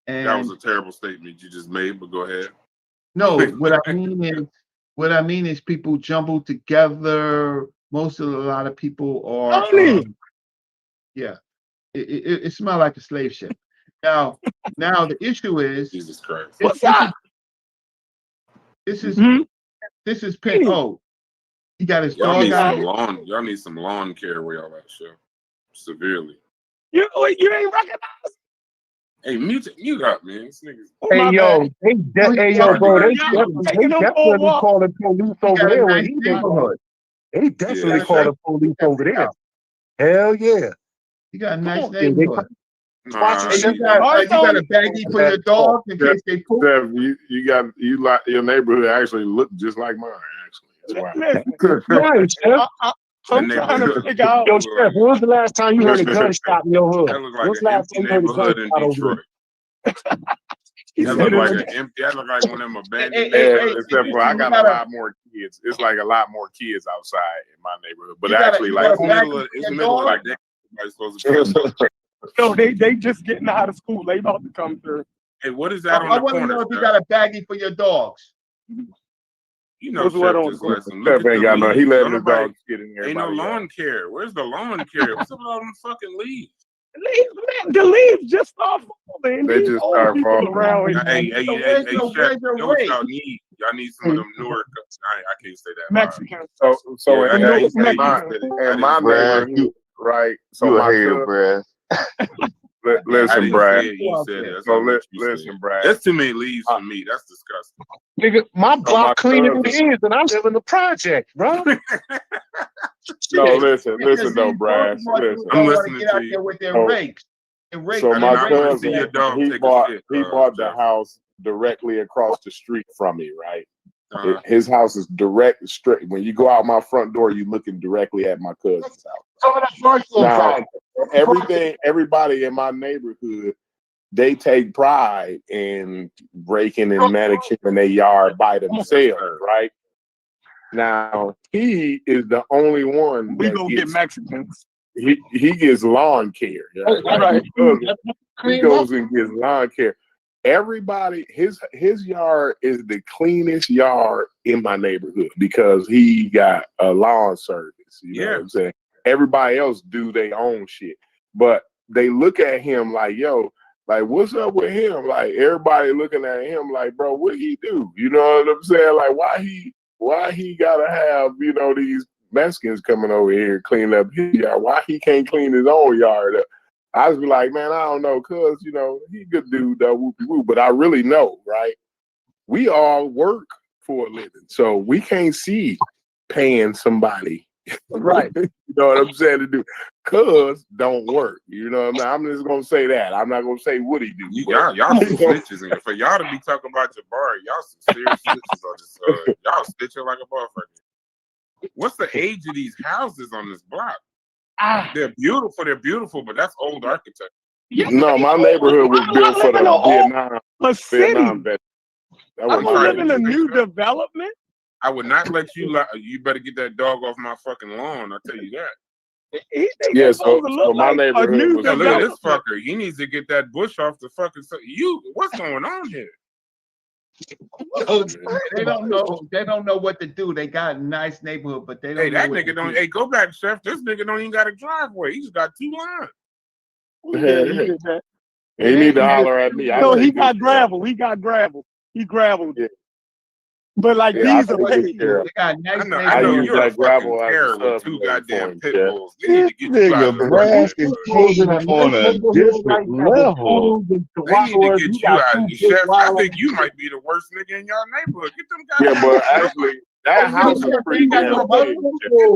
And That was a terrible statement you just made, but go ahead. no, what I mean is people jumbled together. A lot of people are yeah. It smelled like a slave ship. Now the issue is Jesus Christ. What's that? This is Penn. Oh, he got his Y'all dog need out. some lawn. Y'all need some lawn care where y'all at, show severely. You ain't recognized? Hey, mute up, man. This nigga's. Hey yo, bro, they definitely calling police over there where he neighborhood. They definitely calling police over there. Hell yeah. You got a nice Hey, neighborhood. you got a baggie for your dog in case they poop. Steph, your neighborhood actually look just like mine. Actually, that's why. Right, Steph. I'm trying to figure out. Yo, Steph, when was the last time you heard a gunshot in your hood? That look like When's an the last empty time you heard a neighborhood in gunshot over Detroit. there? That look like an empty. That look like one of them abandoned. Except for I got a lot more kids. It's like a lot more kids outside in my neighborhood. But actually, like it's middle of the day. Everybody's supposed to. No, they just getting out of school. They about to come through. Hey, what is that on I the want to corner? know if you got a baggie for your dogs. You know, What's what Chef on just the listen. Steph Look at ain't the got no. leaves. He letting Don't his nobody- dogs get in there. Ain't no lawn care. Where's the lawn care? What's up with all them fucking leaves? The leaves just start falling. They These just old start people falling. around here. Hey, where's your Chef, you know what rate? y'all need? Y'all need some of them Newark. I can't say that. Mexican. So Yeah, in I my didn't say you Mexican. said it. in my Brad, neighborhood, right? So You a my hater, cousin, Brad. I listen, didn't Brad. say it. You said it. That's So not what you listen, said. Brad. That's too many leaves for me. That's disgusting. Nigga, my my block cleaner than cousin- his, and I'm living the project, bro. No, listen Because though, these Brad. Baltimore Listen. dudes I'm don't want to listening get to out you. there with their So- rakes. And rake So I do my not want to see cousin, your dog he take a bought shit, the Jeff. house directly across the street from me, right? Uh-huh. His house is direct straight. When you go out my front door, you're looking directly at my cousin's house. Some of that first Now, inside. everybody in my neighborhood, they take pride in raking and manicuring their yard by themselves, right? Now, he is the only one We that gonna get gets, Mexicans. he gets lawn care. Right. He goes and gets lawn care. Everybody, his yard is the cleanest yard in my neighborhood because he got a lawn service. You know what I'm saying? Everybody else do their own shit, but they look at him like, yo, like, what's up with him? Like, everybody looking at him like, bro, what he do? You know what I'm saying? Like, why he gotta have, these Mexicans coming over here cleaning up his yard? Why he can't clean his own yard up? I was like, man, I don't know, cuz, he good dude, whoopie whoop, but I really know, right? We all work for a living, so we can't see paying somebody, Right. you know what I'm saying, to do, cuz don't work. You know what I'm just gonna say that. I'm not gonna say what he do. Y'all some snitches, and for y'all to be talking about Jabari, y'all some serious snitches on this. Y'all snitching like a motherfucker. What's the age of these houses on this block? They're beautiful, but that's old architecture. No, my neighborhood was built for the Vietnam vets. I don't live in a new development. I would not let you. You better get that dog off my fucking lawn. I'll tell you that. Yeah, so my neighborhood was. Look at this fucker. He needs to get that bush off the fucking. What's going on here? They don't know what to do. They got a nice neighborhood, but they don't. Hey, that know what nigga to don't. do. Hey, go back, Chef. This nigga don't even got a driveway. He just got 2 lines. He need to holler at me. No, he got gravel. He got gravel. He gravelled. Yeah. But like Yeah, I these are think paid. They got nice I know neighborhoods. you're a that gravel fucking as a terror with sub 2 for goddamn him, pit Jeff. bulls. They need to get you out of the Brask fucking is neighborhood. king on a different level. They need to get you out. Chef, I think you might be the worst nigga in y'all neighborhood. Get them Yeah, goddamn but actually, that house is pretty damn big.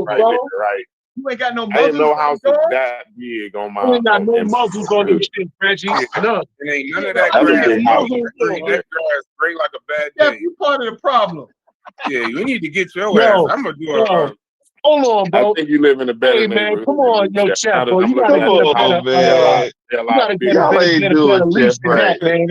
Right there, right? You ain't got no I didn't know muzzles. house is that big on my. We ain't got no in- muzzles on this shit, Reggie. None. It ain't none of that That's a grass. big house. That grass great like a bad Yeah, day. you part of the problem. Yeah, you need to get your Yo, ass. I'm gonna do yo, hold on, I bro. think you live in a better Hey man, neighborhood. come on, than yo, Jeff. Chef, Now that bro. I'm You gotta looking get at a the house, better. they're a You lot gotta get bigger. a better leash than that, man.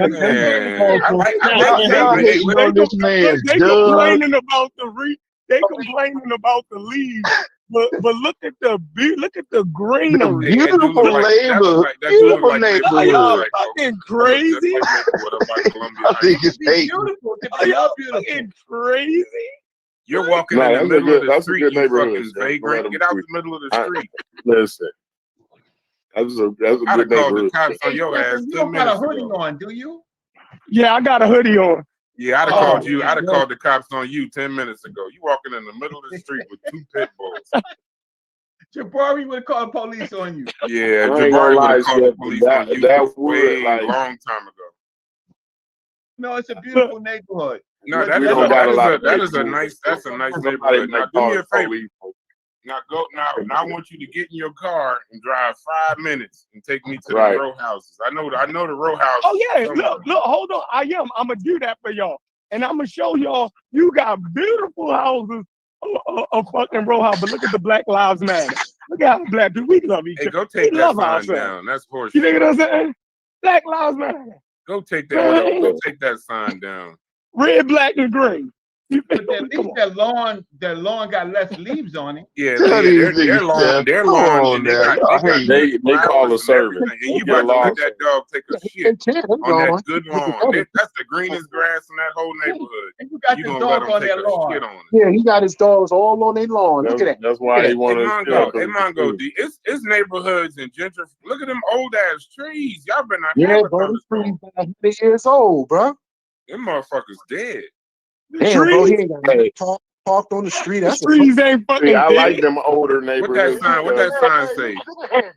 Man, I like Y'all that. hating Hey, on this man. They complaining about the they complaining about the leaves, but look at the greenery. beautiful neighborhood. Beautiful neighborhood. Fucking crazy. I think it's beautiful. Are y'all fucking crazy? You're walking No, in the that's a middle good- of the that's a street, good you neighborhood, fucking Chef. Go ahead vagrant. and Get out preach. the middle of the street. Listen, that's a I'd good have called the neighborhood. cops on your ass You 10 don't got a minutes hoodie ago. on, do you? Yeah, I got a hoodie on. Yeah, I'd have Oh, called you. I'd have yeah. called the cops on you 10 minutes ago. You walking in the middle of the street with 2 pit bulls. Jabari would have called police on you. Yeah, I ain't gonna Jabari would lie, have called the Chef, police on you that way would like long time ago. No, it's a beautiful neighborhood. No, We that don't is got a a lot of that is a people. nice that's a nice somebody neighborhood. Now might do call me the a favor. police. Now I want you to get in your car and drive 5 minutes and take me to Right. the row houses. I know the row houses. Oh yeah, somewhere. look, hold on. I'm gonna do that for y'all, and I'm gonna show y'all. You got beautiful houses, a fucking row house. But look at the Black Lives Matter. Look at how black people we love each Hey, other. go take We that love sign ourselves. down. That's horseshit. You know what I'm saying? Black Lives Matter. Go take that. Go take that sign down. Red, black, and green. You feel But at me? least that lawn got less leaves on it. Yeah, Tell yeah, these their niggas, lawn, Jeff. their Come lawn, on and they now. got Y'all hate They call a flowers and service. everything, and you Get a about to lawn let that dog take a They shit can't. They on that gone. good lawn. That's the greenest grass in that whole neighborhood. And you got You the gonna let dog them on take that a lawn. shit on it? Yeah, he got his dogs all on their lawn. Look at that. That's Look why at he that. wanted Hey to Mongo, it's neighborhoods and gentrification. Look at them old ass trees. Y'all better not Yeah, ever bro, come this to tree's about 100 years old, bro. them motherfuckers dead. Damn, bro, he trees, ain't got no parked on the street. the That's a trees ain't See, fucking I like dead. them older What that neighborhoods. sign? What that sign say?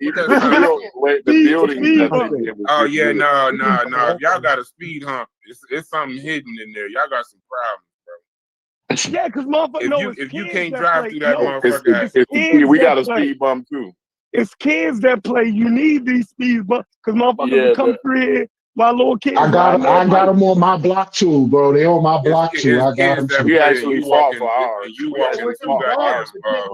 Even What that the sign? the Speed, buildings speed that bump. they did was Oh getting yeah, good. no. If y'all got a speed hump, it's something hidden in there. Y'all got some problems, bro. Yeah, because motherfuckers know it's If you kids can't that drive play. through that No, motherfucker, it's kids We that got a play. speed bump too. It's kids that play. You need these speed bumps because motherfuckers Yeah, will come through here while little kids I riding their got bikes. them on my block too, bro. They on my block too. it's I got kids them that too. we play. actually You fought walking, for ours. and you We walking actually two fought for goddamn ours.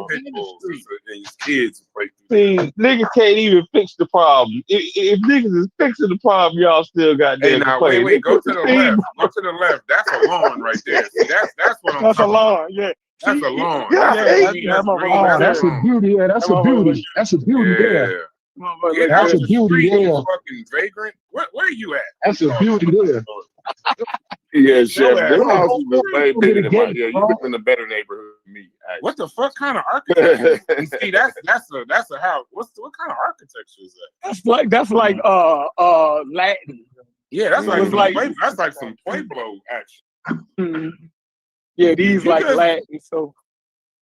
pit bulls, and it's kids who play. See, niggas can't even fix the problem. If niggas is fixing the problem, y'all still got Hey, there now complaining. wait, They go put to the speed left. Go to the left. That's a lawn right there. See, that's what I'm That's a talking about. lawn. Yeah. That's See, a lawn. yeah, That's hey, a green. That's green. Oh, That's that's a a lawn. beauty. Yeah, that's a beauty. That's a beauty there. Yeah. motherfucker Get look out That's a the beauty street, you there. fucking vagrant. Where are you at? That's a beauty there. Yeah, Chef. ass. Them Bro, houses was way go to bigger the than my. gate, Yeah, you bro. live in a better neighborhood than me. What the fuck kind of architecture? And see, that's a house. What kind of architecture is that? that's like Latin. Yeah, that's It like was some like that's like some Pueblo action. mm, yeah, these You like just Latin. So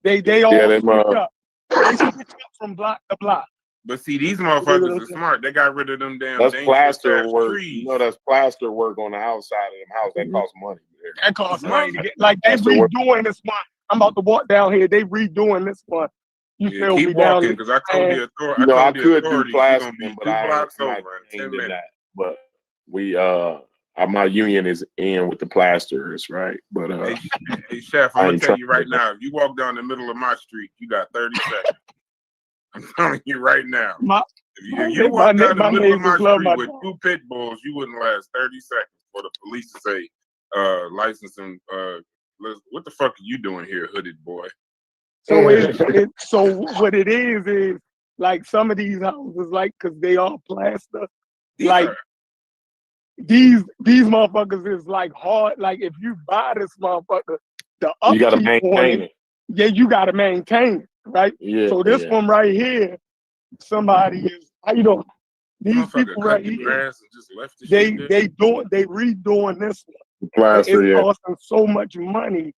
they all Yeah, them. switch up. They switch up from block to block. but see, these You know what motherfuckers I'm are saying? smart. They got rid of them damn That's dangerous plaster ass work. trees. You know, that's plaster work on the outside of them house. That costs money. That costs money to get like they Plaster work. redoing this one. I'm about to walk down here. They redoing this one. You Yeah, feel me keep down walking this because I told and the authority. You know, I the could do authorities you're gonna be plastering, but 2 I blocks am not over in 10 trained in minutes. that. But we my union is in with the plasterers, right? But Hey, Chef, I I'm gonna ain't tell you trying right now. If you walk down the middle of my street, you got 30 seconds. I'm telling you right now. If you walk down the middle of my street with 2 pit bulls, you wouldn't last 30 seconds for the police to say, license them. What the fuck are you doing here, hooded boy? so so what it is like some of these houses, like, cause they all plaster, like these motherfuckers is like hard. Like if you buy this motherfucker, the you gotta upkeep on maintain it, it. yeah, you gotta maintain it, right? Yeah. So this one right here, somebody is, you know, these Motherfucker people cut right the here, grass and just left the shit there. they redoing this one. But Plaster, it's yeah. costing so much money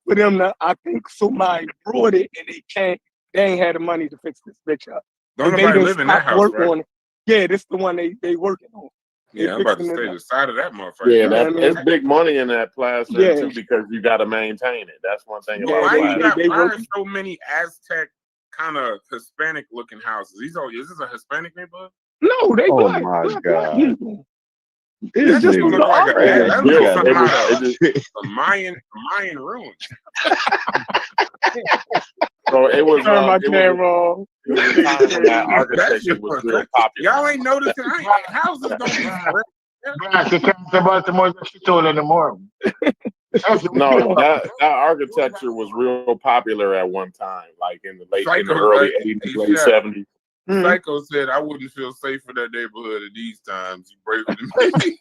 for them to, I think somebody brought it and they ain't had the money to fix this bitch up. Don't They nobody done live in that stopped house, work right? on it. Yeah, this the one they working on. They Yeah, I'm about to fixing it stay up. the side of that motherfucker. Yeah, You know what I that mean? it's big money in that plaster Yeah. too because you got to maintain it. That's one thing Yeah, about Why you plaster. got? they Why are working. so many Aztec kind of Hispanic looking houses? Is this a Hispanic neighborhood? No, they Oh black my black God. people. This It's just Don't the look like other that. That looks Yeah, like something it was. out It of just, a Mayan ruin. so it was. Turn my It camera off. was a time when that That architecture shit was was real popular. Y'all ain't noticing houses don't be spread. Black, you can't say Baltimore she told in the morning. No, that architecture was real popular at one time, like in the early '80s, late Chef, '70s. Psycho said, "I wouldn't feel safe for that neighborhood at these times. You braver than me."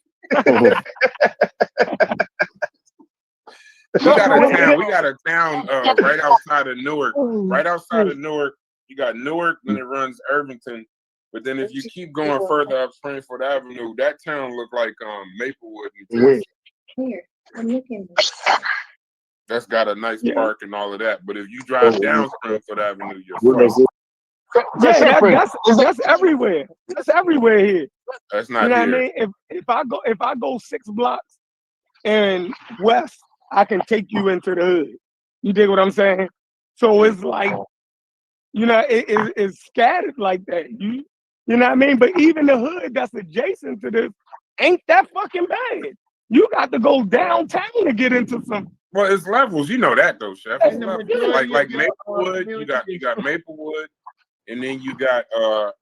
We got a town right outside of Newark. Right outside of Newark, you got Newark, then it runs Irvington. But then if you keep going further up Springfield Avenue, that town look like Maplewood, New Jersey. Here, I'm looking. That's got a nice park and all of that. But if you drive down Springfield Avenue, you're fucked. Yeah, that's everywhere. That's everywhere here. That's not You know here. what I mean? If I go 6 blocks and west, I can take you into the hood. You dig what I'm saying? So it's like, you know, it's scattered like that. You know what I mean? But even the hood that's adjacent to this ain't that fucking bad. You got to go downtown to get into some. Well, it's levels. You know that though, Chef. It's And the levels. majority Like of your Maplewood, you got Maplewood, and then you got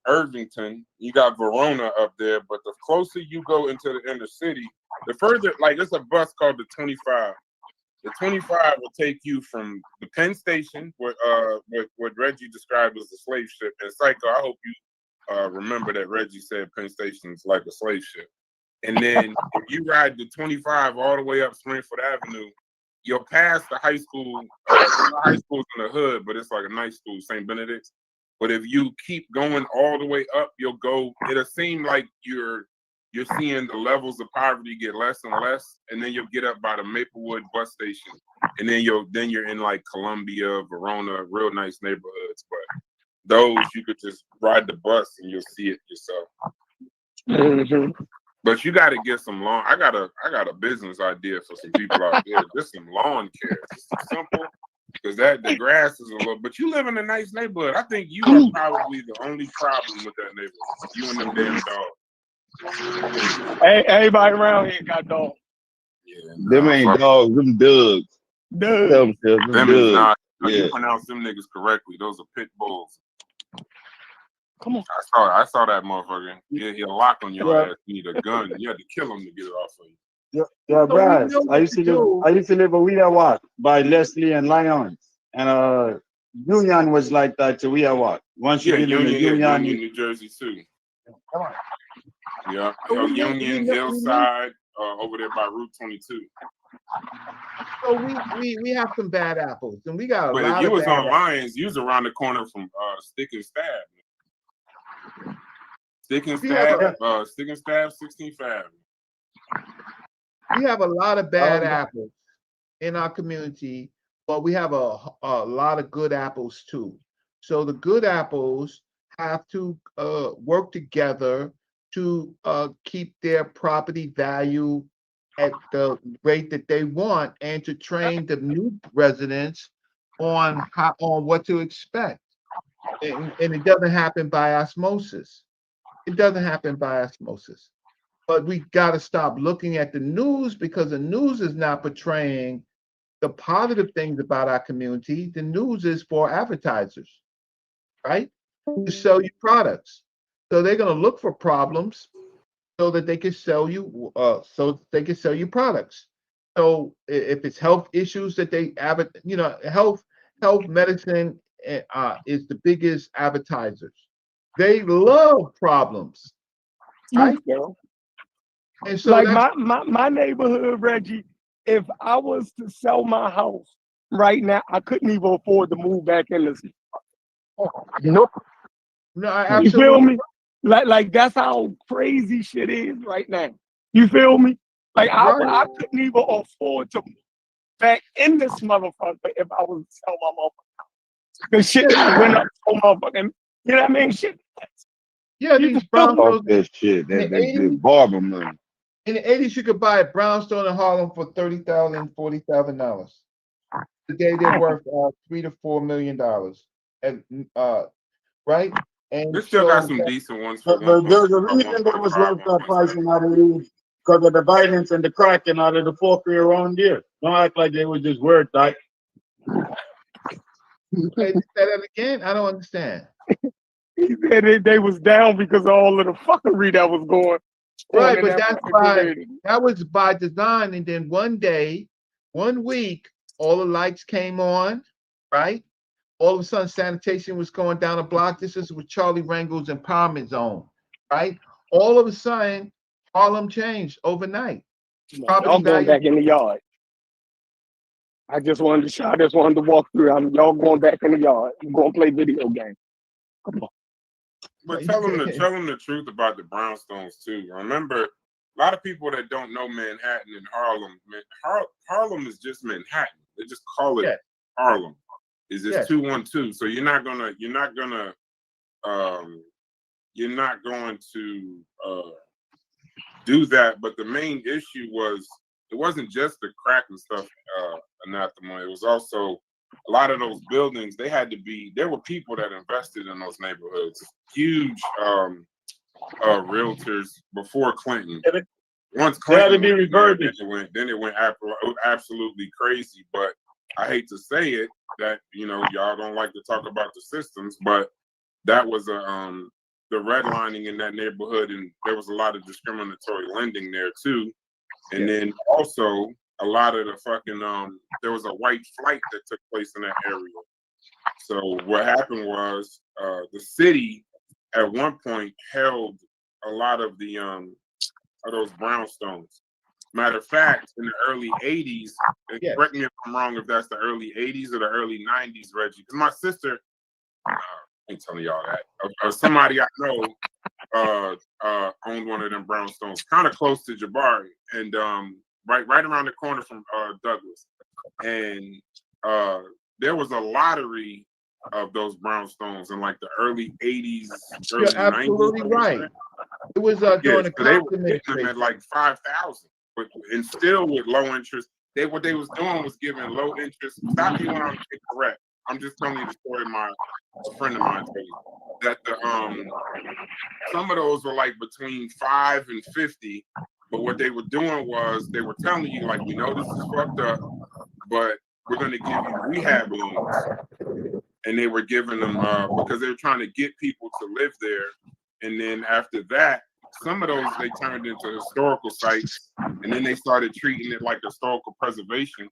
Irvington. You got Verona up there. But the closer you go into the inner city, the further, like, it's a bus called the 25. The 25 will take you from the Penn Station, what Reggie described as a slave ship. And Psycho, I hope you remember that Reggie said Penn Station is like a slave ship. And then if you ride the 25 all the way up Springfield Avenue, you'll pass the high school. The high school's in the hood, but it's like a nice school, St. Benedict's. But if you keep going all the way up, it'll seem like you're seeing the levels of poverty get less and less, and then you'll get up by the Maplewood bus station, and then you're in like Columbia, Verona, real nice neighborhoods. But those you could just ride the bus and you'll see it yourself. Mm-hmm. But you got to get some lawn. I got a business idea for some people out there. Just some lawn care. It's simple because the grass is a little. But you live in a nice neighborhood. I think you are probably the only problem with that neighborhood. You and them damn dogs. Hey, everybody around here got dogs. Yeah, Them ain't dogs, them dugs. Dude. Them is not. You pronounce them niggas correctly. Those are pit bulls. Come on. I saw that motherfucker. He'll lock on your ass. You need a gun. You had to kill him to get it off of you. Yeah, Brad. I used to live a Weird by Leslie and Lyons. And Union was like that to Weird. Once you get in the Union, New Jersey too. Yeah, Union, Hillside, over there by Route 22. So we have some bad apples, and we got a But lot if you of was bad on Lions, you was around the corner from Stick and Stab. Stick and Stab, 16th Avenue. We have a lot of bad apples in our community, but we have a lot of good apples too. So the good apples have to work together to keep their property value at the rate that they want, and to train the new residents on what to expect. And it doesn't happen by osmosis. It doesn't happen by osmosis. But we got to stop looking at the news, because the news is not portraying the positive things about our community. The news is for advertisers, right? To sell you products. So they're going to look for problems so that they can sell you, products. So if it's health issues that they health medicine is the biggest advertisers. They love problems, right? And so like my neighborhood, Reggie, if I was to sell my house right now, I couldn't even afford to move back in this. Nope. No, absolutely. You feel me? Like that's how crazy shit is right now. You feel me? Like I couldn't even afford to back in this motherfucker if I was to tell my motherfucker. Cause shit went up so motherfucking, you know what I mean? Shit. Yeah, these brownstones. that shit. In the 80s, barber money. in the 80s, you could buy a brownstone in Harlem for $30,000, $40,000. Today they're worth $3 to $4 million, and right. And They still got so some that- decent ones for But there's a 1.5, reason that was 1.5, worth that price in that age because of the violence and the cracking out of the forgery around here. Don't act like they were just worth that. Hey, say that again. I don't understand. He said they was down because of all of the fuckery that was going Right, on in but that that's fucking by community. that was by design. And then one day, 1 week, all the lights came on, right? All of a sudden, sanitation was going down the block. This is with Charlie Rangel's empowerment zone, right? All of a sudden, Harlem changed overnight. Property Y'all going value. back in the yard. I just wanted to walk through. Y'all going back in the yard. I'm going to play video games. Come on. But tell them the truth about the brownstones too. Remember, a lot of people that don't know Manhattan and Harlem, Harlem is just Manhattan. They just call it Harlem. Is this 212? So you're not going to do that. But the main issue was it wasn't just the crack and stuff, anathema. It was also a lot of those buildings. There were people that invested in those neighborhoods. Huge realtors before Clinton. Once Clinton had to be reverted. Then it went absolutely crazy. But I hate to say it that y'all don't like to talk about the systems, but that was the redlining in that neighborhood, and there was a lot of discriminatory lending there too. And then also a lot of the fucking there was a white flight that took place in that area. So what happened was the city at one point held a lot of those brownstones. Matter of fact, in the early 80s, and correct me if I'm wrong if that's the early 80s or the early 90s, Reggie, because my sister, I ain't telling y'all that, somebody I know owned one of them brownstones, kind of close to Jabari, and right around the corner from Douglas. And there was a lottery of those brownstones in like the early 80s, early You're absolutely 90s. right. It was during the So they were Compton getting them at like 5,000, and still with low interest. What they was doing was giving low interest. Stop me when I'm incorrect. I'm just telling you the story a friend of mine told me that some of those were like between 5 and 50. But what they were doing was they were telling you, like, we know this is fucked up, but we're going to give you rehab loans. And they were giving them because they were trying to get people to live there. And then after that, some of those they turned into historical sites, and then they started treating it like historical preservation,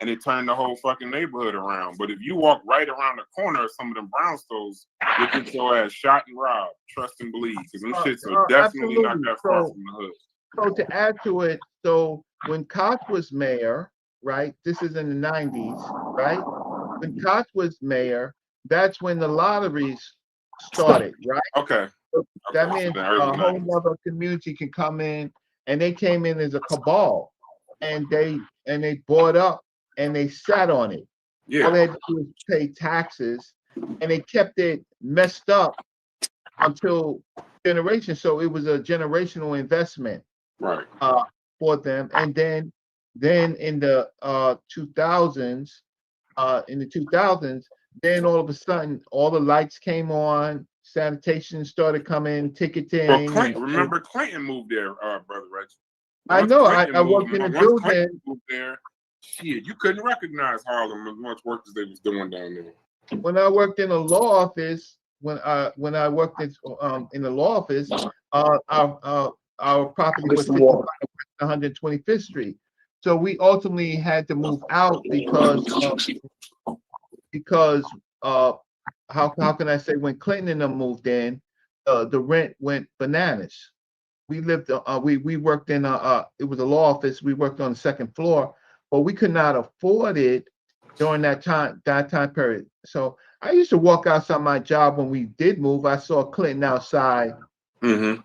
and it turned the whole fucking neighborhood around. But if you walk right around the corner of some of them brownstones, you get your ass shot and robbed. Trust and believe, because them shits are definitely not that far from the hood. So to add to it, so when Koch was mayor, right? This is in the 90s, right? When Koch was mayor, that's when the lotteries started, right? Okay. So that Okay, means so the a early whole 90s. other community can come in, and they came in as a cabal, and they bought up and they sat on it. Yeah. All they had to do was pay taxes, and they kept it messed up until generations. So it was a generational investment, right? For them. And then in the 2000s, then all of a sudden all the lights came on, sanitation started coming, ticketing. Well, Clinton, remember Clinton moved there, Brother Reggie. I Once know. Clinton I worked in the once building. Clinton moved there, shit, you couldn't recognize Harlem as much work as they was doing down there. When I worked in a law office, when I worked in the law office, our property was 125th Street. So we ultimately had to move out because how can I say, when Clinton and them moved in, the rent went bananas. We lived we worked in it was a law office. We worked on the second floor, but we could not afford it during that time period. So I used to walk outside my job when we did move. I saw Clinton outside, and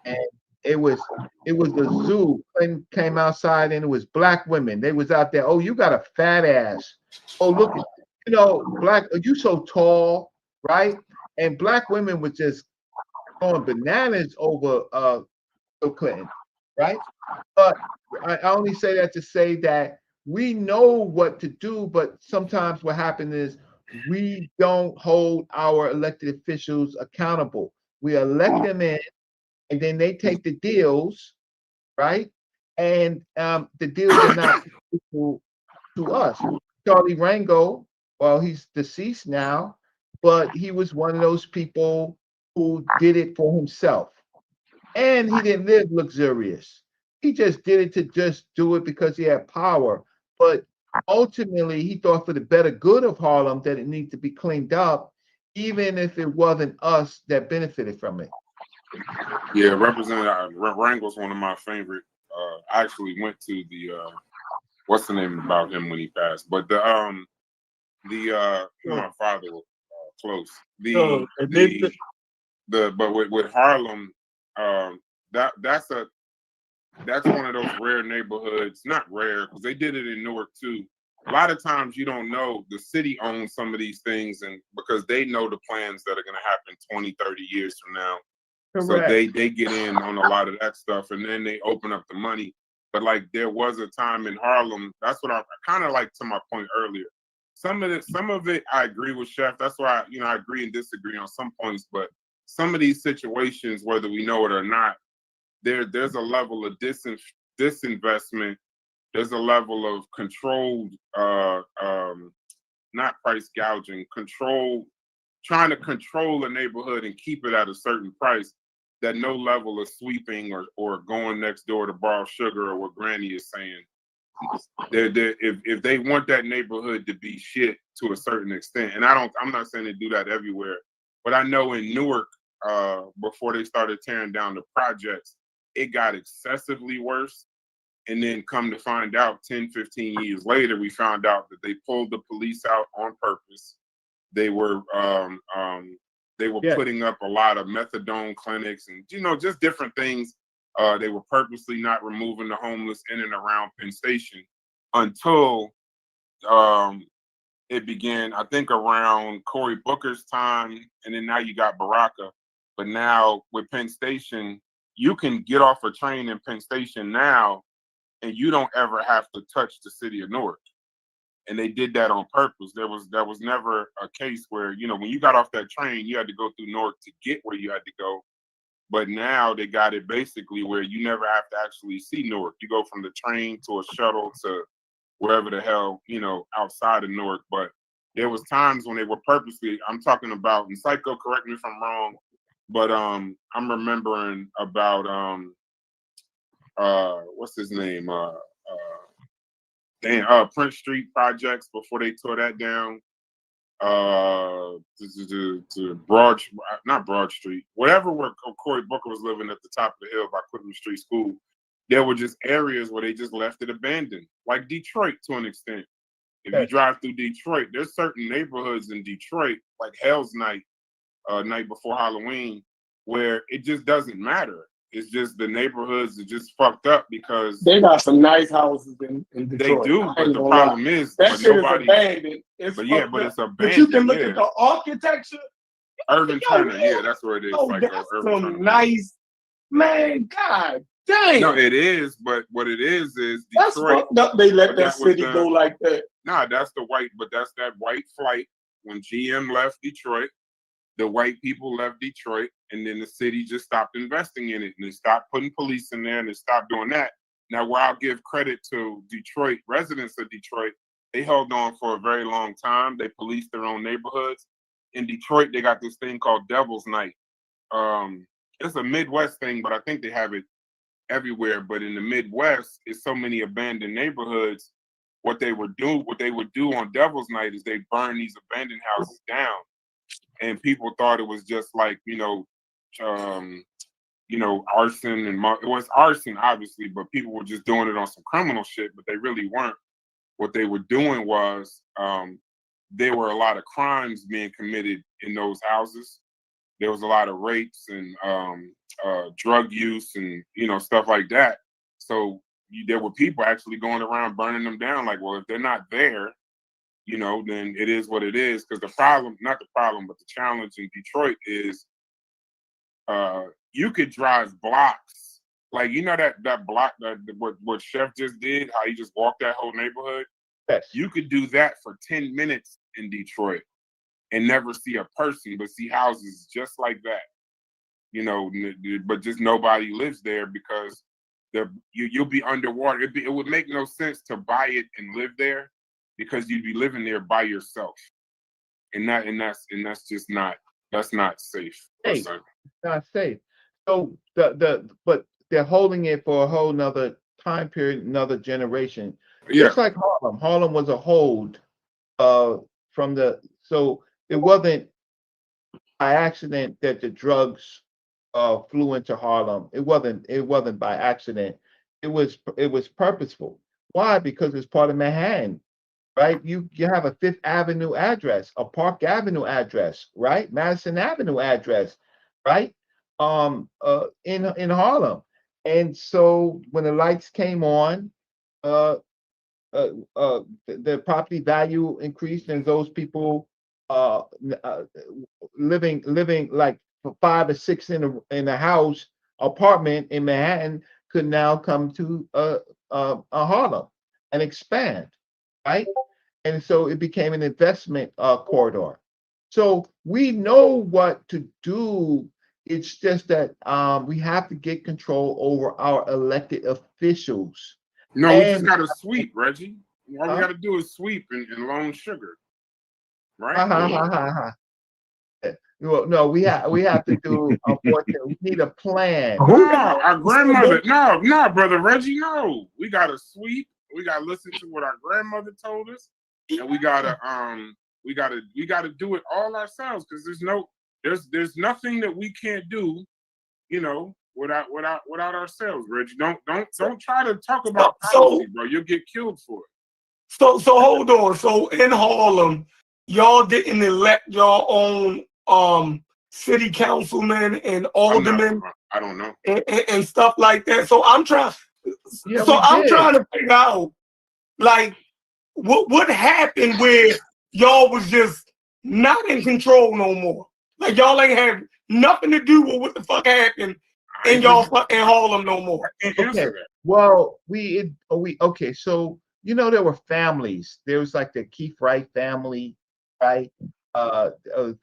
It was the zoo. Clinton came outside and it was black women. They was out there. Oh, you got a fat ass. Oh, look, black. You so tall, right? And black women was just going bananas over Bill Clinton, right? But I only say that to say that we know what to do, but sometimes what happens is we don't hold our elected officials accountable. We elect them in, and then they take the deals, right? And the deals are not equal to us. Charlie Rango, well, he's deceased now, but he was one of those people who did it for himself. And he didn't live luxurious. He just did it to just do it because he had power. But ultimately, he thought for the better good of Harlem that it needed to be cleaned up, even if it wasn't us that benefited from it. Yeah, Representative Rango's one of my favorite. I actually went to the what's the name about him when he passed? But my father was close. But with Harlem, that's one of those rare neighborhoods. Not rare because they did it in Newark too. A lot of times you don't know the city owns some of these things, and because they know the plans that are going to happen 20, 30 years from now. Correct. So they get in on a lot of that stuff, and then they open up the money. But like there was a time in Harlem. That's what I kind of like to my point earlier. Some of it I agree with Chef. That's why I agree and disagree on some points. But some of these situations, whether we know it or not, there's a level of disinvestment. There's a level of controlled, not price gouging, trying to control a neighborhood and keep it at a certain price. That no level of sweeping or going next door to borrow sugar or what Granny is saying. If they want that neighborhood to be shit to a certain extent, and I'm not saying they do that everywhere, but I know in Newark, before they started tearing down the projects, it got excessively worse. And then come to find out 10, 15 years later, we found out that they pulled the police out on purpose. They were putting up a lot of methadone clinics and just different things. They were purposely not removing the homeless in and around Penn Station until it began, I think, around Cory Booker's time, and then now you got Baraka. But now with Penn Station, you can get off a train in Penn Station now, and you don't ever have to touch the city of Newark. And they did that on purpose. There was never a case where, when you got off that train, you had to go through Newark to get where you had to go. But now they got it basically where you never have to actually see Newark. You go from the train to a shuttle to wherever the hell, outside of Newark. But there was times when they were purposely, I'm talking about, and Psycho, correct me if I'm wrong, but I'm remembering about what's his name? Prince Street projects before they tore that down. To not Broad Street, whatever where Cory Booker was living at the top of the hill by Quitman Street School. There were just areas where they just left it abandoned, like Detroit to an extent. If you drive through Detroit, there's certain neighborhoods in Detroit, like Hell's Night, night before Halloween, where it just doesn't matter. It's just the neighborhoods are just fucked up because they got some nice houses in Detroit. They do, but the problem is that shit is abandoned. It's abandoned. But you can look at the architecture. Urban Turner, that's where it is. Like that's some nice, man. God dang. No, it is, but what it is Detroit. That's fucked up. They let that city go like that. Nah, that's that white flight when GM left Detroit. The white people left Detroit, and then the city just stopped investing in it, and they stopped putting police in there, and they stopped doing that. Now, where I'll give credit to Detroit, residents of Detroit, they held on for a very long time. They policed their own neighborhoods. In Detroit, they got this thing called Devil's Night. It's a Midwest thing, but I think they have it everywhere. But in the Midwest, it's so many abandoned neighborhoods. What they would do on Devil's Night is they burn these abandoned houses down. And people thought it was just like, arson and it was arson, obviously, but people were just doing it on some criminal shit, but they really weren't. What they were doing was there were a lot of crimes being committed in those houses there was a lot of rapes and drug use and stuff like that. So there were people actually going around burning them down. Like, well, if they're not there, then it is what it is. Because the problem, not the problem, but the challenge in Detroit is you could drive blocks. Like, that block, what Chef just did, how he just walked that whole neighborhood. Yes. You could do that for 10 minutes in Detroit and never see a person, but see houses just like that. But just nobody lives there because you'll be underwater. It would make no sense to buy it and live there because you'd be living there by yourself, and that's just not safe. Hey, not safe. So but they're holding it for a whole nother time period, another generation. Yeah. Just like Harlem. Harlem was a hold so it wasn't by accident that the drugs flew into Harlem. It wasn't by accident. It was purposeful. Why? Because it's part of Manhattan, right? You have a Fifth Avenue address, a Park Avenue address, right? Madison Avenue address, right? In Harlem. And so when the lights came on, the property value increased, and those people living like 5 or 6 in a house apartment in Manhattan could now come to a Harlem and expand, right? And so it became an investment corridor. So we know what to do. It's just that we have to get control over our elected officials. No, we just got to sweep, Reggie. All we got to do is sweep and loan sugar, right? Well, no, we have to do. Unfortunately, we need a plan. No, our grandmother. No, brother Reggie. No, we got to sweep. We got to listen to what our grandmother told us, and we gotta do it all ourselves because there's nothing that we can't do, without ourselves, Reggie. Don't try to talk about policy, bro. You'll get killed for it. So hold on. So in Harlem, y'all didn't elect your own city councilmen and aldermen. I don't know. And stuff like that. So I'm trying. Yeah, I'm trying to figure out, like, what happened where y'all was just not in control no more. Like y'all ain't have nothing to do with what the fuck happened in y'all fucking Harlem no more. Okay. Well, okay. So there were families. There was like the Keith Wright family, right?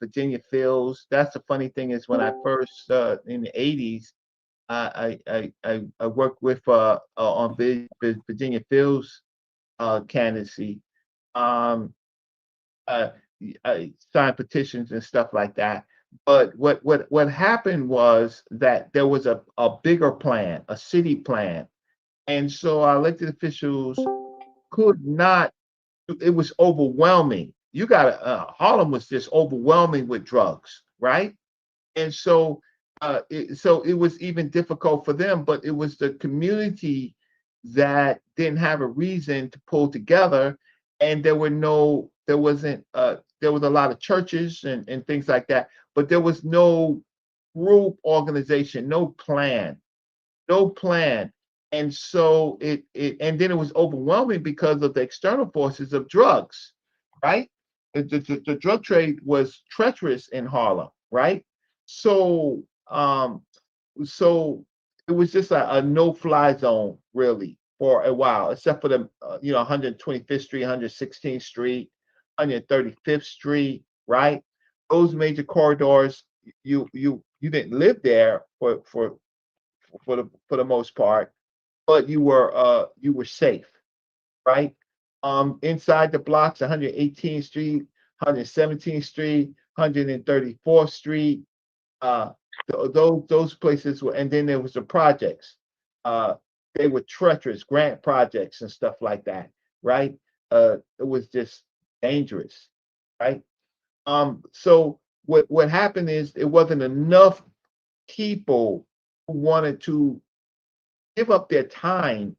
Virginia Fields. That's the funny thing is when I first in the 80s, I worked with on Virginia Fields candidacy. I signed petitions and stuff like that. But what happened was that there was a bigger plan, a city plan, and so our elected officials could not. It was overwhelming. Harlem was just overwhelming with drugs, right? And so it was even difficult for them. But it was the community that didn't have a reason to pull together, and there was a lot of churches and things like that, but there was no group organization, no plan. And so and then it was overwhelming because of the external forces of drugs, right? The drug trade was treacherous in Harlem, right? So it was just a no-fly zone really for a while, except for the 125th Street, 116th Street, 135th Street, right? Those major corridors, you didn't live there for the most part, but you were safe, right? Inside the blocks, 118th Street, 117th Street, 134th Street, those places were, and then there was the projects. They were treacherous, grant projects and stuff like that, right? It was just dangerous, right? So what happened is it wasn't enough people who wanted to give up their time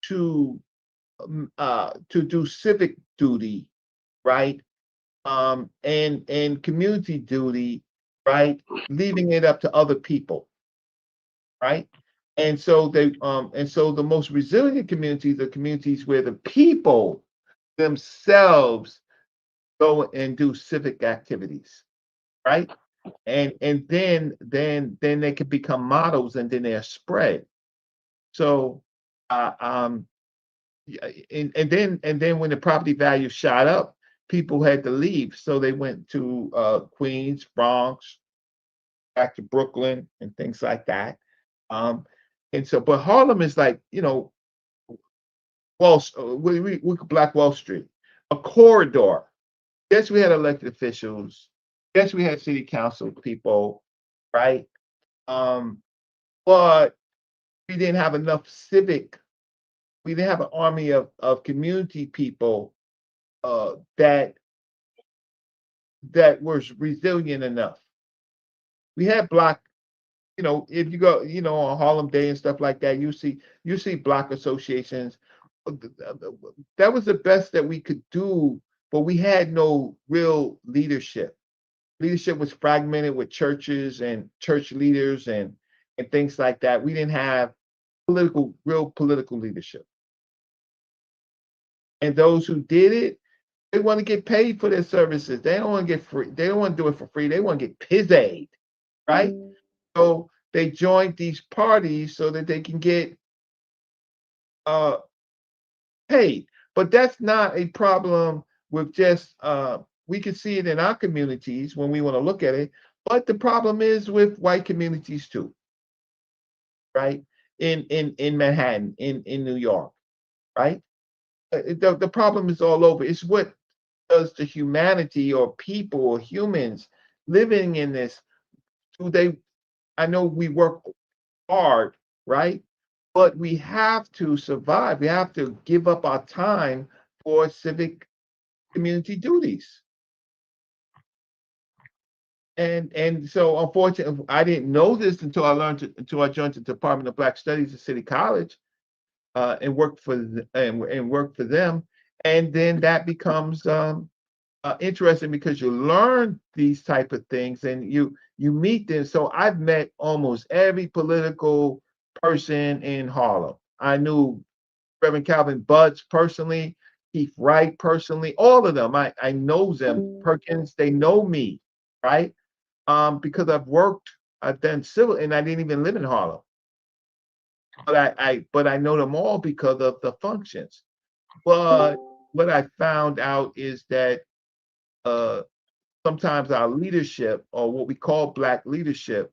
to do civic duty, right? And community duty right? Leaving it up to other people, right? And so the most resilient communities are communities where the people themselves go and do civic activities, right? And then they can become models, and then they're spread. So and then when the property value shot up, people had to leave, so they went to Queens, Bronx, back to Brooklyn, and things like that. And so, but Harlem is like, Black Wall Street, a corridor. Yes, we had elected officials. Yes, we had city council people, right? But we didn't have enough we didn't have an army of community people that was resilient enough. We had block, if you go, on Harlem Day and stuff like that, you see block associations. That was the best that we could do, but we had no real leadership. Leadership was fragmented with churches and church leaders and things like that. We didn't have real political leadership. And those who did it, they want to get paid for their services. They don't want to get free. They don't want to do it for free. They want to get pizzed, right? So they joined these parties so that they can get paid. But that's not a problem with just we can see it in our communities when we want to look at it. But the problem is with white communities too, right? In Manhattan, in New York, right? The problem is all over. It's what does the humanity or people or humans living in this, I know we work hard, right? But we have to survive. We have to give up our time for civic community duties. And so unfortunately, I didn't know this until I joined the Department of Black Studies at City College and worked for them. And then that becomes interesting because you learn these type of things and you meet them. So I've met almost every political person in Harlem. I knew Reverend Calvin Budds personally, Keith Wright personally, all of them. I know them. Perkins, they know me, right? Because I've done civil, and I didn't even live in Harlem. But I know them all because of the functions. But what I found out is that sometimes our leadership, or what we call Black leadership,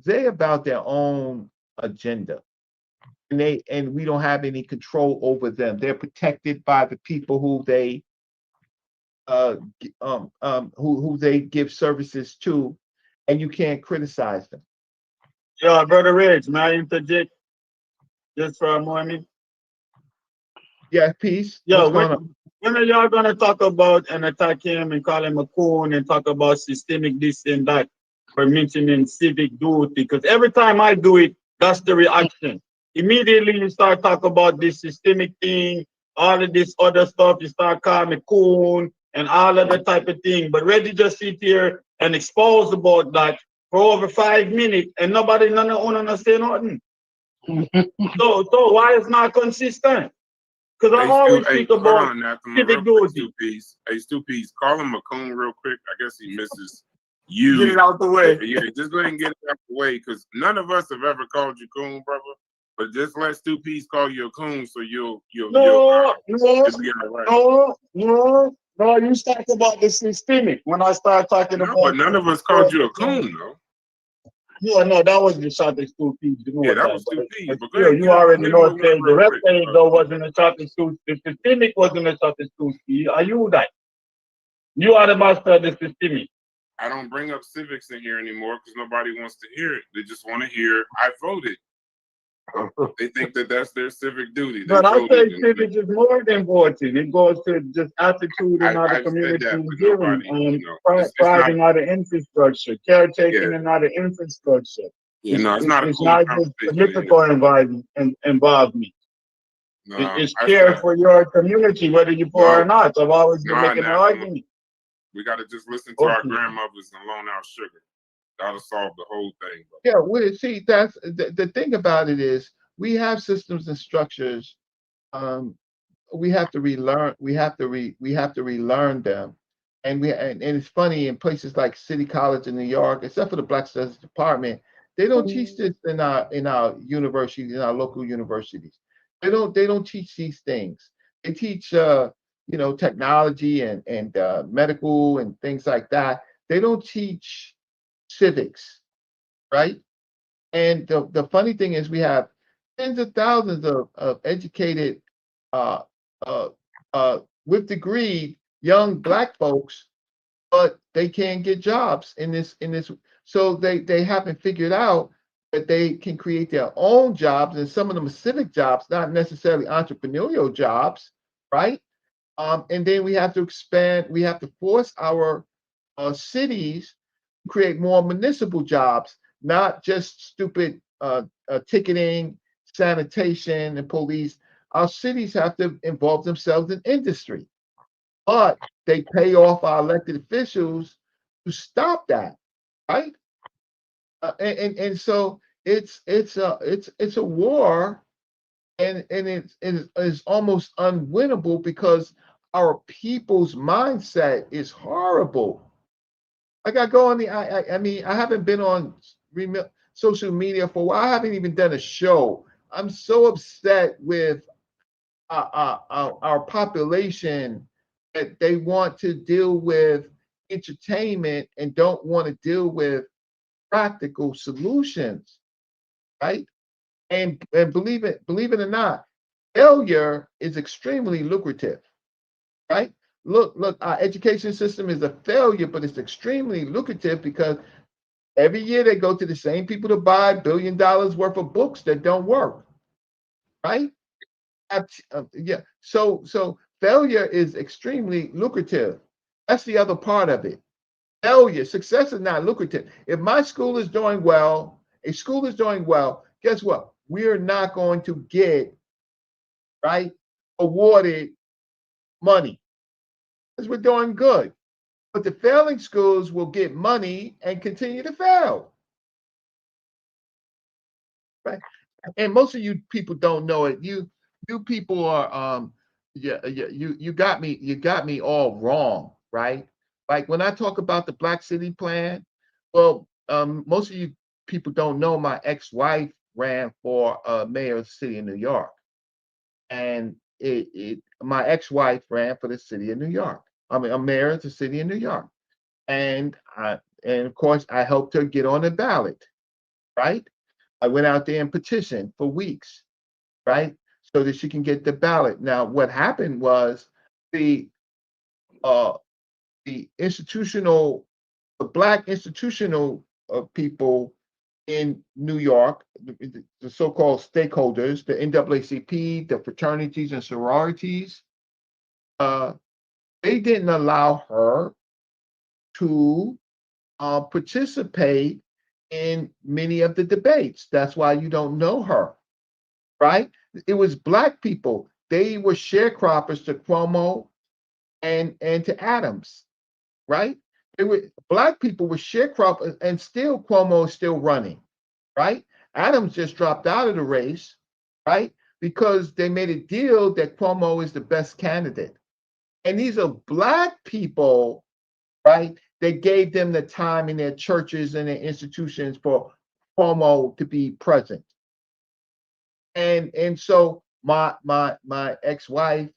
they're about their own agenda, and we don't have any control over them. They're protected by the people who they who they give services to, and you can't criticize them. Yo, Brother Rich, may I interject just for a moment? Yeah, peace. Yo, What's going on? when are y'all gonna talk about and attack him and call him a coon and talk about systemic this and that for mentioning civic duty? Because every time I do it, that's the reaction. Immediately you start talking about this systemic thing, all of this other stuff, you start calling me coon and all of that type of thing. But Reggie just sit here and expose about that for over 5 minutes and none of us say nothing. So why is not consistent? Because I always think about civic duty. Hey, Stu Peace, call him a coon real quick. I guess he misses you. Get it out the way. Yeah, just go ahead and get it out the way, because none of us have ever called you coon, brother. But just let Stu Peace call you a coon, so you'll be all right. No, you start about the systemic when I start talking about. But none of us called you a coon, though. Yeah, no, that was the shot at Stu Peace. Yeah, that was Stu Peace. But you already know the rest page though wasn't a shot at Stu. The systemic wasn't a shot at Stu Peace. Are you that? You are the master of the systemic. I don't bring up civics in here anymore because nobody wants to hear it. They just want to hear I voted. They think that that's their civic duty. But I say civic is more than voting. It goes to just attitude in our community, giving, thriving out of infrastructure, caretaking in our infrastructure. It's not just political involvement. It's care for your community, whether you're poor or not. I've always been making an argument. We got to just listen to our grandmothers and loan out sugar. that'll solve the whole thing. Yeah, we see that's the thing about it is we have systems and structures. We have to relearn. We have to relearn them, and it's funny in places like City College in New York, except for the Black Studies Department, they don't teach this in our universities, in our local universities. They don't teach these things. They teach technology and medical and things like that. They don't teach civics, right? And the funny thing is we have tens of thousands of educated uh, uh, with degree young Black folks, but they can't get jobs in this. So they haven't figured out that they can create their own jobs, and some of them are civic jobs, not necessarily entrepreneurial jobs, right? And then we have to expand. We have to force our cities to create more municipal jobs, not just stupid ticketing, sanitation, and police. Our cities have to involve themselves in industry, but they pay off our elected officials to stop that, right? And so it's a war, and it's almost unwinnable because our people's mindset is horrible. Like I go on I mean, I haven't been on social media for a while. I haven't even done a show. I'm so upset with our population that they want to deal with entertainment and don't want to deal with practical solutions, right? And believe it or not, failure is extremely lucrative, right? Look, our education system is a failure, but it's extremely lucrative because every year they go to the same people to buy $1 billion worth of books that don't work, right? Yeah. So failure is extremely lucrative. That's the other part of it. Failure, success is not lucrative. If my school is doing well, a school is doing well, guess what? We're not going to get, right, awarded money because we're doing good. But the failing schools will get money and continue to fail, right? And most of you people don't know it. You people are you got me all wrong, right? Like when I talk about the Black City Plan, well, most of you people don't know my ex-wife ran for mayor of the city of New York, and my ex-wife ran for the city of New York. I mean, a mayor of the city of New York, and of course I helped her get on the ballot, right? I went out there and petitioned for weeks, right, so that she can get the ballot. Now, what happened was the Black institutional people in New York, the so-called stakeholders, the NAACP, the fraternities and sororities, they didn't allow her to participate in many of the debates. That's why you don't know her, right? It was Black people. They were sharecroppers to Cuomo and to Adams, right? Black people were sharecroppers, and still Cuomo is still running, right? Adams just dropped out of the race, right? Because they made a deal that Cuomo is the best candidate. And these are Black people, right? They gave them the time in their churches and their institutions for Cuomo to be present. And so my ex-wife,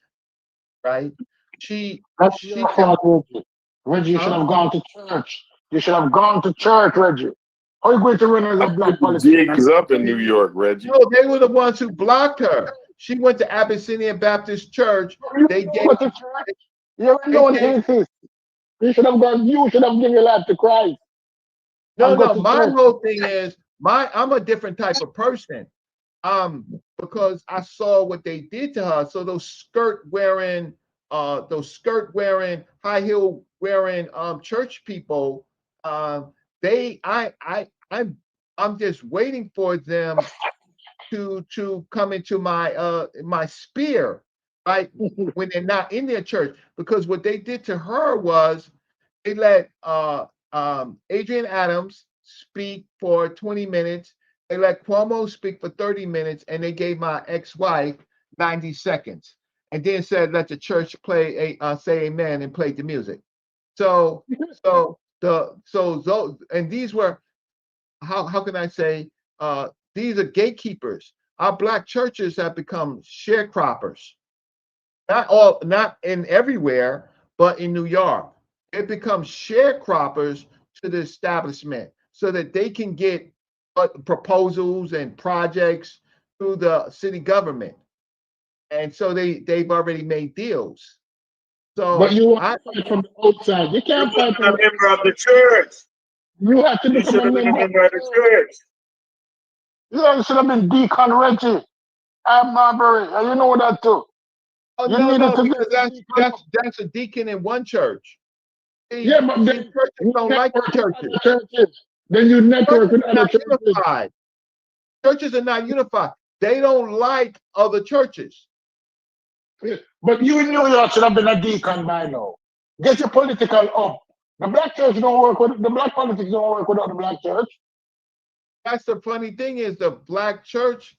right? She Reggie, you should have gone to church. You should have gone to church, Reggie. How are you going to run as a Black politician? Gigs up in New York, Reggie. No, they were the ones who blocked her. She went to Abyssinian Baptist Church. They gave to church. You're an atheist. You should have given your life to Christ. No. My whole thing is I'm a different type of person. Because I saw what they did to her. So those skirt wearing, high heel wearing church people, I'm just waiting for them to come into my sphere, right? When they're not in their church, because what they did to her was they let Adrian Adams speak for 20 minutes. They let Cuomo speak for 30 minutes, and they gave my ex-wife 90 seconds, and then said, "Let the church play say amen," and played the music. So those, and these were, how can I say, these are gatekeepers. Our black churches have become sharecroppers. Not in everywhere, but in New York. It becomes sharecroppers to the establishment so that they can get proposals and projects through the city government. And so they've already made deals. So But you want to fight from the outside. You can't You're fight a from member of the church. You have to You become should a have been a member. member of the church. You should have been Deacon Reggie at Marbury. And you know that too. Oh, You no, needed to because get that's a deacon in one church. Yeah, but See, then churches you don't like the network with churches. other churches. Then you network Churches with are other not churches. unified. Churches are not unified. They don't like other churches. But you in New York should have been a deacon by now. Get your political up. The black church don't work with the black politics don't work without the black church. That's the funny thing is the black church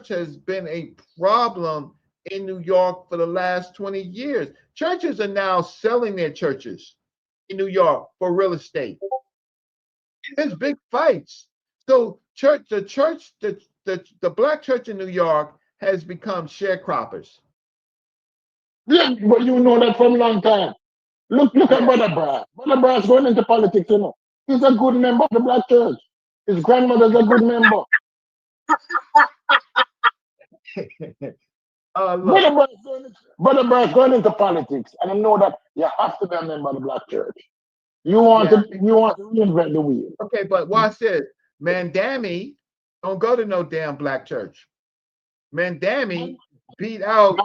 has been a problem in New York for the last 20 years. Churches are now selling their churches in New York for real estate. There's big fights. So the black church in New York has become sharecroppers. Yeah, but you know that from a long time. Look at Brother Brad. Brother Brad's going into politics, you know. He's a good member of the black church. His grandmother's a good member. Brother Brad's going into politics, and I know that you have to be a member of the black church. You want to reinvent the wheel. Okay, but watch this. Mandami don't go to no damn black church. Mandami beat out.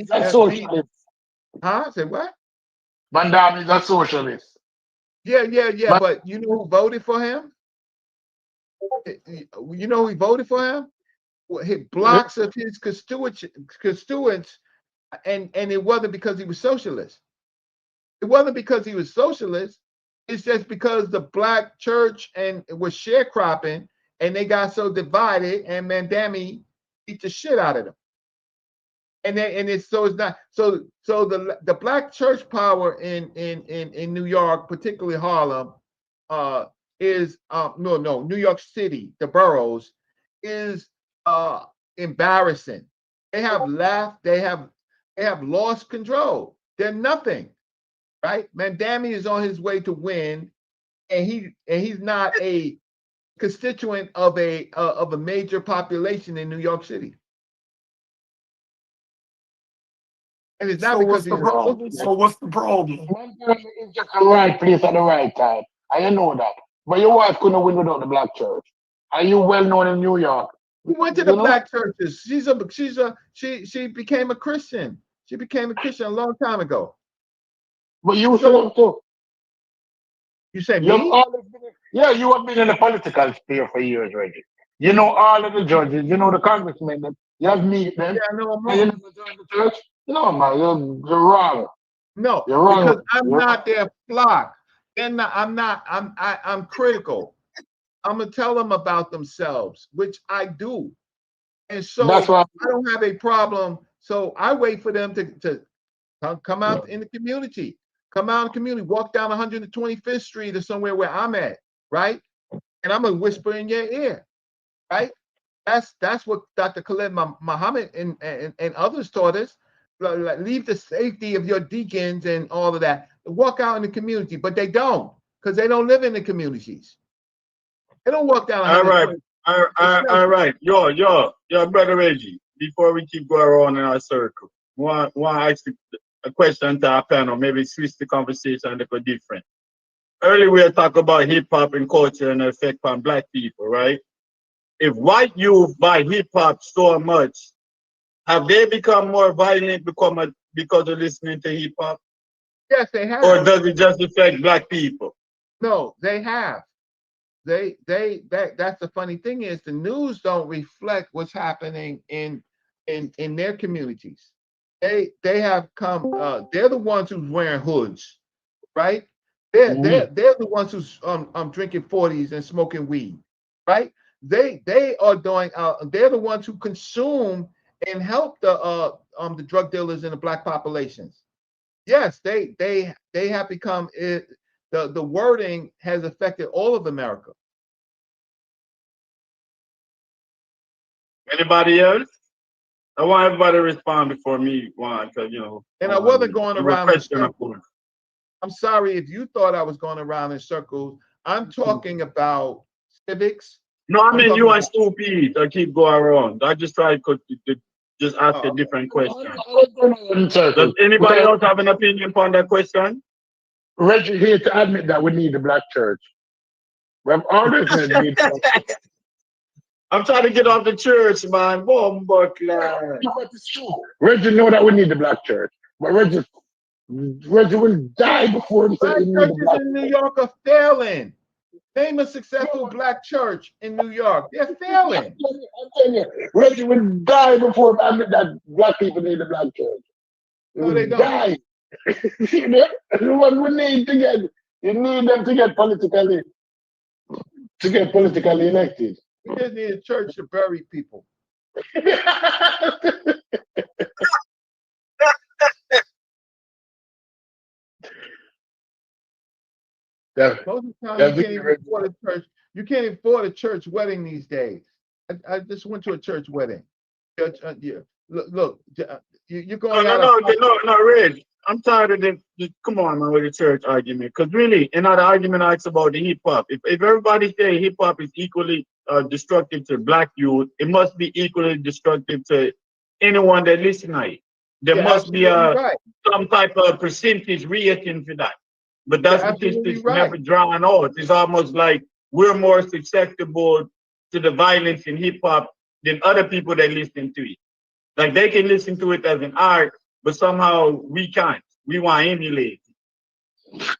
That's socialist. Huh? Say what? Mandami is a socialist. Yeah. But you know who voted for him? You know who voted for him? Blocks of his constituents, and it wasn't because he was socialist. It wasn't because he was socialist. It's just because the black church and it was sharecropping, and they got so divided, and Mandami beat the shit out of them. It's not the black church power in New York, particularly Harlem, is New York City, the boroughs, is embarrassing. They have left, they have lost control. They're nothing, right? Mandami is on his way to win, and he's not a constituent of a major population in New York City. And it's not So because what's he's the problem? So what's the problem? It's just the right place at the right time. And you know that. But your wife couldn't win without the black church. Are you well known in New York? We went to the black churches. She became a Christian. She became a Christian a long time ago. But you should have too. You say You have me? you have been in the political sphere for years, Reggie. You know all of the judges, you know the congressmen, you have meet them. Yeah, I know them all. And you never joined the church? No, man, you're wrong. No, You're wrong. because I'm not their flock. I'm critical. I'm gonna tell them about themselves, which I do. And so That's why I don't have a problem. So I wait for them to come out in the community. Come out in the community, walk down 125th Street or somewhere where I'm at, right? And I'm gonna whisper in your ear, right? That's what Dr. Khalid Muhammad and others taught us. Leave the safety of your deacons and all of that. Walk out in the community, but they don't, because they don't live in the communities. They don't walk down. All right. Yo, brother Reggie. Before we keep going around in our circle, want to ask a question to our panel. Maybe switch the conversation a little different. Earlier we talked about hip hop and culture and the effect on black people, right? If white youth buy hip hop so much, have they become more violent because of listening to hip hop? Yes, they have. Or does it just affect black people? No, they have. That's the funny thing is the news don't reflect what's happening in their communities. They have come. They're the ones who's wearing hoods, right? They're the ones who's drinking 40s and smoking weed, right? They are doing they're the ones who consume and help the drug dealers in the black populations. Yes, they have become the wording has affected all of America. Anybody else? I want everybody to respond before me, because And I wasn't going you were around in questioning, of circles. course. I'm sorry if you thought I was going around in circles. I'm talking about civics. No, I I'm mean talking you and about- Stupid. I keep going around. I just try to just ask a different question. Does anybody else have an opinion on that question? Reggie here to admit that we need the black church. We have always said we need the black church. I'm trying to get off the church, man. Buckler. Reggie know that we need the black church, but Reggie will die before he said Black we need the churches black in New York are failing. Name a successful black church in New York. They're failing. I'm telling you, Reggie will die before he admit that black people need the black church. He No, will they don't. die. You know? What we need to get, you need them to get politically elected. We just need a church to bury people. Most of the time, you can't even afford a church. You can't afford a church wedding these days. I just went to a church wedding. Church, yeah. Look, you're going out. No, Reg. I'm tired of the come on, man, with the church argument. Because really, another argument I asked about the hip hop. If everybody say hip hop is equally destructive to black youth, it must be equally destructive to anyone that listens to it. There must be some type of percentage rating for that. But that statistics never drawn out. It's almost like we're more susceptible to the violence in hip hop than other people that listen to it. Like they can listen to it as an art, but somehow we can't. We want to emulate. It's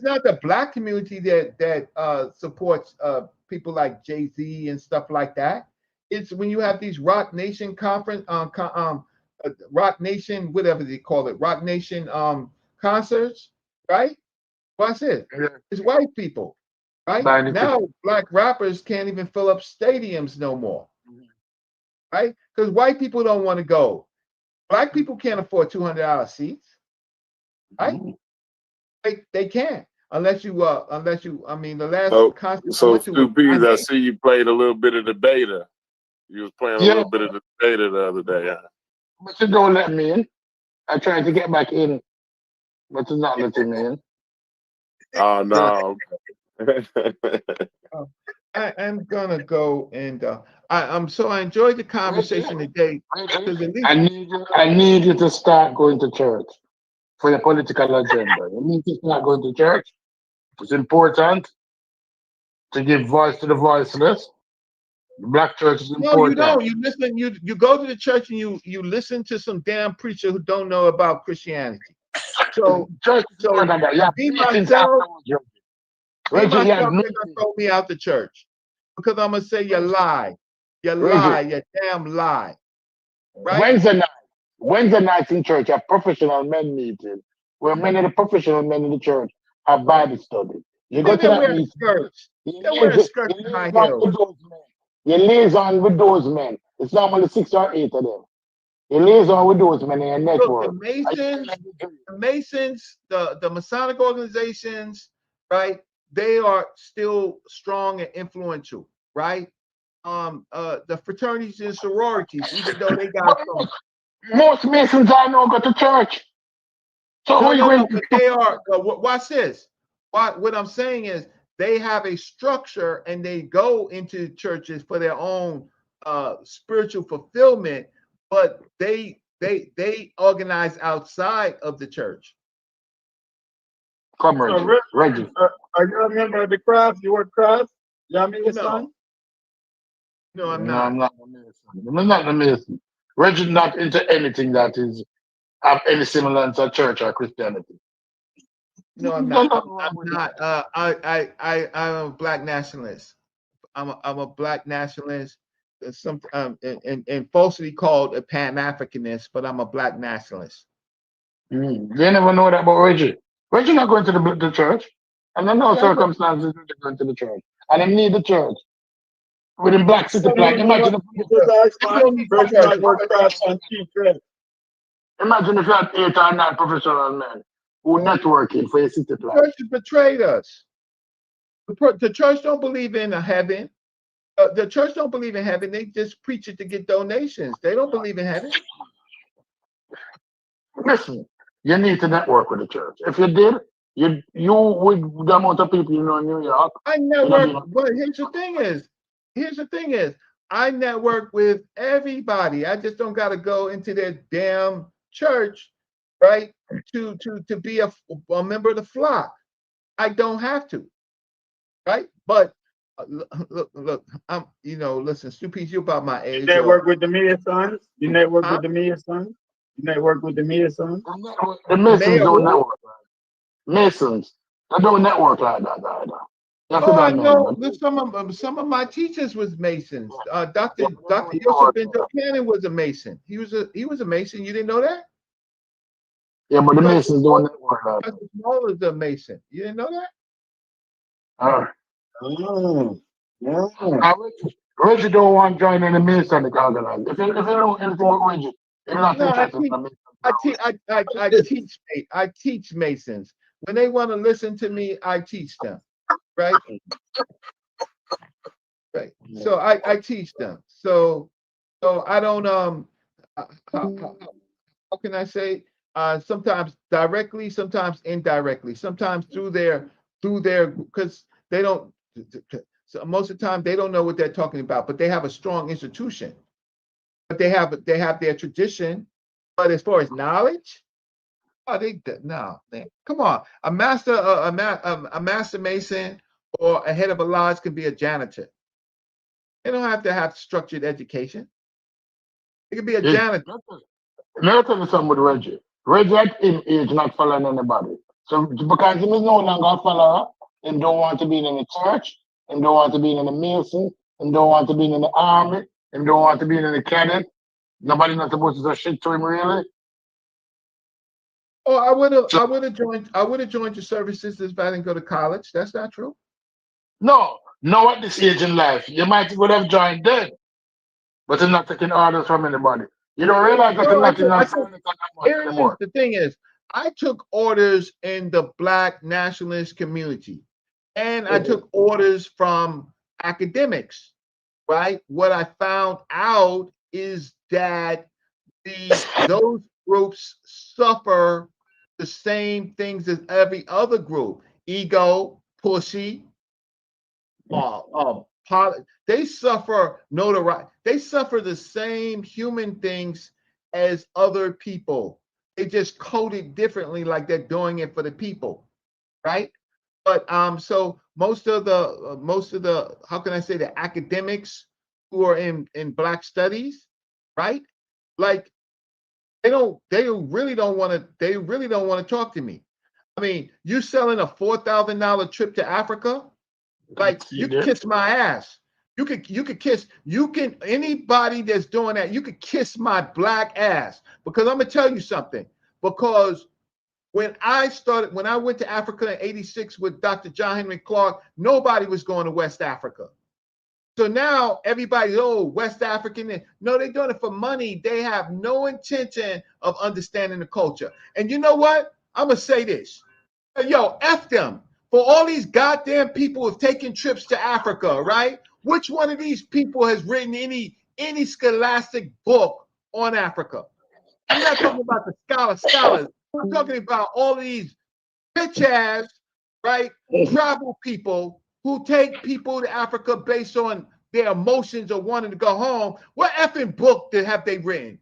not the black community that supports people like Jay-Z and stuff like that. It's when you have these Rock Nation conference, Rock Nation, whatever they call it, Rock Nation concerts, right? Watch it. It's white people, right? Now black rappers can't even fill up stadiums no more, right? Because white people don't want to go. Black people can't afford $200 seats, right? They can't unless you I mean the last concert I went to was Stupid, I see you played a little bit of the beta. You was playing a little bit of the beta the other day. Huh? But you don't let me in. I tried to get back in, but you're not letting me in. Oh no. I'm gonna go and I enjoyed the conversation today. I need you to start going to church for your political agenda. You need to start going to church. It's important to give voice to the voiceless. The black church is important. No, you don't. You listen. You go to the church and you listen to some damn preacher who don't know about Christianity. So be myself. Be myself. They're gonna throw me out the church because I'm gonna say you lie. You lie. You damn lie. Right? Wednesday night in church, a professional men meeting where many of the professional men in the church have Bible study. You go to that meeting. They're wearing skirts and high heels. You liaison with those men. It's normally 6 or 8 of them. You liaison with those men in your network. Look, the Masons, the Masonic organizations, right? They are still strong and influential, right? The fraternities and sororities, even though they got some. Most Masons I know go to church. So but they are. Watch this. What I'm saying is they have a structure and they go into churches for their own spiritual fulfillment, but they organize outside of the church. Come, Reggie. Are you a member of the craft? You work craft? You know your son? No, I'm not. I'm not a Mason. I'm not a Mason. Reggie's not into anything that is have any semblance of church or Christianity. No, I'm not. I'm not. I'm a black nationalist. I'm a black nationalist. And falsely called a Pan-Africanist, but I'm a black nationalist. They never know that about Reggie. Reggie not going to the church. And then no Yeah, but circumstances they're going to the church. And they need the church. With the black city flag. Imagine imagine if you had 8 or 9 professional men who networking for a city the flag. church has betrayed us. The church don't believe in a heaven. The church don't believe in heaven. They just preach it to get donations. They don't believe in heaven. Listen, you need to network with the church. If you did, you with the amount of people you know in New York. I network, but here's the thing is, I network with everybody. I just don't got to go into their damn church, right? To be a member of the flock. I don't have to, right? But look, I'm, listen, Stupies, you about my age. You network with the Masons? You network with the Masons? You network with the Masons? The Masons don't network. Masons, they don't network like that either. Oh, I know. Some of my teachers was Masons. Dr. Joseph Benjo Cannon was a Mason. He was a Mason. You didn't know that? Yeah, but the Masons don't network like that. Dr. Small is a Mason. You didn't know that? Reggie don't want to join any Mason organization. If you know anything about Reggie, you're not interested in the Mason. I teach Masons. When they want to listen to me, I teach them. Right? Right. So I teach them. So I don't how can I say, sometimes directly, sometimes indirectly, sometimes through their because they don't, so most of the time they don't know what they're talking about, but they have a strong institution, but they have their tradition. But as far as knowledge, come on. A master mason or a head of a lodge can be a janitor. They don't have to have structured education. It could be a janitor. Let me tell you something with Reggie. Reggie at his age not following anybody. So because he is no longer a follower, and don't want to be in the church, and don't want to be in the Mason, and don't want to be in the army, and don't want to be in the cadet. Nobody not supposed to say shit to him really. Oh, I would have joined your services if I didn't go to college. That's not true. No, at this age in life. You might would have joined then, but you're not taking orders from anybody. You don't realize that you're not in anymore. The thing is, I took orders in the Black nationalist community, and I took orders from academics, right? What I found out is that those groups suffer the same things as every other group: ego, pussy, they suffer notoriety. They suffer the same human things as other people. They just code it differently, like they're doing it for the people, right? But so most of the how can I say, the academics who are in Black studies, right? Like they really don't want to talk to me. I mean, you selling a $4,000 trip to Africa? Like, you can kiss my ass. You can anybody that's doing that, you could kiss my Black ass. Because I'm gonna tell you something. Because when I went to Africa in '86 with Dr. John Henry Clark, nobody was going to West Africa. So now everybody's, West African. No, they're doing it for money. They have no intention of understanding the culture. And you know what? I'm gonna say this. Yo, F them. For all these goddamn people who've taken trips to Africa, right? Which one of these people has written any scholastic book on Africa? I'm not talking about the scholars. I'm talking about all these bitch ass, right, travel people who take people to Africa based on their emotions or wanting to go home. What effing book have they written?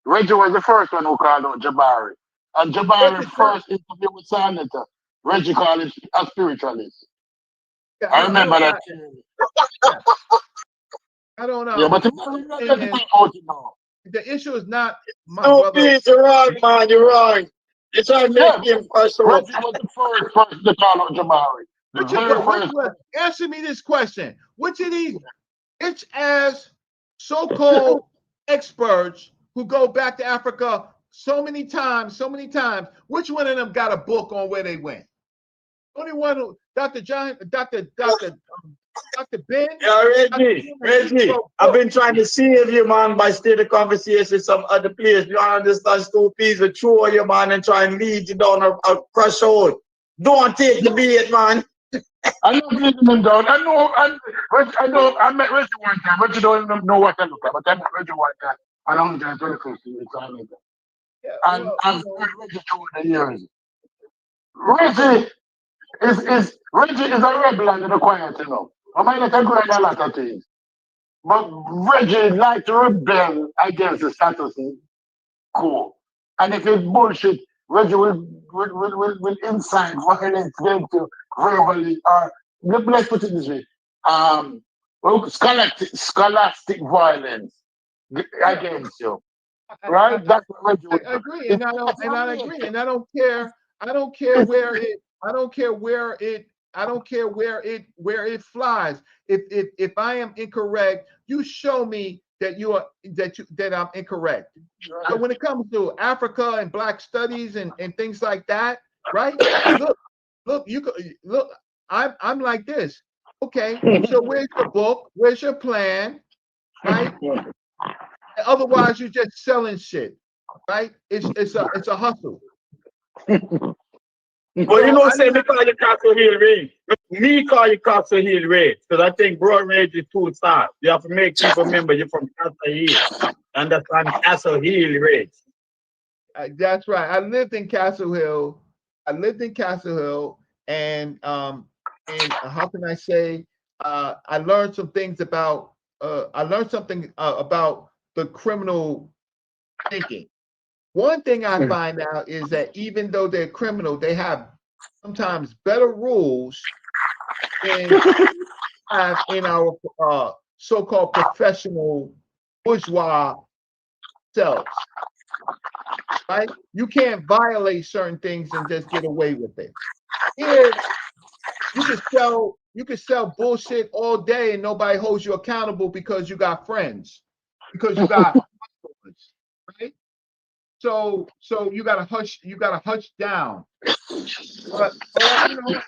Reggie was the first one who called out Jabari. And Jabari's first interview with Senator, Reggie called him a spiritualist. I remember that. I don't know. Yeah, but the issue is not my brother. Please, you're wrong, man. You're wrong. It's not making him personal. Reggie was the first person to call out Jabari. Answer me this question. Which of these bitch ass so-called experts who go back to Africa so many times. Which one of them got a book on where they went? Only one who, Dr. Ben. Yeah, Reggie, I've been trying to save you, man, by steering the conversation some other place. You understand, stupid, with throw you, man, and try and lead you down a crush hole. Don't take the bait, man. I'm not leading them down. I know, I met Reggie one time. Reggie don't even know what I look at, but I met Reggie one time. I don't know, 2015. And I've heard Reggie through the years. Reggie is a rebel under the quiet, you know. I might not agree on a lot of things. But Reggie like to rebel against the status quo. And if it's bullshit, Reggie will incite violence them to verbally, or let's put it this way, scholastic violence against you. Right? That's what Reggie would do. I agree, and I agree, and I don't care where it flies. If I am incorrect, you show me that I'm incorrect. So when it comes to Africa and Black studies and things like that, right? Look, I'm like this. Okay, so where's your book? Where's your plan? Right? Otherwise, you're just selling shit, right? It's a hustle. Well, you know, say me call you Castle Hill Ray. Me call you Castle Hill Ray, because I think Broad Range is too soft. You have to make people remember you're from Castle Hill. Understand Castle Hill Ray. That's right. I lived in Castle Hill, and how can I say? I learned some things about. About the criminal thinking. One thing I find out is that even though they're criminal, they have sometimes better rules than have in our so-called professional bourgeois selves. Right? You can't violate certain things and just get away with it. Here, you can sell bullshit all day and nobody holds you accountable because you got friends, because you got right? So you gotta hush down. But you know,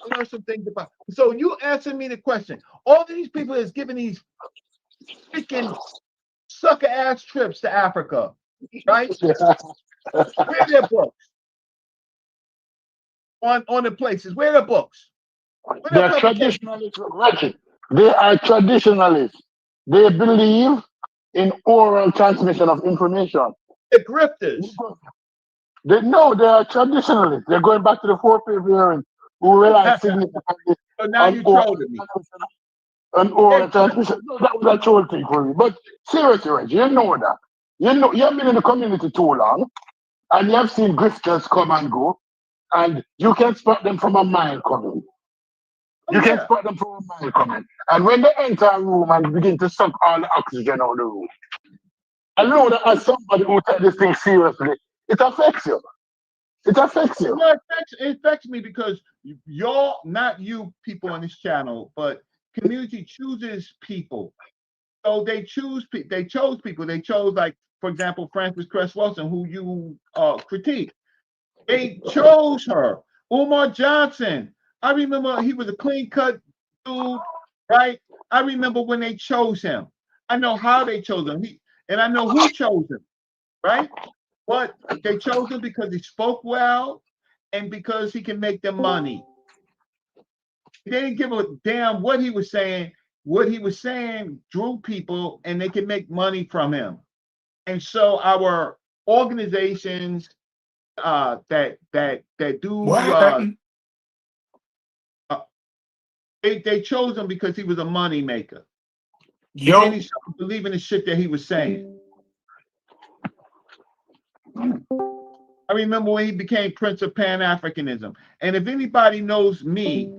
I learned some things about. So you answer me the question. All these people is giving these freaking sucker ass trips to Africa, right? Where their books? On the places. Where are the books? They are traditionalists, Reggie. They are traditionalists. They believe in oral transmission of information. The grifters. They are traditionalists. They're going back to the 4 parents who rely significantly so now you trolling me. On oral transmission. No, that was a troll thing for me. But seriously, Reggie, you know that. You have been in the community too long, and you have seen grifters come and go, and you can spot them from a mile coming. You can spot them from a mile coming. And when they enter a room and begin to suck all the oxygen out of the room, I know that as somebody who takes this thing seriously, it affects you. It affects you. No, it affects me because y'all, not you people on this channel, but community chooses people. So they chose people. They chose, like, for example, Frances Cress Wilson, who you critique. They chose her. Umar Johnson. I remember he was a clean-cut dude, right? I remember when they chose him. I know how they chose him. And I know who chose him, right? But they chose him because he spoke well and because he can make them money. They didn't give a damn what he was saying. What he was saying drew people and they can make money from him. And so our organizations that do they chose him because he was a money maker. And he started believing the shit that he was saying. I remember when he became Prince of Pan-Africanism. And if anybody knows me,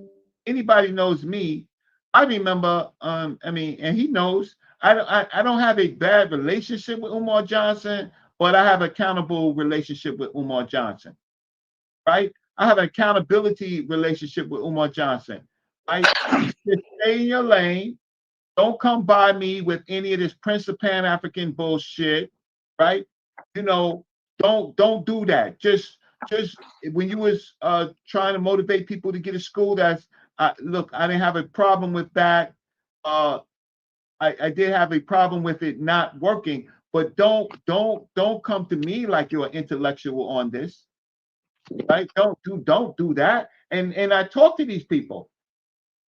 I remember, and he knows, I don't have a bad relationship with Umar Johnson, but I have an accountable relationship with Umar Johnson, right? I have an accountability relationship with Umar Johnson, right? Just stay in your lane. Don't come by me with any of this Prince of Pan-African bullshit, right? You know, don't do that. Just when you was trying to motivate people to get to school, look, I didn't have a problem with that. I did have a problem with it not working, but don't come to me like you're an intellectual on this, right? Don't do that. And I talk to these people,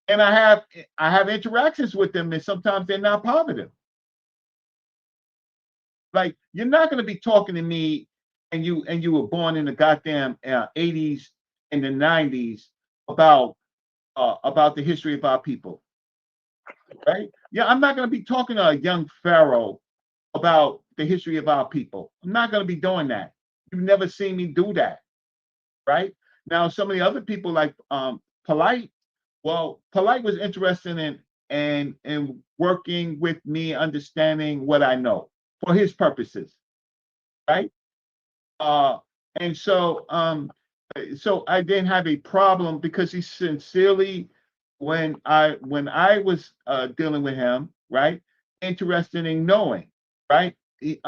and I have interactions with them, and sometimes they're not positive. Like, you're not going to be talking to me, and you were born in the goddamn 80s and the 90s about the history of our people, right? Yeah, I'm not going to be talking to a young pharaoh about the history of our people. I'm not going to be doing that. You've never seen me do that, right? Now, some of the other people like Polite, well, Polite was interested in working with me, understanding what I know for his purposes, right? And so I didn't have a problem because he sincerely, when I was dealing with him, right, interested in knowing, right? He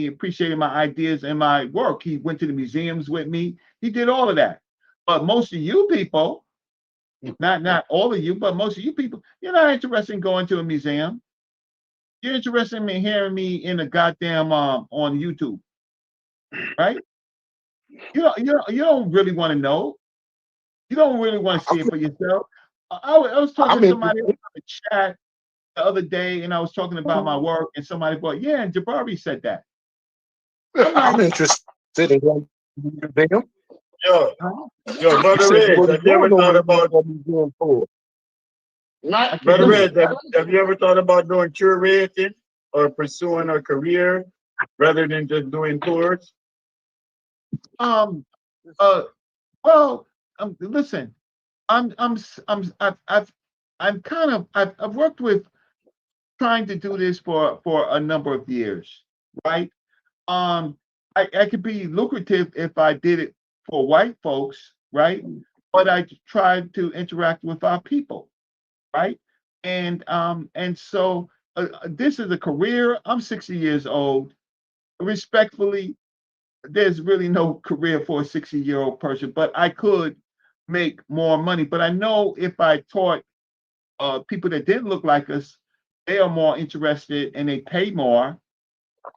appreciated my ideas and my work. He went to the museums with me. He did all of that. But most of you people, not all of you, but most of you people, you're not interested in going to a museum. You're interested in hearing me in a goddamn on YouTube, right? You don't really want to know. You don't really want to see it for yourself. I was talking to somebody in the chat the other day, and I was talking about my work, and somebody brought, yeah, and Jabari said that. I'm interested in going to the museum. Yo, Brother Red, have you ever thought about Brother Red, have you ever thought about doing curating or pursuing a career rather than just doing tours? Listen, I've worked with trying to do this for a number of years, right? I could be lucrative if I did it for white folks, right? But I tried to interact with our people, right? And so this is a career. I'm 60 years old. Respectfully, there's really no career for a 60-year-old person, but I could make more money. But I know if I taught people that didn't look like us, they are more interested and they pay more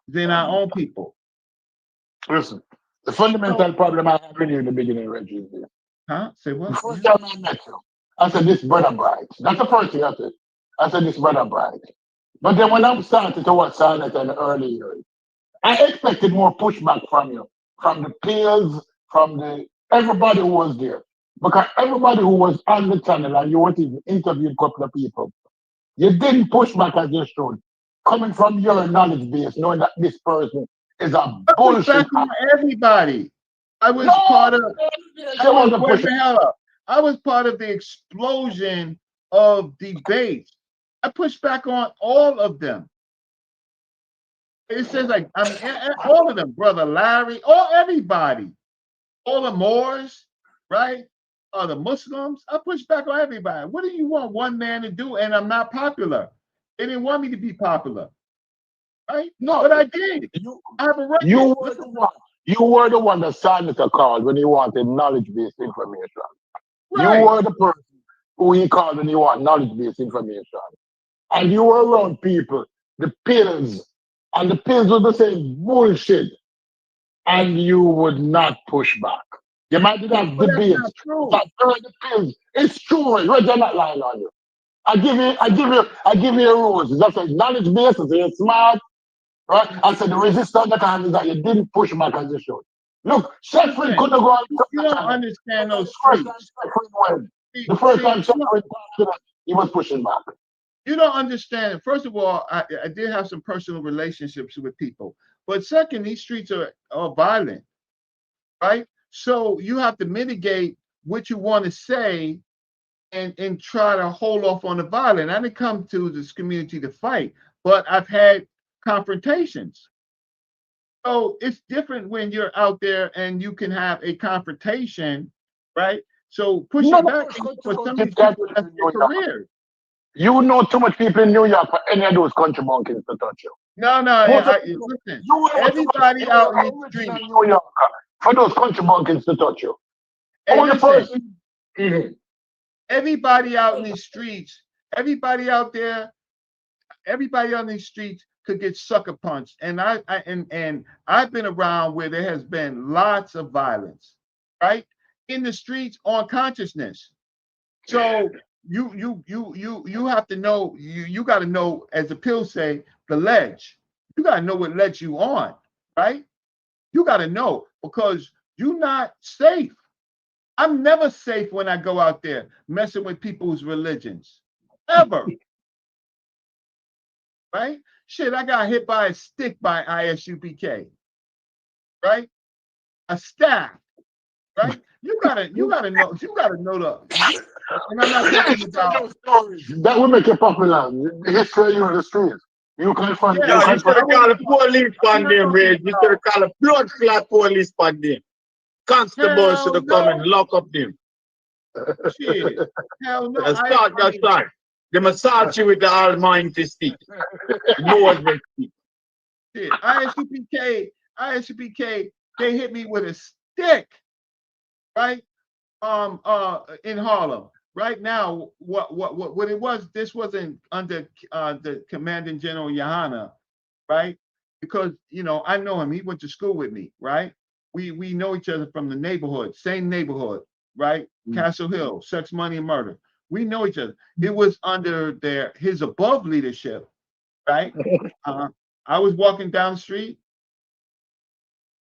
than our own people. Listen, the fundamental problem I had with you in the beginning, Reggie, is this. Huh? Say what? The first time I met you, I said, this brother bright. That's the first thing I said. I said, this brother bright. But then when I'm starting to watch Silent in the early years, I expected more pushback from you, from the peers, from everybody who was there. Because everybody who was on the channel, and you went to interview a couple of people, you didn't push back as you should. Coming from your knowledge base, knowing that this person is a bullshit. Everybody. I was part of the explosion of debate. I pushed back on all of them. It says like all of them, Brother Larry, everybody, all the Moors, right? All the Muslims. I pushed back on everybody. What do you want one man to do? And I'm not popular. They didn't want me to be popular, right? No, but I did. I have a record. You were the one that Senator called when he wanted knowledge-based information. Right. You were the person who he called when he wanted knowledge-based information. And you were around people, the peers, and the peers were the same bullshit. And you would not push back. You might have debates. It's true. Reggie, I'm not lying on you. I give you a rules. That's like knowledge-based, you're smart. Right? I said the resistance that time is that you didn't push back as you should. Look, Sheffield couldn't go on. You don't understand those streets. The first time Sheffield he was pushing back. You don't understand. First of all, I did have some personal relationships with people. But second, these streets are violent, right? So you have to mitigate what you want to say and try to hold off on the violence. I didn't come to this community to fight, but I've had confrontations. So it's different when you're out there and you can have a confrontation, right? So pushing back for some of these people, that's their career. You know too much people in New York for any of those country bunkings to touch you. No, listen. Everybody out in the street. New York for those country bunkings to touch you. Hey, Only listen, person. everybody out in these streets, everybody out there, everybody on these streets could get sucker punched. And I've been around where there has been lots of violence, right? In the streets on consciousness. So you have to know, you got to know, as the pills say, the ledge. You got to know what ledge you on, right? You got to know, because you're not safe. I'm never safe when I go out there messing with people's religions, ever. Right? Shit, I got hit by a stick by ISUPK, right? A staff, right? You gotta know the. And I'm not talking about that will make you popular. The history you in the streets. You can find. Yeah, you should have called the police on them, Red. You should have called a blood clot police on them. Constables should have come and lock up them. Shit. Hell no. Start that side. They massage you with the almighty stick. Lord will speak. Shit. ISUPK, they hit me with a stick, right? In Harlem. Right now, what it was, this wasn't under the Commanding General Yohana, right? Because, you know, I know him. He went to school with me, right? We know each other from the neighborhood, same neighborhood, right? Castle Hill, Sex, Money, and Murder. We know each other. It was under his above leadership, right? I was walking down the street.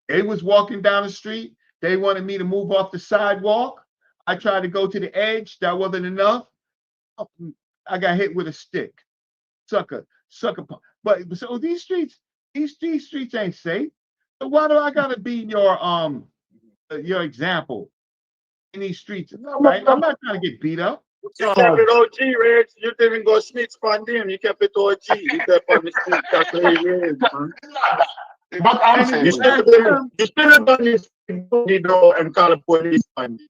They was walking down the street. They wanted me to move off the sidewalk. I tried to go to the edge. That wasn't enough. I got hit with a stick. Sucker. But so these streets ain't safe. So why do I gotta be your example in these streets? Right? I'm not trying to get beat up. You kept it OG, Reg. You didn't go snitch on them. You kept it OG. You kept on the street. That's what it is, man. But I'm saying, you should have done this and call the police on you.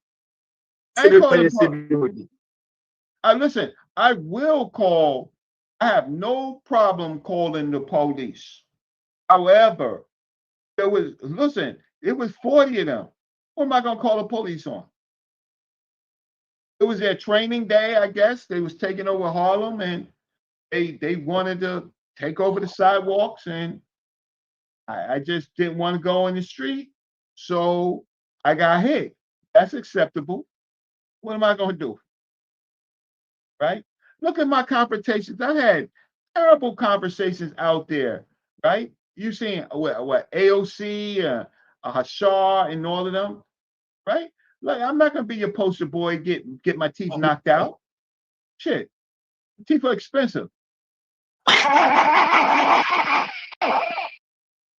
Listen, I will call. I have no problem calling the police. However, it was 40 of them. What am I gonna call the police on? It was their training day, I guess. They was taking over Harlem, and they wanted to take over the sidewalks, and I just didn't want to go in the street, so I got hit. That's acceptable. What am I going to do? Right? Look at my confrontations. I've had terrible conversations out there, right? You seen what AOC, Hashar, and all of them, right? Like, I'm not going to be your poster boy, get my teeth knocked out. Shit. Teeth are expensive.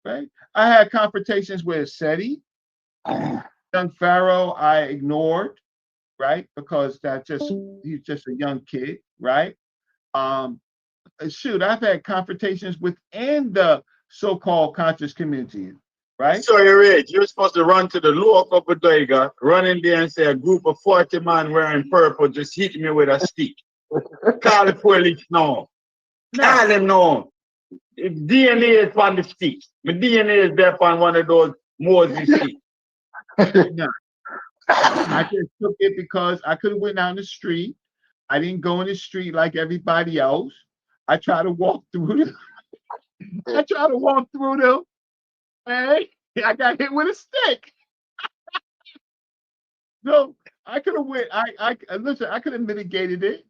Right? I had confrontations with SETI. Young Pharaoh, I ignored, right? Because he's just a young kid, right? Shoot, I've had confrontations within the so-called conscious community, right? So you're supposed to run to the local bodega, run in there and say a group of 40 men wearing purple just hit me with a stick. Call the police now. Call them now. If DNA is on the stick. My DNA is there on one of those Moses sticks. No. I just took it because I could have went down the street. I didn't go in the street like everybody else. I tried to walk through them. Hey, I got hit with a stick. So I could have went. Listen. I could have mitigated it.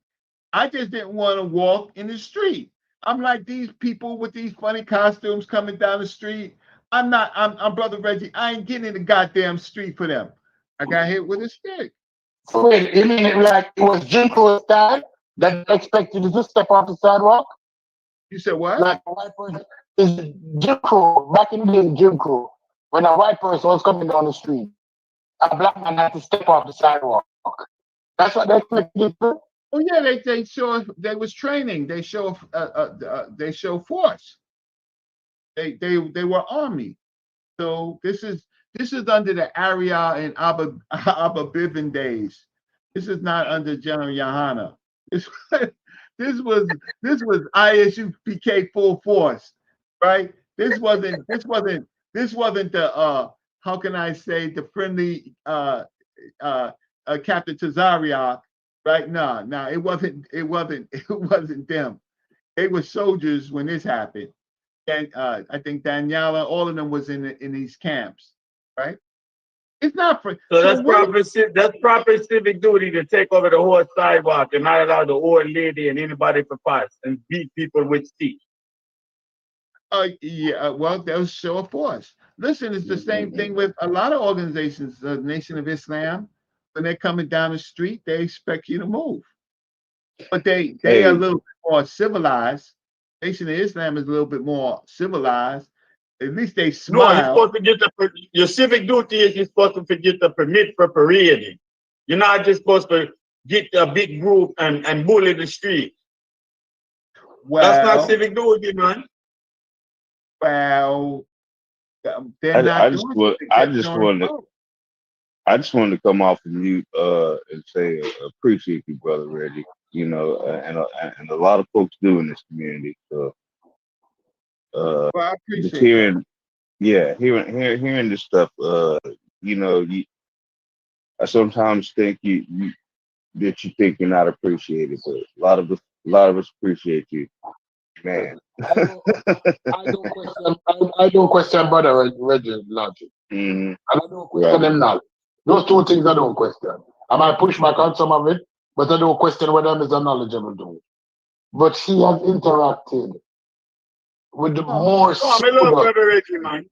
I just didn't want to walk in the street. I'm like these people with these funny costumes coming down the street. I'm Brother Reggie. I ain't getting in the goddamn street for them. I got hit with a stick. So wait, you mean it like it was Jim Crow style that expected you to step off the sidewalk? You said what? Like a white person. Is Jim Crow, back in the day, Jim Crow, when a white person was coming down the street, a black man had to step off the sidewalk. That's what they expected you to do? Oh yeah, they was training. They show force. They were army. So this is under the Area and Abba Bivin days. This is not under General Yohana. this was ISU PK full force, right? This wasn't the how can I say, the friendly Captain Tazariak, right? No, it wasn't them. They were soldiers when this happened. And I think Daniela, all of them was in these camps, right? It's not for So that's proper civic duty to take over the whole sidewalk and not allow the old lady and anybody to pass and beat people with sticks. Yeah, well, that was show of force. Listen, it's the same thing with a lot of organizations, the Nation of Islam. When they're coming down the street, they expect you to move. But they are a little bit more civilized. Nation of Islam is a little bit more civilized. At least they smile. No, you're supposed to get your civic duty is you're supposed to get the permit for parading. You're not just supposed to get a big group and bully the street. Well, that's not civic duty, man. Well, I just wanted to come off of mute and say appreciate you, brother Reggie. You know, and a lot of folks do in this community. So well, I appreciate just hearing this stuff. You know, I sometimes think that you think you're not appreciated, but a lot of us appreciate you, man. I don't question brother Reggie's logic. And I don't question him now. Those two things I don't question. I might push back on some of it, but I don't question whether he's a knowledgeable dude. But he has interacted with the more brother Reggie, man.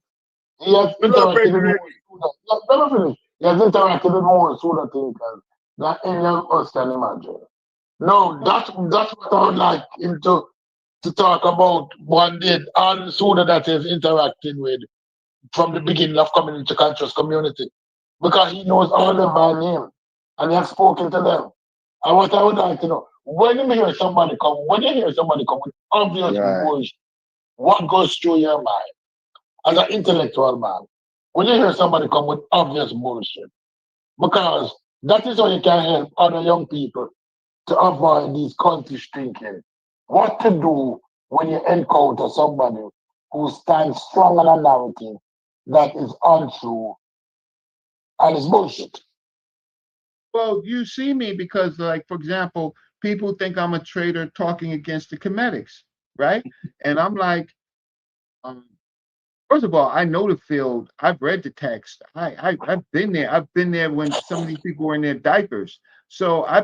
He has interacted with more He has interacted with more Suda thinkers than any of us can imagine. No, that's what I would like him to talk about one day, all the Suda that he's interacting with from the beginning of coming into conscious community. Because he knows all of them by name and he has spoken to them. And what I would like to know, when you hear somebody come with obvious bullshit, what goes through your mind as an intellectual man? When you hear somebody come with obvious bullshit, because that is how you can help other young people to avoid these cultish thinking. What to do when you encounter somebody who stands strong on a narrative that is untrue and is bullshit. Well, you see me because, like, for example, people think I'm a traitor talking against the Comedics, right? And I'm like, first of all, I know the field. I've read the text. I've been there. I've been there when some of these people were in their diapers. So I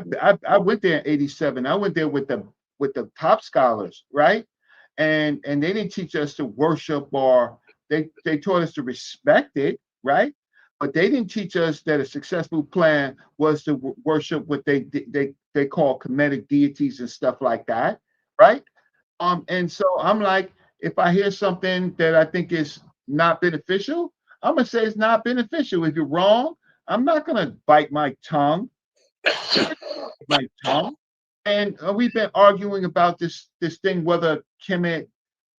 went there in '87. I went there with the top scholars, right? And they didn't teach us to worship, or they taught us to respect it, right? But they didn't teach us that a successful plan was to worship what they call Kemetic deities and stuff like that, right? And so I'm like, if I hear something that I think is not beneficial, I'm gonna say it's not beneficial. If you're wrong, I'm not gonna bite my tongue. And we've been arguing about this thing whether Kemet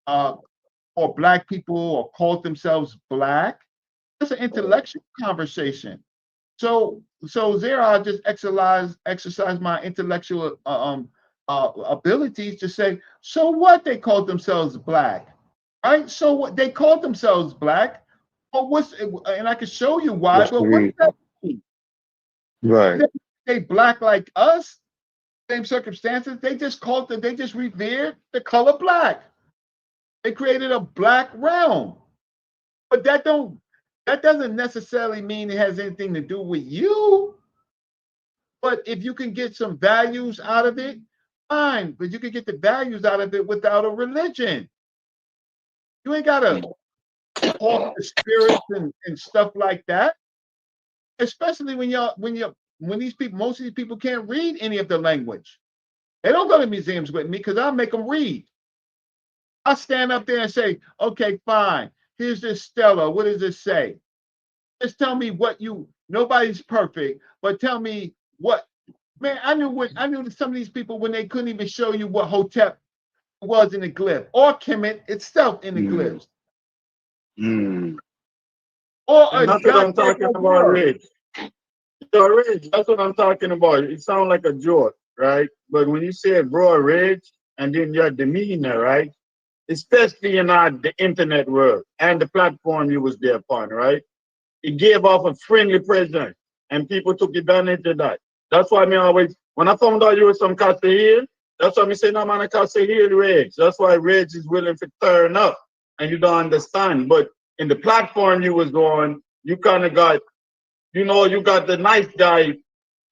or black people or called themselves black. It's an intellectual conversation. So there I just exercise my intellectual abilities to say, so what, they called themselves black, right? So what, they called themselves black, but and I can show you why, but what's that mean? Right. They black like us, same circumstances, they just revered the color black. They created a black realm. But that doesn't necessarily mean it has anything to do with you. But if you can get some values out of it, fine. But you can get the values out of it without a religion. You ain't gotta talk to spirits and stuff like that. Especially when most of these people can't read any of the language. They don't go to museums with me because I'll make them read. I'll stand up there and say, okay, fine. Here's this stela. What does it say? Just tell me nobody's perfect, but tell me what, man, I knew some of these people when they couldn't even show you what Hotep was in the glyph, or Kemet itself in the glyphs. Or that's what I'm talking about, Rich. So, Rich, that's what I'm talking about. It sounds like a joke. right? But when you say broad rage and then your demeanor, right? Especially in the internet world and the platform you was there upon, right? It gave off a friendly presence and people took advantage of that. That's why me always, when I found out you were some Casa Hill, that's why me say, no man, I Casa Hill rage. That's why rage is willing to turn up and you don't understand. But in the platform you was on, you kind of got, you got the nice guy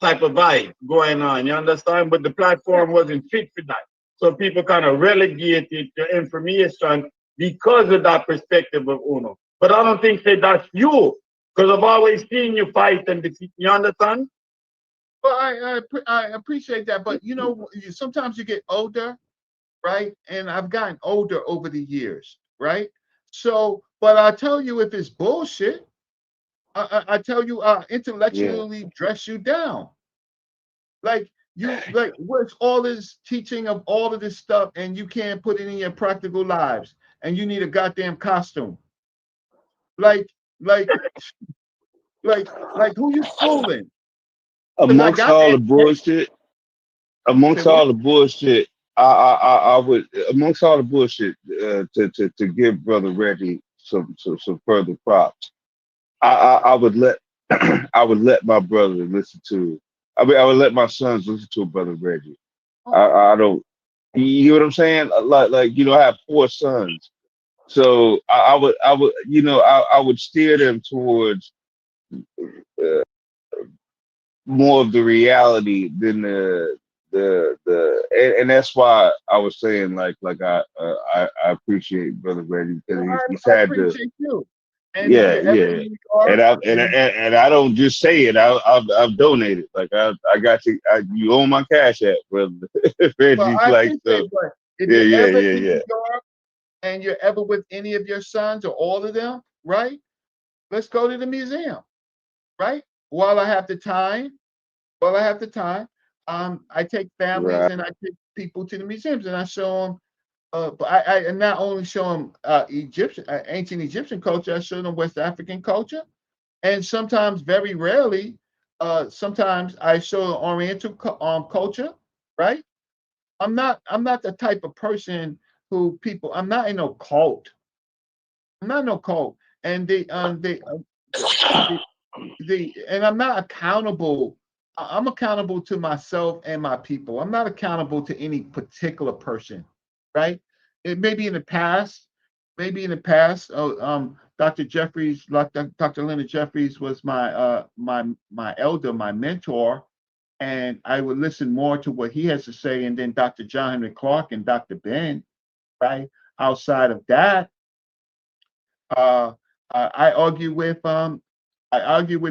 type of vibe going on, you understand? But the platform wasn't fit for that. So people kind of relegated the information because of that perspective of Uno. But I don't think that that's you, because I've always seen you fight and defeat. You understand? Well, I appreciate that, but sometimes you get older, right? And I've gotten older over the years, right? So, but I tell you, if it's bullshit, I tell you, intellectually dress you down. Like what's all this teaching of all of this stuff, and you can't put it in your practical lives, and you need a goddamn costume. Like who you fooling? Amongst all the bullshit, I would amongst all the bullshit to give Brother Reggie some further props. I would let I would let my brother listen to. I would let my sons listen to Brother Reggie. I don't. You know what I'm saying? Like I have 4 sons, so I would I would steer them towards more of the reality than and that's why I was saying I appreciate Brother Reggie because he's I had to. appreciate you. And Yeah. And I don't just say it. I've donated. Like I got you. You own my cash app, brother. Reggie's like so. But if Yeah, you're ever yeah, in yeah. New York and you're ever with any of your sons or all of them, right? Let's go to the museum, right? While I have the time, I take families Right. and I take people to the museums and I show them. But I not only show them ancient Egyptian culture, I show them West African culture, and sometimes, very rarely, sometimes I show them Oriental culture, right? I'm not the type of person who people. I'm not in no cult. I'm not in no cult, and and I'm not accountable. I'm accountable to myself and my people. I'm not accountable to any particular person, right? It may be in the past, Dr. Jeffries, Dr. Leonard Jeffries was my elder, my mentor, and I would listen more to what he has to say, and then Dr. John Henry Clark and Dr. Ben, right? Outside of that, uh, I argue with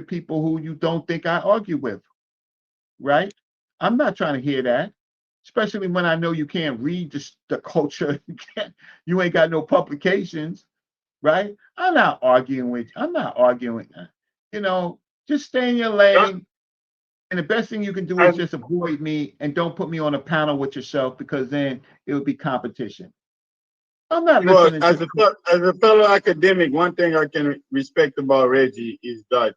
people who you don't think I argue with, right? I'm not trying to hear that, especially when I know you can't read the culture. You ain't got no publications, right? I'm not arguing. Just stay in your lane. And the best thing you can do is just avoid me and don't put me on a panel with yourself because then it would be competition. I'm not Well, listening as a fellow academic, one thing I can respect about Reggie is that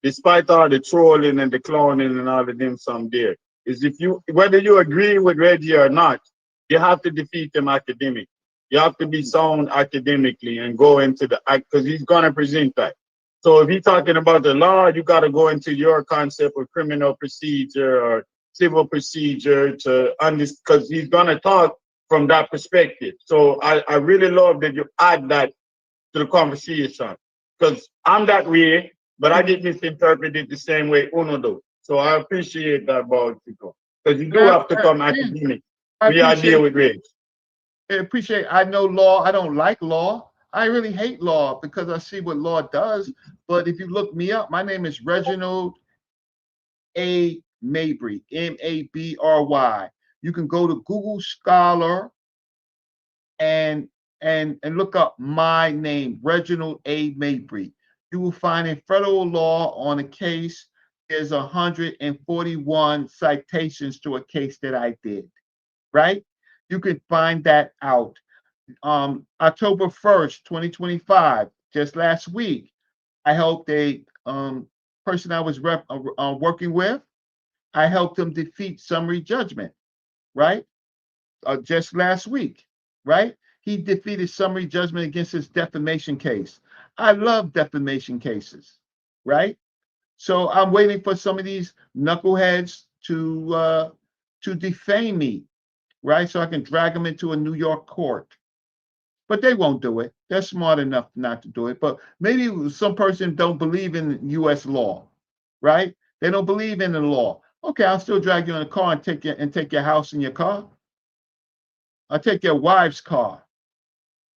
despite all the trolling and the clowning and all the them some there, is whether you agree with Reggie or not, you have to defeat him academic. You have to be sound academically and go into the act because he's gonna present that. So if he's talking about the law, you got to go into your concept of criminal procedure or civil procedure to understand because he's gonna talk from that perspective. So I really love that you add that to the conversation because I'm that way, but I get misinterpreted the same way Uno do. So I appreciate that about you because you do have to come academic. We are deal with race. I appreciate. I know law. I don't like law. I really hate law because I see what law does. But if you look me up, my name is Reginald A. Mabry, Mabry. You can go to Google Scholar and look up my name, Reginald A. Mabry. You will find in federal law on a case, there's 141 citations to a case that I did, right? You can find that out. October 1st, 2025, just last week, I helped a person I was working with I helped him defeat summary judgment, right? Just last week, right? He defeated summary judgment against his defamation case. I love defamation cases, right? So I'm waiting for some of these knuckleheads to defame me, right? So I can drag them into a New York court. But they won't do it. They're smart enough not to do it. But maybe some person don't believe in U.S. law, right? They don't believe in the law. Okay, I'll still drag you in a car and take your house and your car. I'll take your wife's car.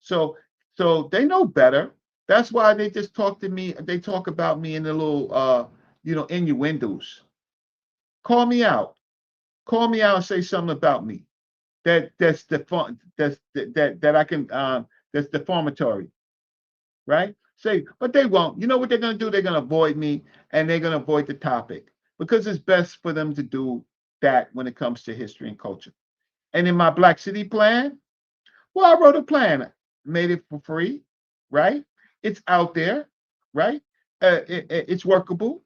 So they know better. That's why they just talk to me. They talk about me in the little innuendos. Call me out. Call me out and say something about me that I can that's defamatory, right? Say, but they won't. You know what they're gonna do? They're gonna avoid me and they're gonna avoid the topic because it's best for them to do that when it comes to history and culture. And in my Black City plan, well, I wrote a plan, made it for free, right? It's out there, right? It's workable.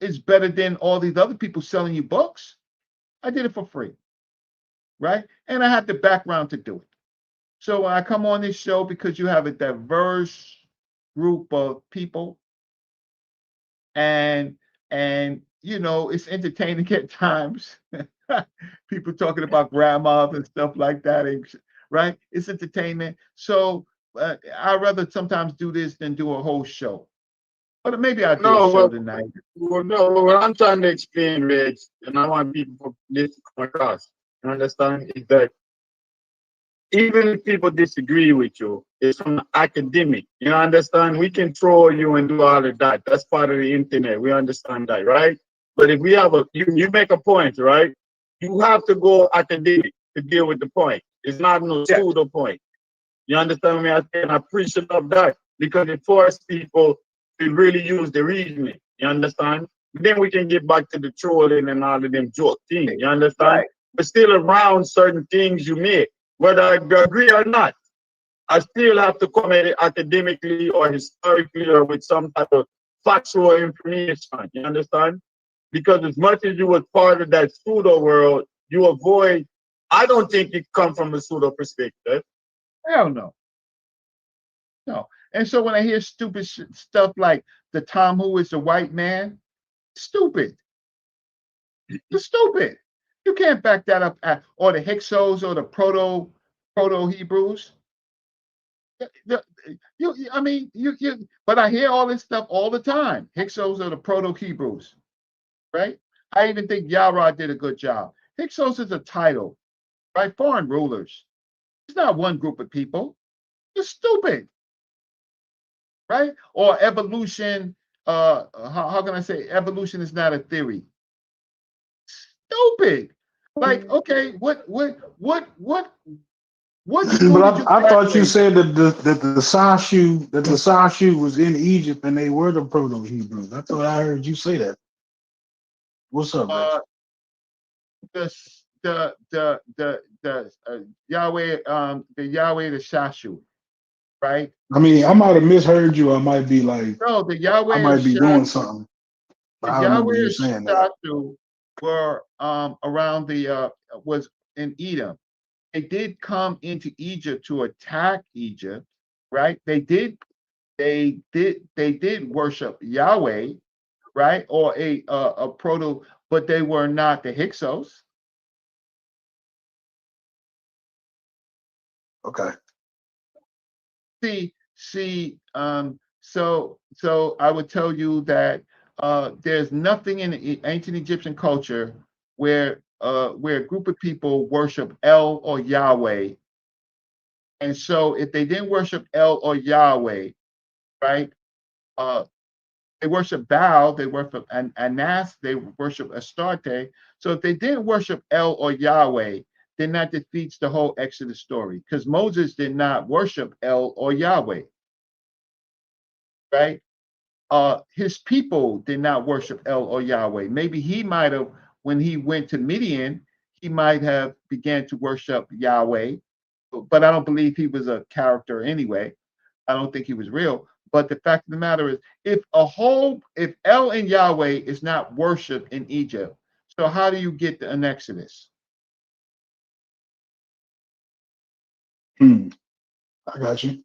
It's better than all these other people selling you books. I did it for free, right? And I had the background to do it. So when I come on this show, because you have a diverse group of people, and it's entertaining at times. People talking about grandma and stuff like that, right? It's entertainment. So I'd rather sometimes do this than do a whole show. But maybe I'll do a show tonight. Well, no, what I'm trying to explain, Reg, and I want people for this to come across, you understand, is that even if people disagree with you, it's from academic. You understand? We can troll you and do all of that. That's part of the internet. We understand that, right? But if we have you make a point, right? You have to go academic to deal with the point. It's not no pseudo point. You understand me? I appreciate of that because it forces people to really use the reasoning. You understand? Then we can get back to the trolling and all of them joke things. You understand? Right. But still around certain things you make, whether I agree or not, I still have to come at it academically or historically or with some type of factual information. You understand? Because as much as you was part of that pseudo world, you avoid. I don't think it come from a pseudo perspective. Hell no. No. And so when I hear stupid stuff like the Tom who is a white man, stupid. You're stupid. You can't back that up or the Hyksos or the proto-Hebrews. But I hear all this stuff all the time. Hyksos are the proto-Hebrews, right? I even think Yara did a good job. Hyksos is a title, right? Foreign rulers. It's not one group of people. You're stupid, right? Or evolution. How can I say evolution is not a theory? Stupid. Like, okay, what? But I thought you said that the Sashu was in Egypt and they were the proto-Hebrews. I thought I heard you say that. What's up, Rich? The Yahweh, the Shashu, right? I mean, I might have misheard you. I might be like, no, the Yahweh. I might be doing something. The I remember you Yahweh saying that. Shashu were around was in Edom. They did come into Egypt to attack Egypt, right? They did worship Yahweh, right? Or a proto, but they were not the Hyksos. Okay. So I would tell you that there's nothing in the ancient Egyptian culture where a group of people worship El or Yahweh. And so if they didn't worship El or Yahweh, right? They worship Baal, they worship Anas, they worship Astarte. So if they didn't worship El or Yahweh, then that defeats the whole Exodus story because Moses did not worship El or Yahweh, right? His people did not worship El or Yahweh. Maybe he might have, when he went to Midian, he might have began to worship Yahweh, but I don't believe he was a character anyway. I don't think he was real. But the fact of the matter is, if El and Yahweh is not worshipped in Egypt, So how do you get an exodus? I got you.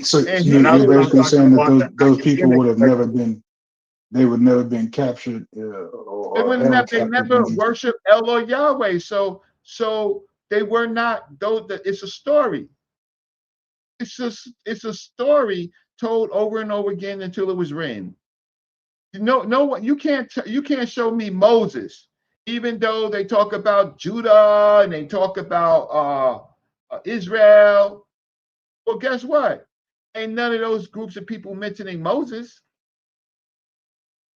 So And you're Hebrew, basically saying that those people academic would have never been, they would never been captured they or would held never, they captive never in Egypt. worship El or Yahweh. So they were not. Though it's a story. It's a story told over and over again until it was written. No, you can't show me Moses, even though they talk about Judah and they talk about Israel. Well, guess what? Ain't none of those groups of people mentioning Moses.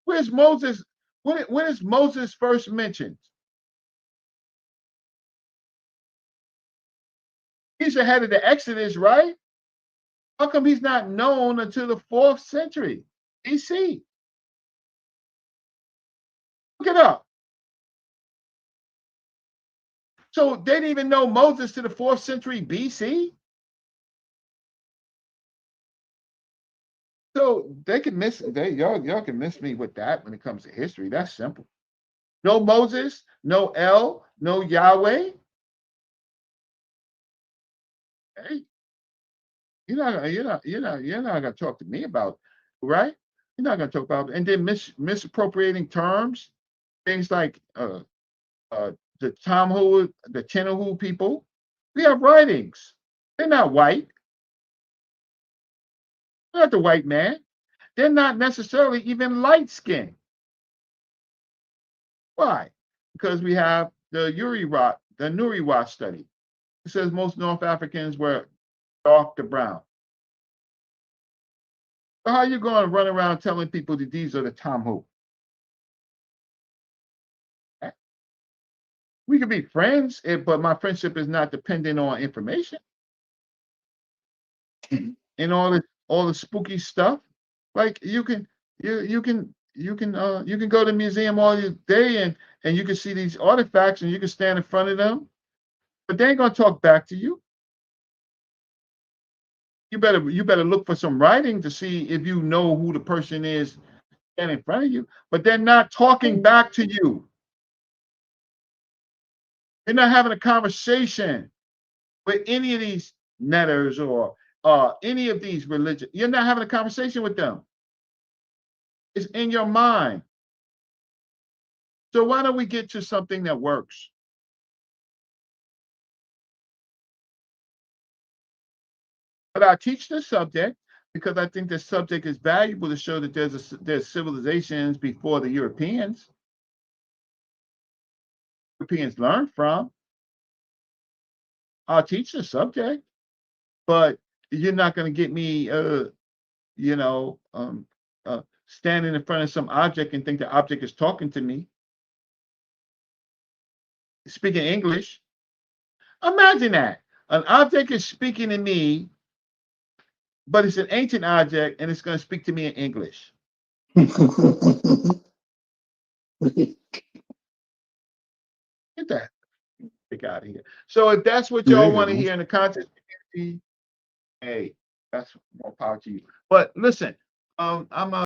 Where's Moses? When is Moses first mentioned? He's ahead of the Exodus, right? How come he's not known until the 4th century BC? Look it up. So they didn't even know Moses to the 4th century BC? So they can miss y'all can miss me with that when it comes to history. That's simple. No Moses, no El, no Yahweh. Hey, you're not gonna talk to me about, right? You're not gonna talk about, and then misappropriating terms, things like the Talmud, the Tenahu people. We have writings. They're not white. They're not the white man. They're not necessarily even light skinned. Why? Because we have the Nuriwa study. It says most North Africans were dark to brown. So how are you going to run around telling people that these are the Talmud? We can be friends, but my friendship is not dependent on information and all the spooky stuff. Like you can go to the museum all day and you can see these artifacts and you can stand in front of them, but they ain't gonna talk back to you. You better look for some writing to see if you know who the person is standing in front of you, but they're not talking back to you. You're not having a conversation with any of these netters or any of these religions. You're not having a conversation with them. It's in your mind. So why don't we get to something that works? But I teach this subject because I think this subject is valuable to show that there's civilizations before the Europeans. Europeans learned from. I'll teach the subject, but you're not going to get me, standing in front of some object and think the object is talking to me, speaking English. Imagine that. An object is speaking to me, but it's an ancient object and it's going to speak to me in English. Get that out of here. So if that's what y'all want to hear in the content community, hey, that's more power to you. But listen, I'm